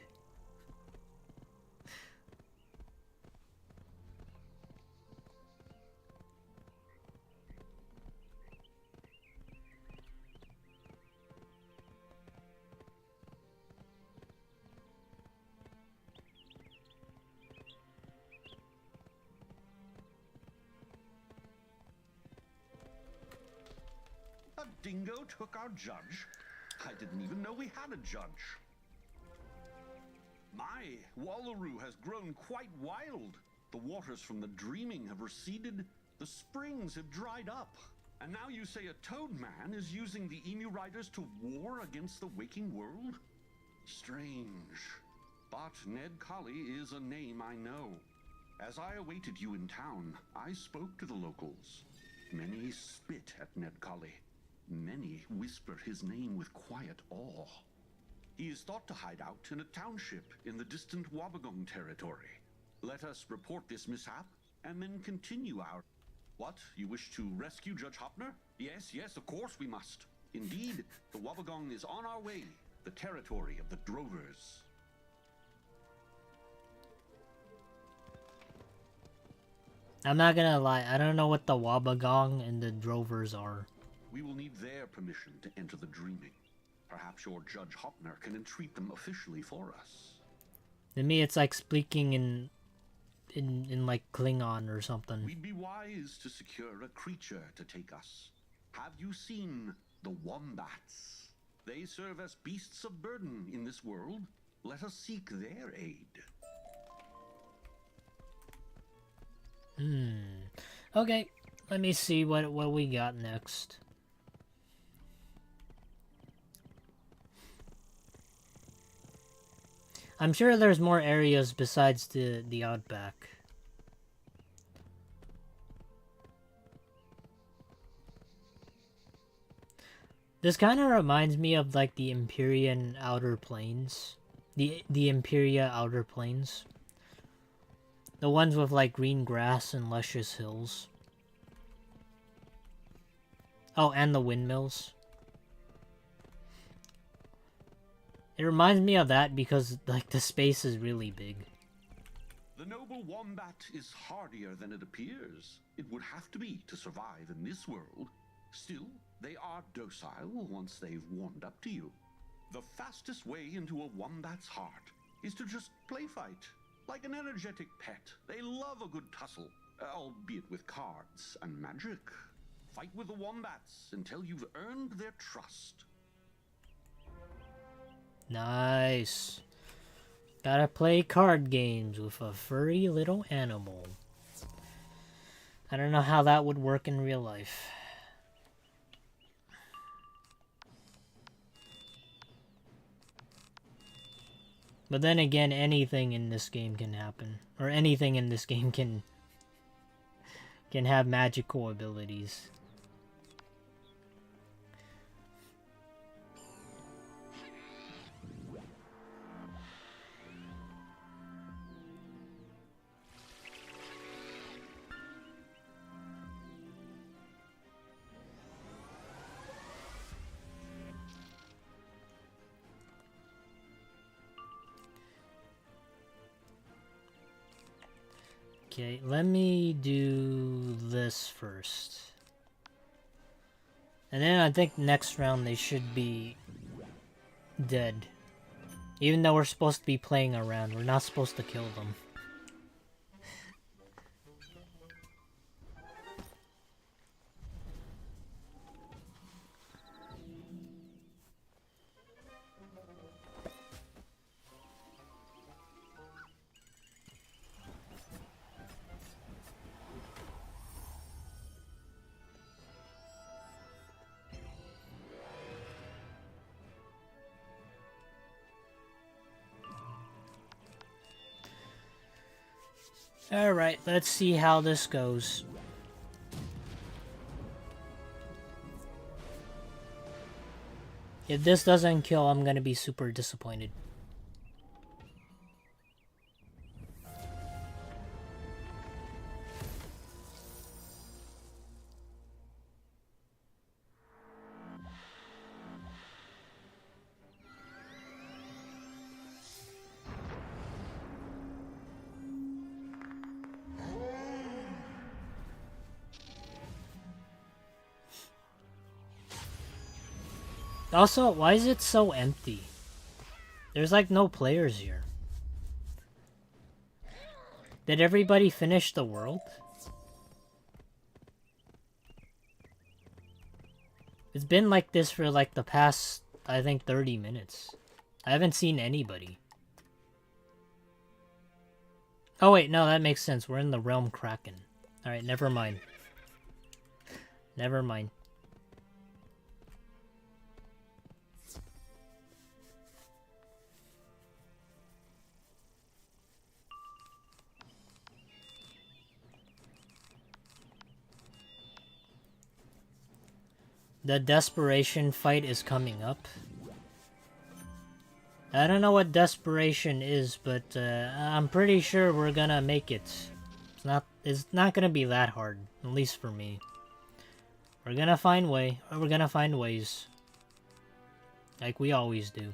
[SPEAKER 2] A dingo took our judge? I didn't even know we had a judge. My, Wallaroo has grown quite wild. The waters from the dreaming have receded, the springs have dried up. And now you say a toad man is using the emu riders to war against the waking world? Strange. But Ned Colley is a name I know. As I awaited you in town, I spoke to the locals. Many spit at Ned Colley. Many whisper his name with quiet awe. He is thought to hide out in a township in the distant Wobbegong territory. Let us report this mishap, and then continue our... What? You wish to rescue Judge Hopner? Yes, yes, of course we must. Indeed, the Wobbegong is on our way, the territory of the Drovers.
[SPEAKER 1] I'm not gonna lie, I don't know what the Wobbegong and the Drovers are.
[SPEAKER 2] We will need their permission to enter the dreaming. Perhaps your Judge Hopner can entreat them officially for us.
[SPEAKER 1] To me, it's like speaking in like Klingon or something.
[SPEAKER 2] We'd be wise to secure a creature to take us. Have you seen the wombats? They serve as beasts of burden in this world. Let us seek their aid.
[SPEAKER 1] Okay, let me see what we got next. I'm sure there's more areas besides the outback. This kind of reminds me of like the Empyrean Outer Plains. The Imperia Outer Plains. The ones with like green grass and luscious hills. Oh, and the windmills. It reminds me of that because like the space is really big.
[SPEAKER 2] The noble wombat is hardier than it appears. It would have to be to survive in this world. Still, they are docile once they've warmed up to you. The fastest way into a wombat's heart is to just play fight. Like an energetic pet, they love a good tussle, albeit with cards and magic. Fight with the wombats until you've earned their trust.
[SPEAKER 1] Nice. Gotta play card games with a furry little animal. I don't know how that would work in real life. But then again, anything in this game can happen. Or anything in this game can have magical abilities. Okay, let me do this first. And then I think next round they should be dead. Even though we're supposed to be playing around, we're not supposed to kill them. Alright, let's see how this goes. If this doesn't kill, I'm gonna be super disappointed. Also, why is it so empty? There's like no players here. Did everybody finish the world? It's been like this for like the past, I think, 30 minutes. I haven't seen anybody. Oh wait, no, that makes sense. We're in the Realm Kraken. Alright, never mind. Never mind. The desperation fight is coming up. I don't know what desperation is, but I'm pretty sure we're gonna make it. It's not gonna be that hard, at least for me. We're gonna find ways. Like we always do.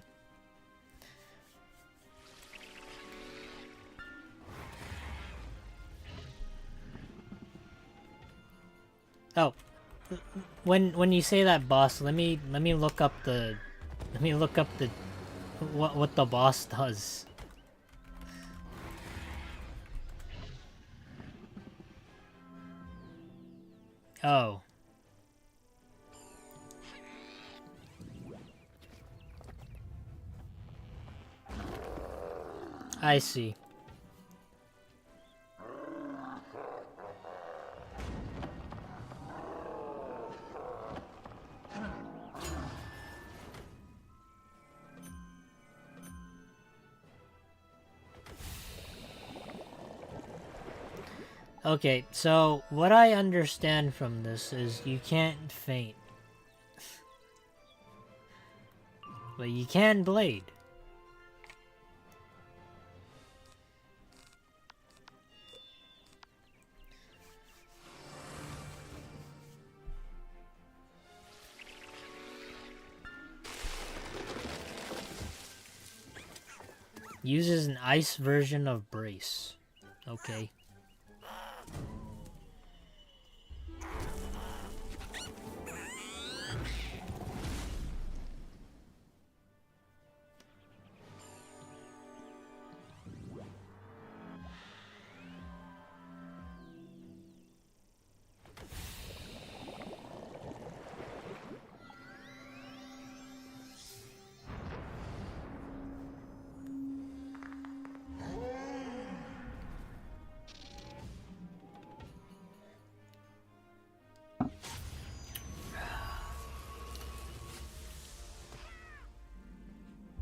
[SPEAKER 1] Oh. When you say that, boss, let me look up the what the boss does. Oh. I see. Okay, so what I understand from this is you can't faint. But you can blade. Uses an ice version of brace. Okay.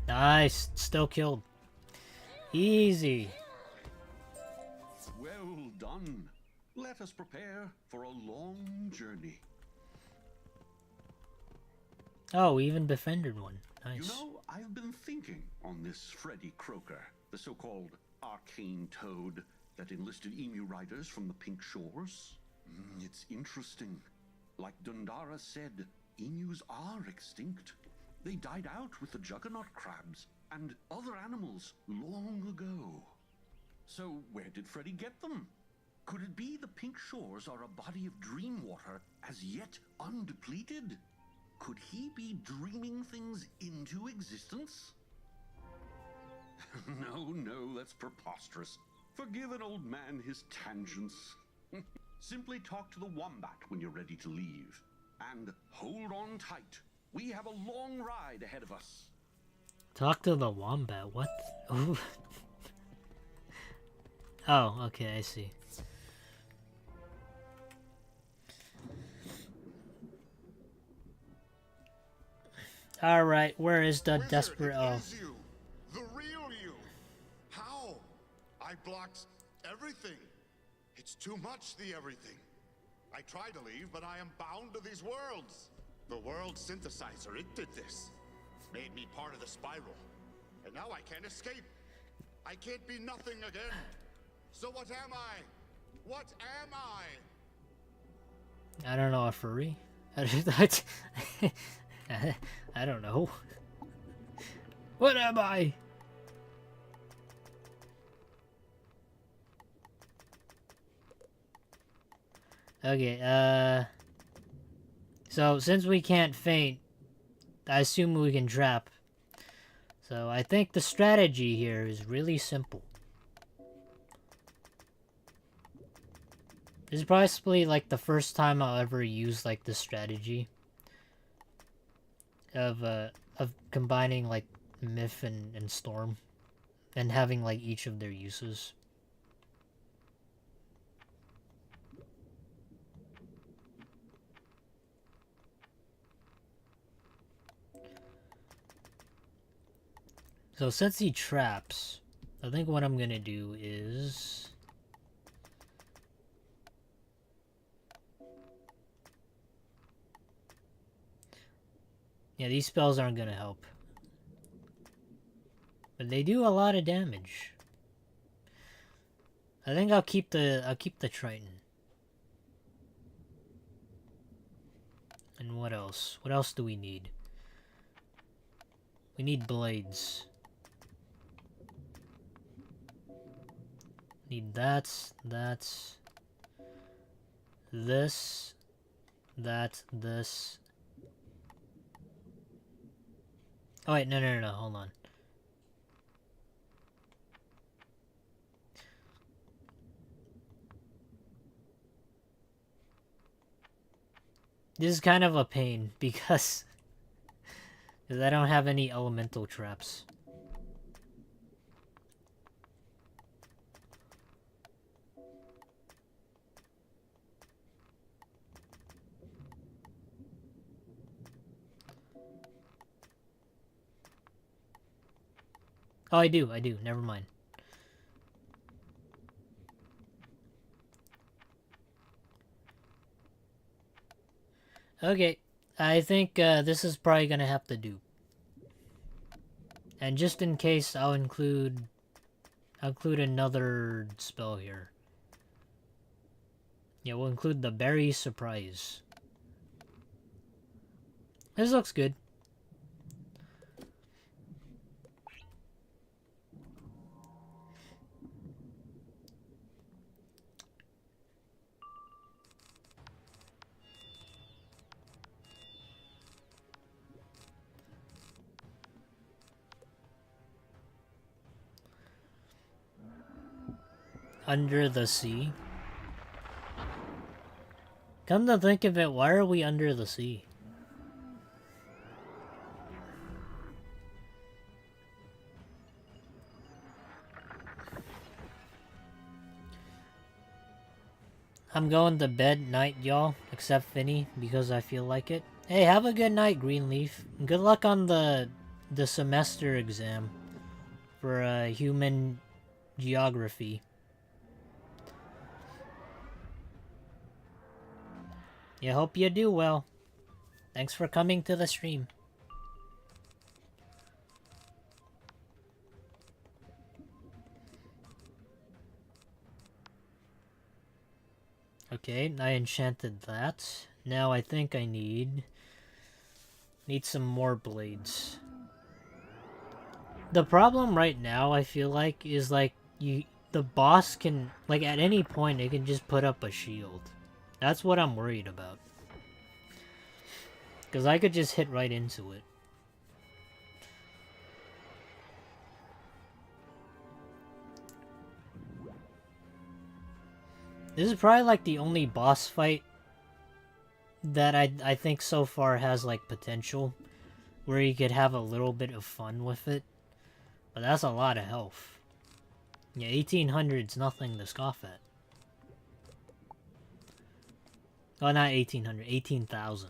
[SPEAKER 1] Nice, still killed. Easy.
[SPEAKER 2] Well done. Let us prepare for a long journey.
[SPEAKER 1] Oh, we even befriended one. Nice.
[SPEAKER 2] You know, I've been thinking on this Freddy Croaker, the so-called arcane toad that enlisted emu riders from the Pink Shores. It's interesting. Like Dundara said, emus are extinct. They died out with the juggernaut crabs and other animals long ago. So where did Freddy get them? Could it be the Pink Shores are a body of dream water as yet undepleted? Could he be dreaming things into existence? No, that's preposterous. Forgive an old man his tangents. Simply talk to the wombat when you're ready to leave. And hold on tight. We have a long ride ahead of us.
[SPEAKER 1] Talk to the wombat, what? Ooh. Oh, okay, I see. Alright, where is the
[SPEAKER 5] Wizard,
[SPEAKER 1] desperate...
[SPEAKER 5] it
[SPEAKER 1] Oh.
[SPEAKER 5] is you. The real you. How? I blocked everything. It's too much, the everything. I tried to leave, but I am bound to these worlds. The world synthesizer, it did this. Made me part of the spiral. And now I can't escape. I can't be nothing again. So what am I? What am I?
[SPEAKER 1] I don't know, a furry? I don't know. What am I? Okay, so since we can't faint, I assume we can trap. So I think the strategy here is really simple. This is possibly like the first time I'll ever use like this strategy of combining like Myth and Storm and having like each of their uses. So since he traps, I think what I'm gonna do is... Yeah, these spells aren't gonna help. But they do a lot of damage. I think I'll keep the Triton. And what else? What else do we need? We need blades. Need this, this. Oh wait, no, hold on. This is kind of a pain because I don't have any elemental traps. Oh, I do. Never mind. Okay, I think this is probably gonna have to do. And just in case, I'll include another spell here. Yeah, we'll include the Berry Surprise. This looks good. Under the sea. Come to think of it, why are we under the sea? I'm going to bed night, y'all, except Finny, because I feel like it. Hey, have a good night, Greenleaf. Good luck on the semester exam for human geography. Yeah, hope you do well. Thanks for coming to the stream. Okay, I enchanted that. Now I think I need some more blades. The problem right now, I feel like, is like the boss can, like, at any point it can just put up a shield. That's what I'm worried about. Because I could just hit right into it. This is probably like the only boss fight that I think so far has like potential. Where you could have a little bit of fun with it. But that's a lot of health. Yeah, 1800's nothing to scoff at. Oh, not 1800, 18,000.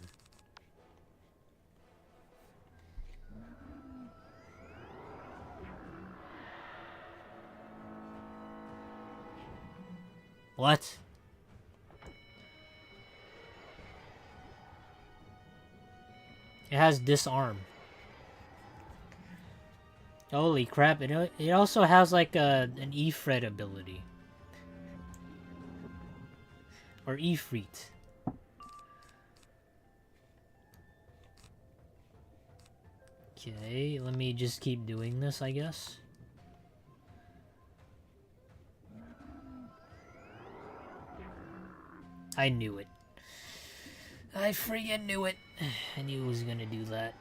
[SPEAKER 1] What? It has disarm. Holy crap, it also has like an Ifrit ability. Or Ifrit. Okay, let me just keep doing this, I guess. I knew it. I freaking knew it. I knew it was gonna do that.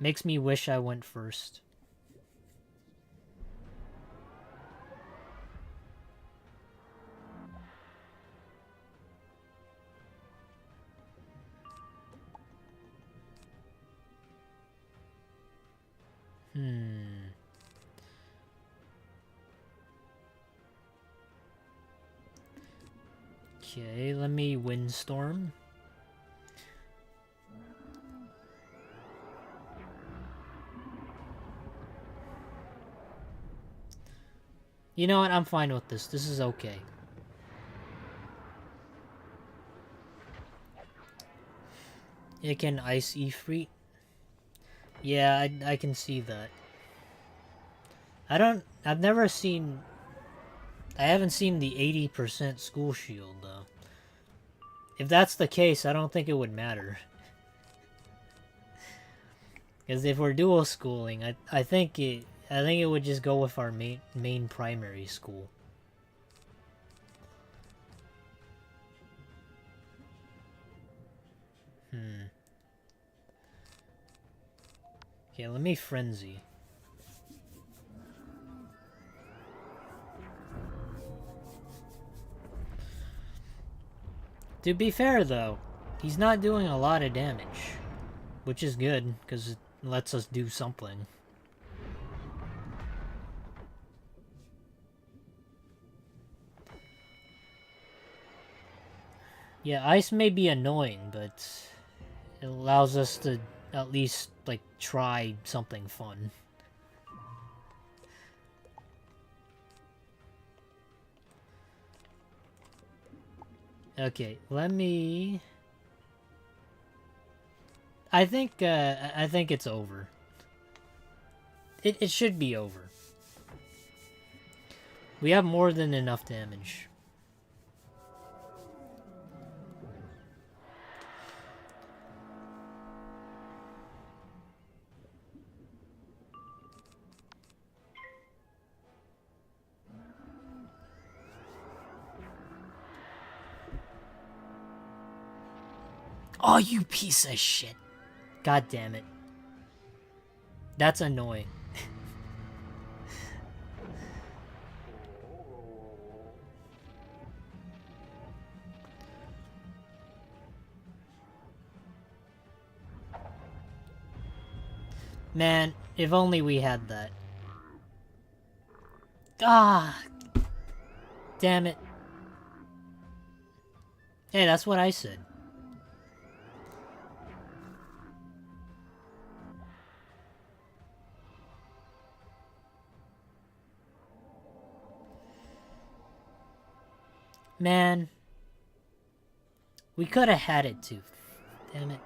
[SPEAKER 1] Makes me wish I went first. Okay, let me windstorm. You know what? I'm fine with this. This is okay. It can ice Ifrit. Yeah, I can see that. I've never seen... I haven't seen the 80% school shield, though. If that's the case, I don't think it would matter. Because if we're dual schooling, I think it would just go with our main primary school. Okay, let me frenzy. To be fair, though, he's not doing a lot of damage. Which is good, because it lets us do something. Yeah, ice may be annoying, but it allows us to at least, like, try something fun. Okay, let me... I think it's over. It should be over. We have more than enough damage. Oh, you piece of shit. God damn it. That's annoying. Man, if only we had that. Ah! Damn it. Hey, that's what I said. Man. We could have had it too. Damn it.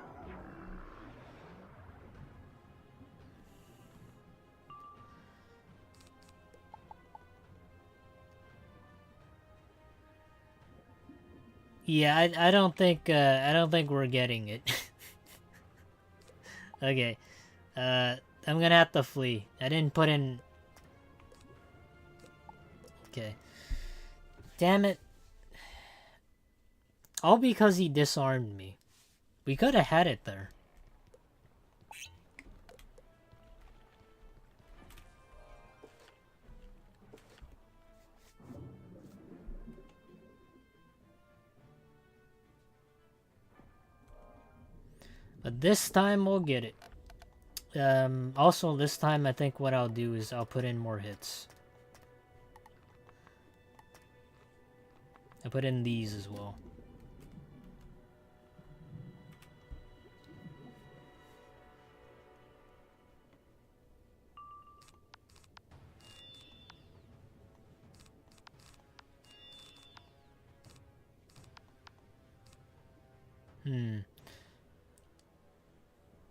[SPEAKER 1] Yeah, I don't think we're getting it. Okay. I'm gonna have to flee. I didn't put in... Okay. Damn it. All because he disarmed me. We could have had it there. But this time we'll get it. Also this time I think what I'll do is I'll put in more hits. I put in these as well.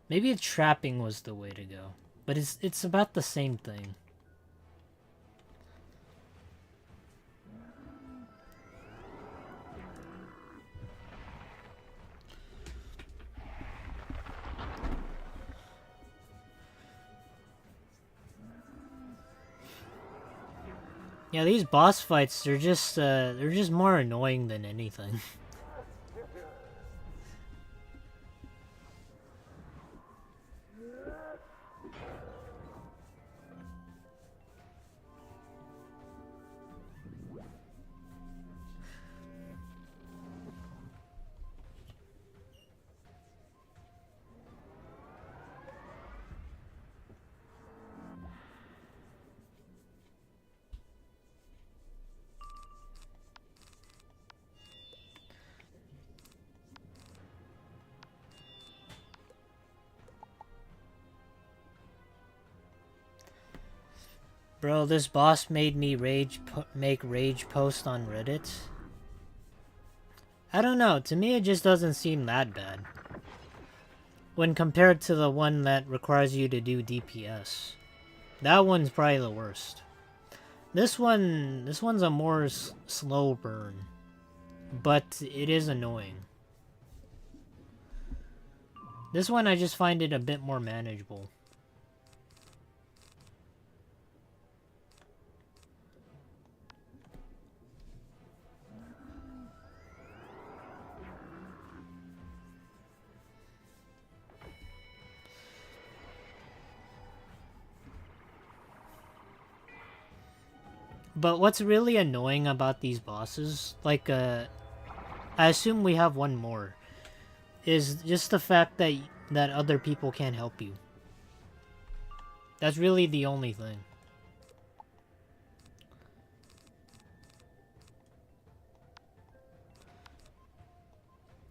[SPEAKER 1] Maybe trapping was the way to go. But it's about the same thing. Yeah, these boss fights, they're just more annoying than anything. Bro, this boss made me make rage post on Reddit. I don't know, to me it just doesn't seem that bad. When compared to the one that requires you to do DPS. That one's probably the worst. This one's a more slow burn. But it is annoying. This one I just find it a bit more manageable. But what's really annoying about these bosses, like, I assume we have one more. Is just the fact that other people can't help you. That's really the only thing.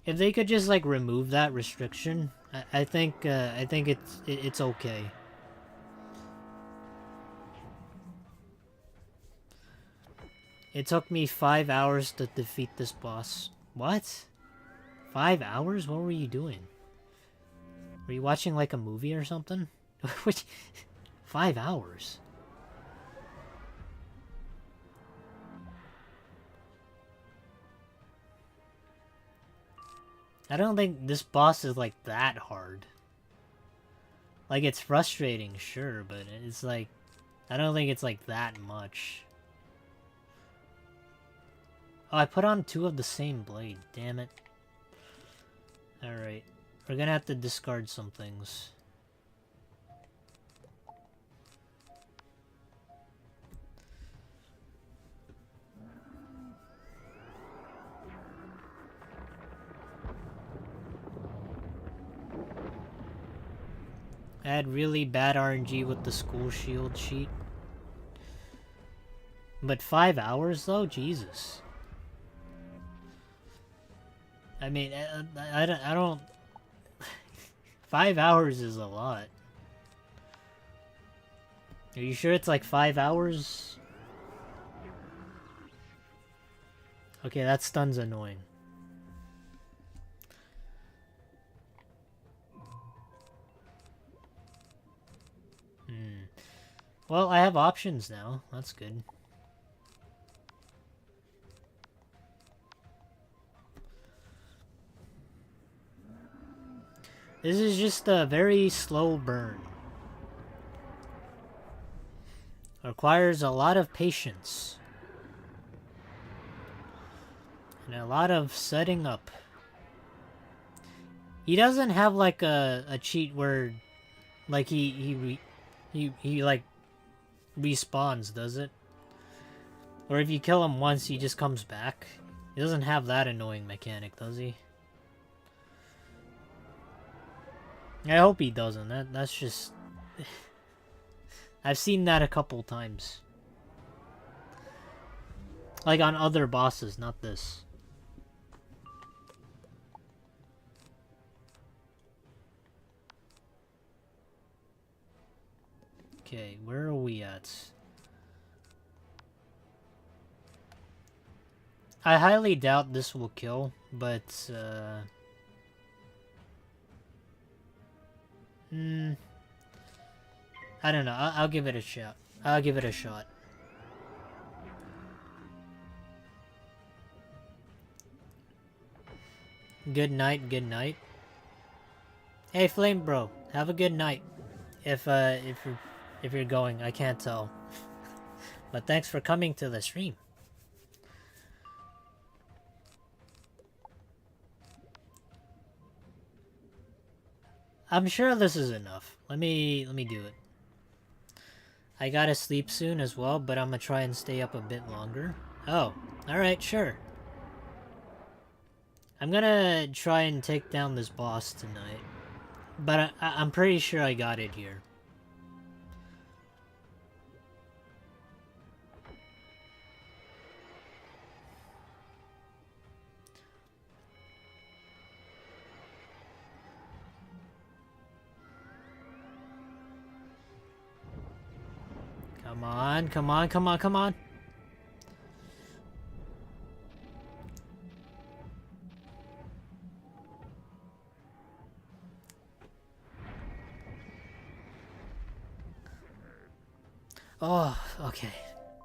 [SPEAKER 1] If they could just like remove that restriction, I think it's okay. It took me 5 hours to defeat this boss. What? 5 hours? What were you doing? Were you watching like a movie or something? Which 5 hours? I don't think this boss is like that hard. Like it's frustrating, sure, but it's like I don't think it's like that much. Oh, I put on 2 of the same blade. Damn it. Alright. We're gonna have to discard some things. I had really bad RNG with the school shield sheet. But 5 hours though? Jesus. I mean, I don't 5 hours is a lot. Are you sure it's like 5 hours? Okay, that stun's annoying. Well, I have options now. That's good. This is just a very slow burn. Requires a lot of patience. And a lot of setting up. He doesn't have like a cheat where like he like respawns, does it? Or if you kill him once, he just comes back. He doesn't have that annoying mechanic, does he? I hope he doesn't. That's just... I've seen that a couple times. Like on other bosses, not this. Okay, where are we at? I highly doubt this will kill, but I don't know. I'll give it a shot. I'll give it a shot. Good night, good night. Hey, Flame Bro, have a good night. If you're going, I can't tell. But thanks for coming to the stream. I'm sure this is enough. Let me do it. I gotta sleep soon as well, but I'm gonna try and stay up a bit longer. Oh, alright, sure. I'm gonna try and take down this boss tonight. But I'm pretty sure I got it here. Come on, come on, come on, come on. Oh, okay.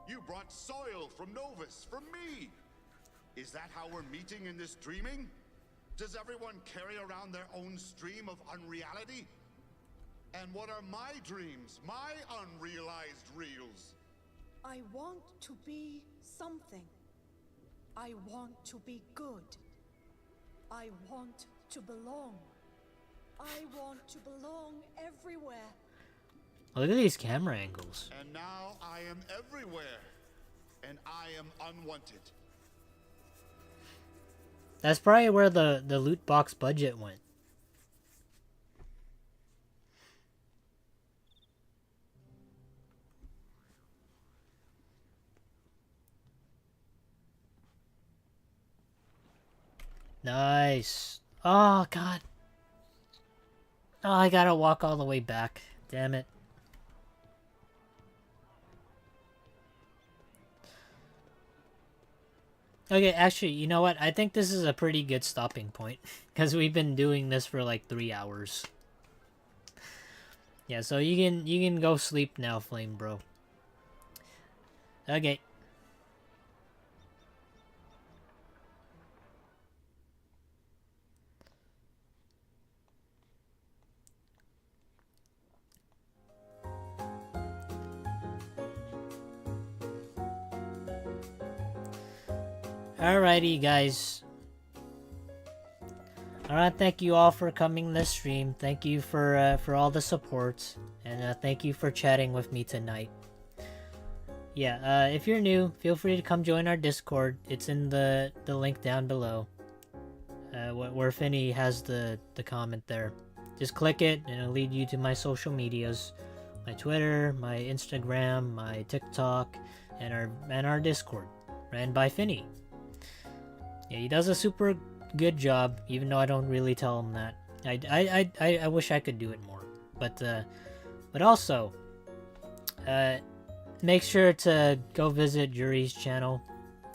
[SPEAKER 5] You brought soil from Novus, from me. Is that how we're meeting in this dreaming? Does everyone carry around their own stream of unreality? And what are my dreams, my unrealized reals?
[SPEAKER 17] I want to be something. I want to be good. I want to belong. I want to belong everywhere.
[SPEAKER 1] Look at these camera angles.
[SPEAKER 5] And now I am everywhere, and I am unwanted.
[SPEAKER 1] That's probably where the loot box budget went. Nice. Oh, God. Oh, I gotta walk all the way back. Damn it. Okay, actually, you know what? I think this is a pretty good stopping point. Because we've been doing this for like 3 hours. Yeah, so you can go sleep now, Flame Bro. Okay. Alrighty, guys. Alright, thank you all for coming this stream. Thank you for all the support, and thank you for chatting with me tonight. Yeah, if you're new, feel free to come join our Discord. It's in the link down below, where Finny has the comment there. Just click it, and it'll lead you to my social medias, my Twitter, my Instagram, my TikTok, and our Discord, ran by Finny. Yeah, he does a super good job, even though I don't really tell him that. I wish I could do it more, but also, make sure to go visit Yuri's channel.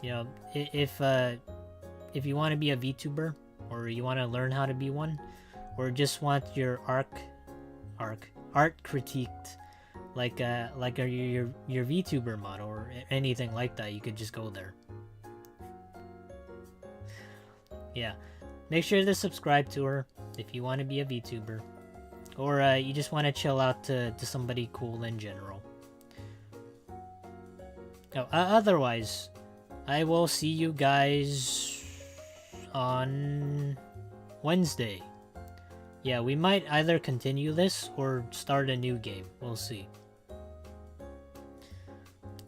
[SPEAKER 1] You know, if you want to be a VTuber, or you want to learn how to be one, or just want your art critiqued, like your VTuber model or anything like that, you could just go there. Yeah, make sure to subscribe to her if you want to be a VTuber, or you just want to chill out to somebody cool in general. Oh, otherwise, I will see you guys on Wednesday. Yeah, we might either continue this or start a new game. We'll see.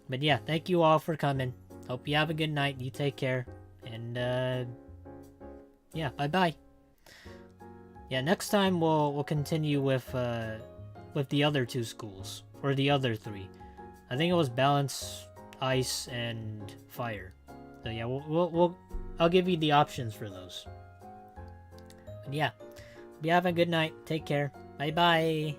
[SPEAKER 1] But yeah, thank you all for coming. Hope you have a good night. You take care. And yeah, bye-bye. Yeah, next time we'll continue with the other 2 schools, or the other 3. I think it was balance, ice, and fire. So yeah, I'll give you the options for those. But yeah, you have a good night. Take care. Bye-bye.